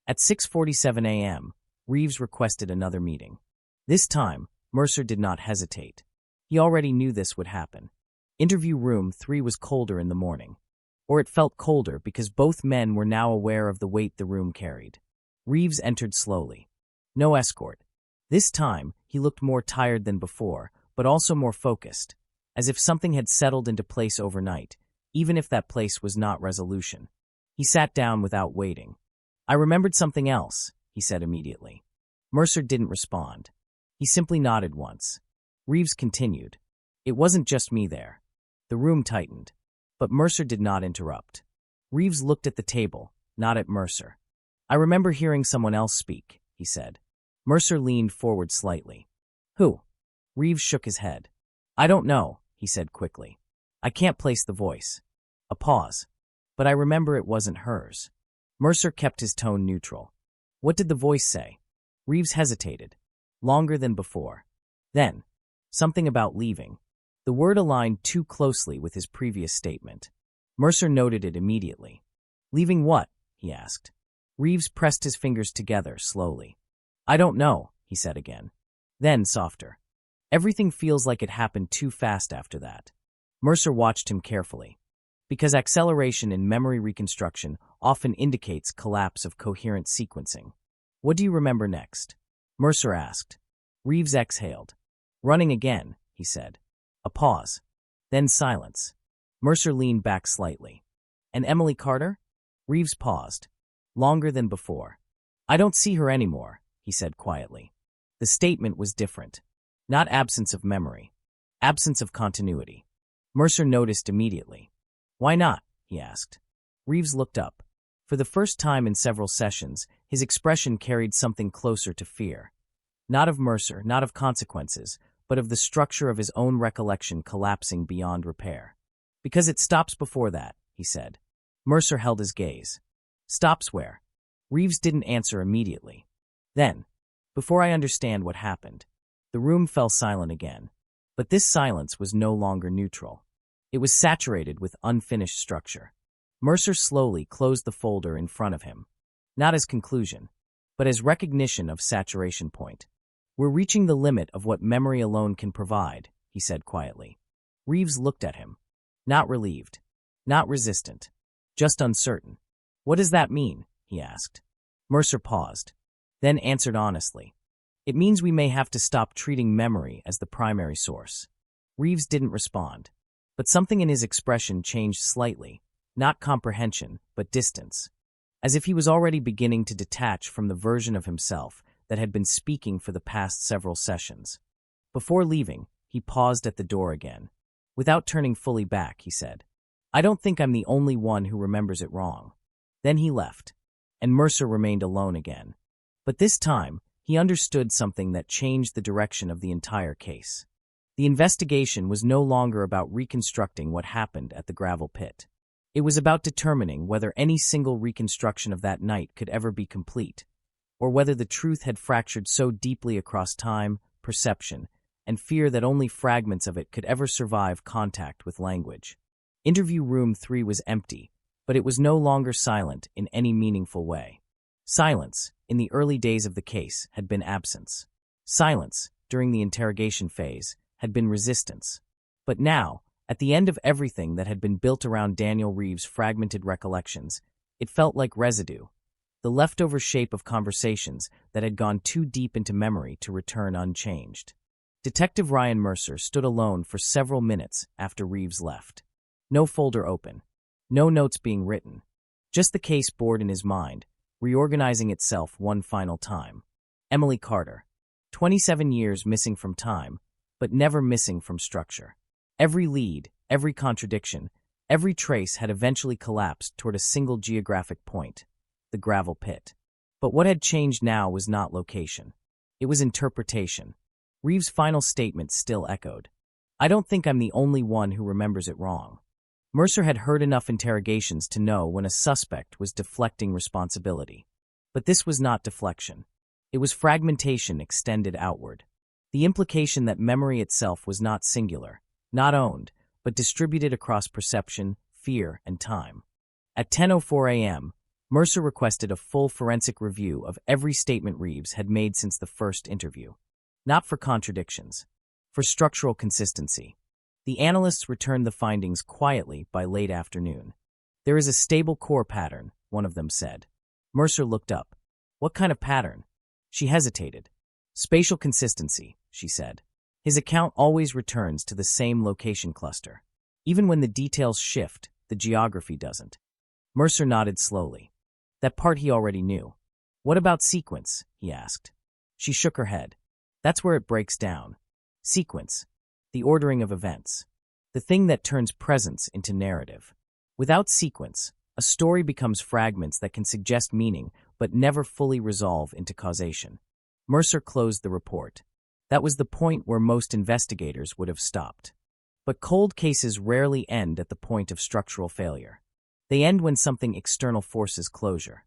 At 6:47 a.m., Reeves requested another meeting. This time, Mercer did not hesitate. He already knew this would happen. Interview room 3 was colder in the morning. Or it felt colder because both men were now aware of the weight the room carried. Reeves entered slowly. No escort. This time, he looked more tired than before, but also more focused, as if something had settled into place overnight, even if that place was not resolution. He sat down without waiting. I remembered something else, he said immediately. Mercer didn't respond. He simply nodded once. Reeves continued. It wasn't just me there. The room tightened. But Mercer did not interrupt. Reeves looked at the table, not at Mercer. I remember hearing someone else speak, he said. Mercer leaned forward slightly. Who? Reeves shook his head. I don't know, he said quickly. I can't place the voice. A pause. But I remember it wasn't hers. Mercer kept his tone neutral. What did the voice say? Reeves hesitated. Longer than before. Then, something about leaving. The word aligned too closely with his previous statement. Mercer noted it immediately. Leaving what? He asked. Reeves pressed his fingers together slowly. I don't know, he said again. Then, softer. Everything feels like it happened too fast after that. Mercer watched him carefully. Because acceleration in memory reconstruction often indicates collapse of coherent sequencing. What do you remember next? Mercer asked. Reeves exhaled. Running again, he said. A pause. Then silence. Mercer leaned back slightly. And Emily Carter? Reeves paused. Longer than before. I don't see her anymore, he said quietly. The statement was different. Not absence of memory. Absence of continuity. Mercer noticed immediately. Why not? He asked. Reeves looked up. For the first time in several sessions, his expression carried something closer to fear. Not of Mercer, not of consequences, but of the structure of his own recollection collapsing beyond repair. Because it stops before that, he said. Mercer held his gaze. Stops where? Reeves didn't answer immediately. Then, before I understand what happened, the room fell silent again. But this silence was no longer neutral. It was saturated with unfinished structure. Mercer slowly closed the folder in front of him. Not as conclusion, but as recognition of saturation point. We're reaching the limit of what memory alone can provide, he said quietly. Reeves looked at him. Not relieved. Not resistant. Just uncertain. What does that mean? He asked. Mercer paused, then answered honestly. It means we may have to stop treating memory as the primary source. Reeves didn't respond, but something in his expression changed slightly, not comprehension, but distance, as if he was already beginning to detach from the version of himself that had been speaking for the past several sessions. Before leaving, he paused at the door again. Without turning fully back, he said, I don't think I'm the only one who remembers it wrong. Then he left, and Mercer remained alone again. But this time, he understood something that changed the direction of the entire case. The investigation was no longer about reconstructing what happened at the gravel pit. It was about determining whether any single reconstruction of that night could ever be complete, or whether the truth had fractured so deeply across time, perception, and fear that only fragments of it could ever survive contact with language. Interview room 3 was empty, but it was no longer silent in any meaningful way. Silence, in the early days of the case, had been absence. Silence, during the interrogation phase, had been resistance. But now, at the end of everything that had been built around Daniel Reeves' fragmented recollections, it felt like residue, the leftover shape of conversations that had gone too deep into memory to return unchanged. Detective Ryan Mercer stood alone for several minutes after Reeves left. No folder open. No notes being written. Just the case board in his mind, reorganizing itself one final time. Emily Carter. 27 years missing from time, but never missing from structure. Every lead, every contradiction, every trace had eventually collapsed toward a single geographic point, the gravel pit. But what had changed now was not location. It was interpretation. Reeves' final statement still echoed. "I don't think I'm the only one who remembers it wrong." Mercer had heard enough interrogations to know when a suspect was deflecting responsibility. But this was not deflection. It was fragmentation extended outward. The implication that memory itself was not singular, not owned, but distributed across perception, fear, and time. At 10:04 a.m., Mercer requested a full forensic review of every statement Reeves had made since the first interview. Not for contradictions, for structural consistency. The analysts returned the findings quietly by late afternoon. "There is a stable core pattern," one of them said. Mercer looked up. "What kind of pattern?" She hesitated. "Spatial consistency," she said. "His account always returns to the same location cluster. Even when the details shift, the geography doesn't." Mercer nodded slowly. That part he already knew. "What about sequence?" he asked. She shook her head. "That's where it breaks down. Sequence. The ordering of events. The thing that turns presence into narrative. Without sequence, a story becomes fragments that can suggest meaning but never fully resolve into causation." Mercer closed the report. That was the point where most investigators would have stopped. But cold cases rarely end at the point of structural failure. They end when something external forces closure.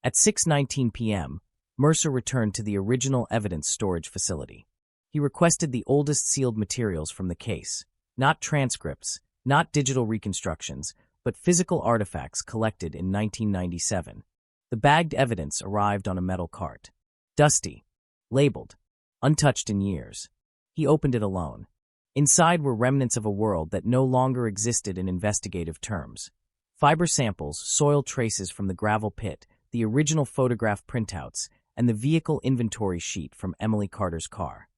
At 6:19 p.m., Mercer returned to the original evidence storage facility. He requested the oldest sealed materials from the case, not transcripts, not digital reconstructions, but physical artifacts collected in 1997. The bagged evidence arrived on a metal cart. Dusty. Labeled. Untouched in years. He opened it alone. Inside were remnants of a world that no longer existed in investigative terms. Fiber samples, soil traces from the gravel pit, the original photograph printouts, and the vehicle inventory sheet from Emily Carter's car.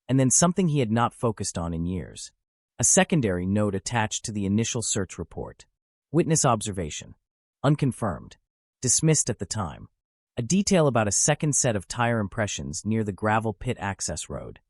And then something he had not focused on in years. A secondary note attached to the initial search report. Witness observation. Unconfirmed. Dismissed at the time. A detail about a second set of tire impressions near the gravel pit access road.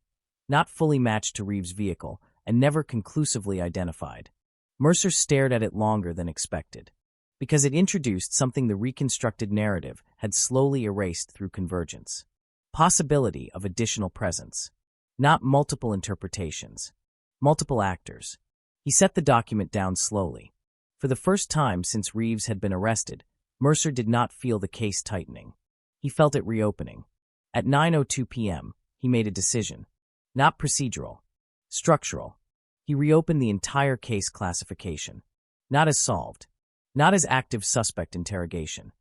Not fully matched to Reeves' vehicle, and never conclusively identified. Mercer stared at it longer than expected, because it introduced something the reconstructed narrative had slowly erased through convergence. Possibility of additional presence. Not multiple interpretations. Multiple actors. He set the document down slowly. For the first time since Reeves had been arrested, Mercer did not feel the case tightening. He felt it reopening. At 9:02 p.m., he made a decision. Not procedural. Structural. He reopened the entire case classification. Not as solved. Not as active suspect interrogation.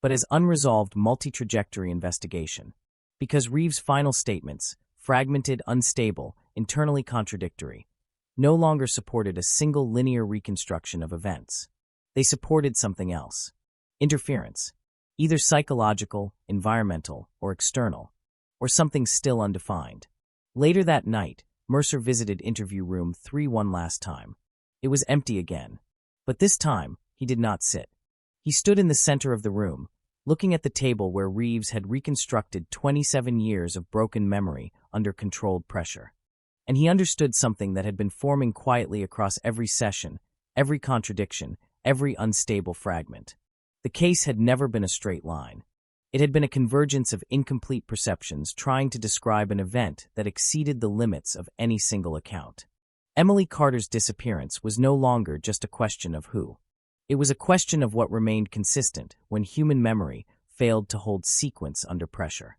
But as unresolved multi-trajectory investigation. Because Reeves' final statements, fragmented, unstable, internally contradictory, no longer supported a single linear reconstruction of events. They supported something else. Interference. Either psychological, environmental, or external. Or something still undefined. Later that night, Mercer visited interview room 3 one last time. It was empty again. But this time, he did not sit. He stood in the center of the room, looking at the table where Reeves had reconstructed 27 years of broken memory under controlled pressure. And he understood something that had been forming quietly across every session, every contradiction, every unstable fragment. The case had never been a straight line. It had been a convergence of incomplete perceptions trying to describe an event that exceeded the limits of any single account. Emily Carter's disappearance was no longer just a question of who. It was a question of what remained consistent when human memory failed to hold sequence under pressure.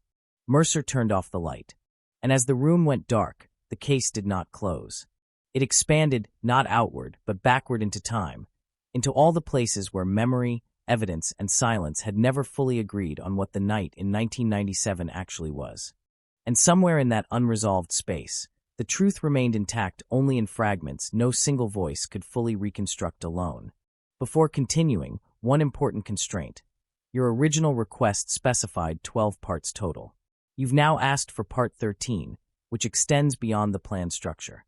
Mercer turned off the light, and as the room went dark, the case did not close. It expanded not outward, but backward into time, into all the places where memory, evidence, and silence had never fully agreed on what the night in 1997 actually was. And somewhere in that unresolved space, the truth remained intact only in fragments no single voice could fully reconstruct alone. Before continuing, one important constraint. Your original request specified 12 parts total. You've now asked for part 13, which extends beyond the planned structure.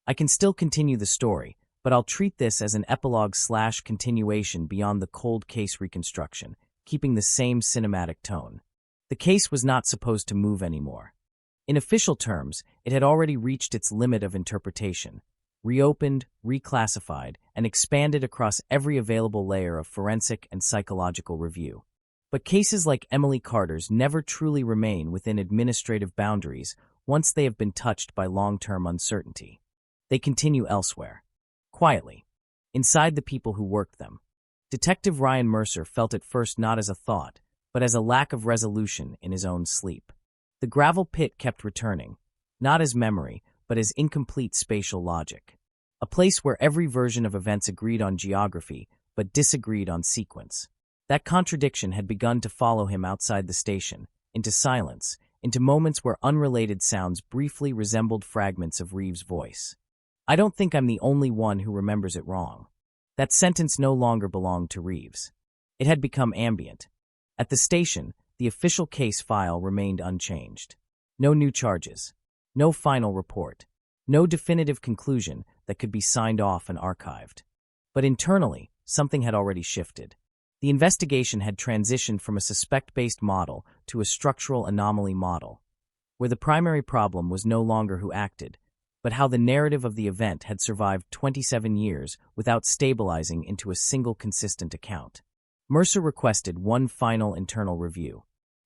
I can still continue the story, but I'll treat this as an epilogue/continuation beyond the cold case reconstruction, keeping the same cinematic tone. The case was not supposed to move anymore. In official terms, it had already reached its limit of interpretation, reopened, reclassified, and expanded across every available layer of forensic and psychological review. But cases like Emily Carter's never truly remain within administrative boundaries once they have been touched by long-term uncertainty. They continue elsewhere, quietly, inside the people who worked them. Detective Ryan Mercer felt at first not as a thought, but as a lack of resolution in his own sleep. The gravel pit kept returning, not as memory, but as incomplete spatial logic. A place where every version of events agreed on geography, but disagreed on sequence. That contradiction had begun to follow him outside the station, into silence, into moments where unrelated sounds briefly resembled fragments of Reeves' voice. I don't think I'm the only one who remembers it wrong. That sentence no longer belonged to Reeves. It had become ambient. At the station, the official case file remained unchanged. No new charges. No final report. No definitive conclusion that could be signed off and archived. But internally, something had already shifted. The investigation had transitioned from a suspect-based model to a structural anomaly model, where the primary problem was no longer who acted, but how the narrative of the event had survived 27 years without stabilizing into a single consistent account. Mercer requested one final internal review.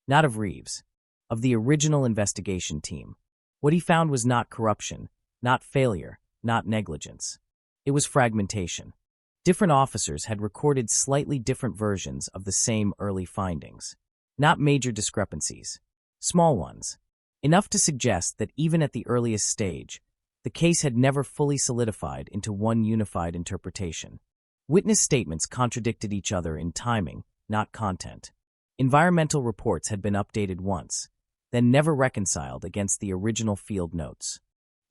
Not of Reeves, of the original investigation team. What he found was not corruption, not failure, not negligence. It was fragmentation. Different officers had recorded slightly different versions of the same early findings. Not major discrepancies. Small ones. Enough to suggest that even at the earliest stage, the case had never fully solidified into one unified interpretation. Witness statements contradicted each other in timing, not content. Environmental reports had been updated once, then never reconciled against the original field notes.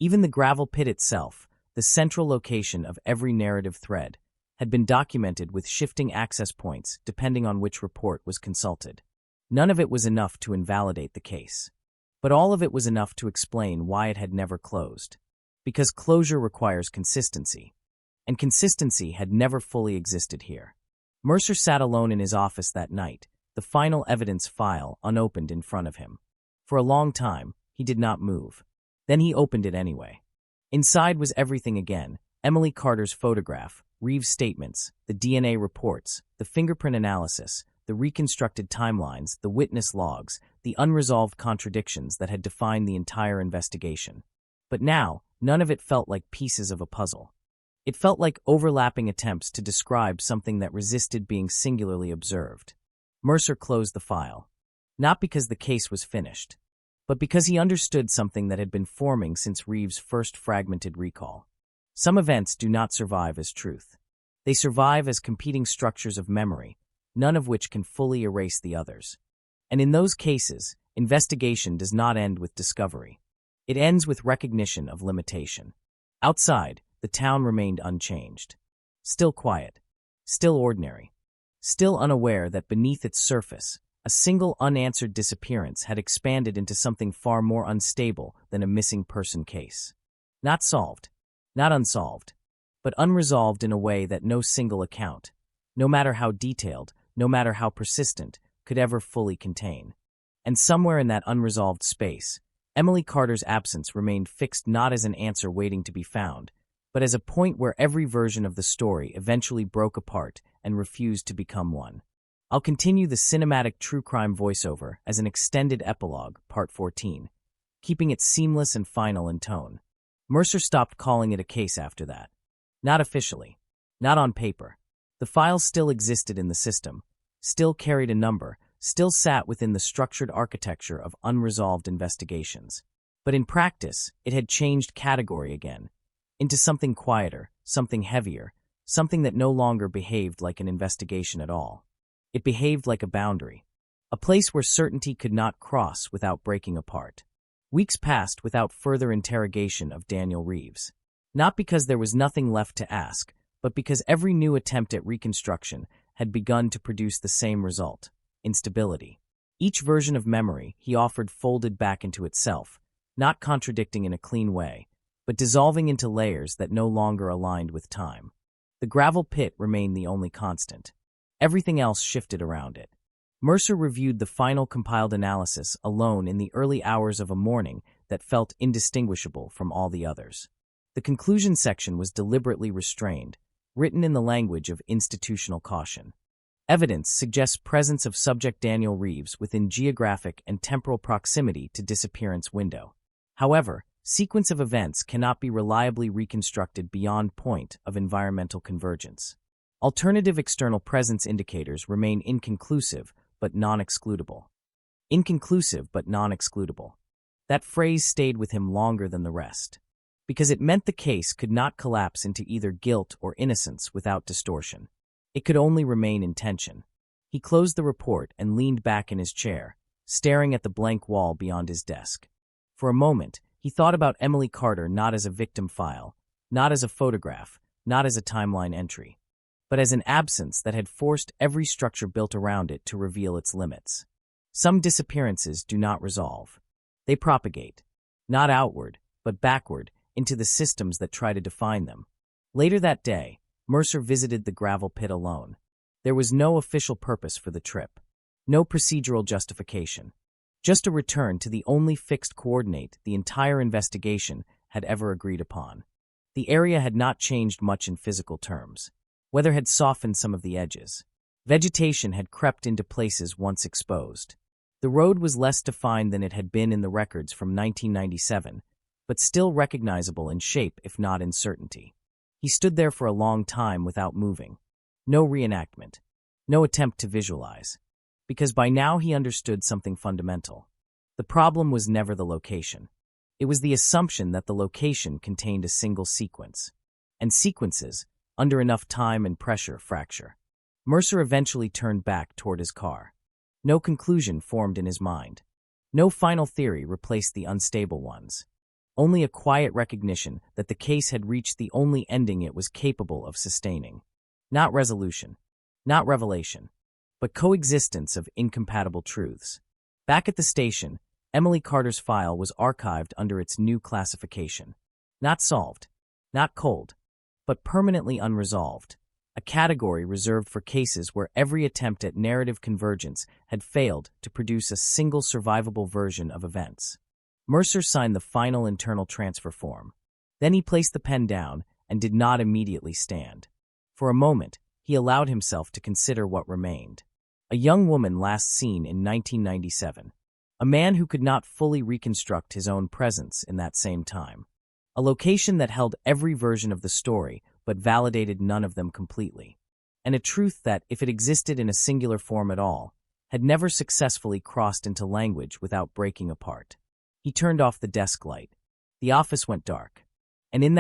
Even the gravel pit itself, the central location of every narrative thread, had been documented with shifting access points depending on which report was consulted. None of it was enough to invalidate the case. But all of it was enough to explain why it had never closed. Because closure requires consistency. And consistency had never fully existed here. Mercer sat alone in his office that night, the final evidence file unopened in front of him. For a long time, he did not move. Then he opened it anyway. Inside was everything again: Emily Carter's photograph, Reeves' statements, the DNA reports, the fingerprint analysis, the reconstructed timelines, the witness logs, the unresolved contradictions that had defined the entire investigation. But now, none of it felt like pieces of a puzzle. It felt like overlapping attempts to describe something that resisted being singularly observed. Mercer closed the file. Not because the case was finished, but because he understood something that had been forming since Reeves' first fragmented recall. Some events do not survive as truth. They survive as competing structures of memory, none of which can fully erase the others. And in those cases, investigation does not end with discovery. It ends with recognition of limitation. Outside, the town remained unchanged. Still quiet. Still ordinary. Still unaware that beneath its surface, a single unanswered disappearance had expanded into something far more unstable than a missing person case. Not solved. Not unsolved. But unresolved in a way that no single account, no matter how detailed, no matter how persistent, could ever fully contain. And somewhere in that unresolved space, Emily Carter's absence remained fixed not as an answer waiting to be found, but as a point where every version of the story eventually broke apart and refused to become one. I'll continue the cinematic true crime voiceover as an extended epilogue, part 14, keeping it seamless and final in tone. Mercer stopped calling it a case after that. Not officially. Not on paper. The file still existed in the system, still carried a number, still sat within the structured architecture of unresolved investigations. But in practice, it had changed category again, into something quieter, something heavier, something that no longer behaved like an investigation at all. It behaved like a boundary, a place where certainty could not cross without breaking apart. Weeks passed without further interrogation of Daniel Reeves. Not because there was nothing left to ask, but because every new attempt at reconstruction had begun to produce the same result: instability. Each version of memory he offered folded back into itself, not contradicting in a clean way, but dissolving into layers that no longer aligned with time. The gravel pit remained the only constant. Everything else shifted around it. Mercer reviewed the final compiled analysis alone in the early hours of a morning that felt indistinguishable from all the others. The conclusion section was deliberately restrained, written in the language of institutional caution. Evidence suggests presence of subject Daniel Reeves within geographic and temporal proximity to disappearance window. However, sequence of events cannot be reliably reconstructed beyond point of environmental convergence. Alternative external presence indicators remain inconclusive but non-excludable. Inconclusive but non-excludable. That phrase stayed with him longer than the rest, because it meant the case could not collapse into either guilt or innocence without distortion. It could only remain in tension. He closed the report and leaned back in his chair, staring at the blank wall beyond his desk. For a moment, he thought about Emily Carter not as a victim file, not as a photograph, not as a timeline entry, but as an absence that had forced every structure built around it to reveal its limits. Some disappearances do not resolve. They propagate, not outward, but backward, into the systems that try to define them. Later that day, Mercer visited the gravel pit alone. There was no official purpose for the trip, no procedural justification, just a return to the only fixed coordinate the entire investigation had ever agreed upon. The area had not changed much in physical terms. Weather had softened some of the edges. Vegetation had crept into places once exposed. The road was less defined than it had been in the records from 1997, but still recognizable in shape if not in certainty. He stood there for a long time without moving. No reenactment. No attempt to visualize. Because by now he understood something fundamental. The problem was never the location. It was the assumption that the location contained a single sequence. And sequences, under enough time and pressure, fracture. Mercer eventually turned back toward his car. No conclusion formed in his mind. No final theory replaced the unstable ones. Only a quiet recognition that the case had reached the only ending it was capable of sustaining. Not resolution, not revelation, but coexistence of incompatible truths. Back at the station, Emily Carter's file was archived under its new classification. Not solved, not cold, but permanently unresolved. A category reserved for cases where every attempt at narrative convergence had failed to produce a single survivable version of events. Mercer signed the final internal transfer form. Then he placed the pen down and did not immediately stand. For a moment, he allowed himself to consider what remained. A young woman last seen in 1997. A man who could not fully reconstruct his own presence in that same time. A location that held every version of the story but validated none of them completely. And a truth that, if it existed in a singular form at all, had never successfully crossed into language without breaking apart. He turned off the desk light. The office went dark. And in that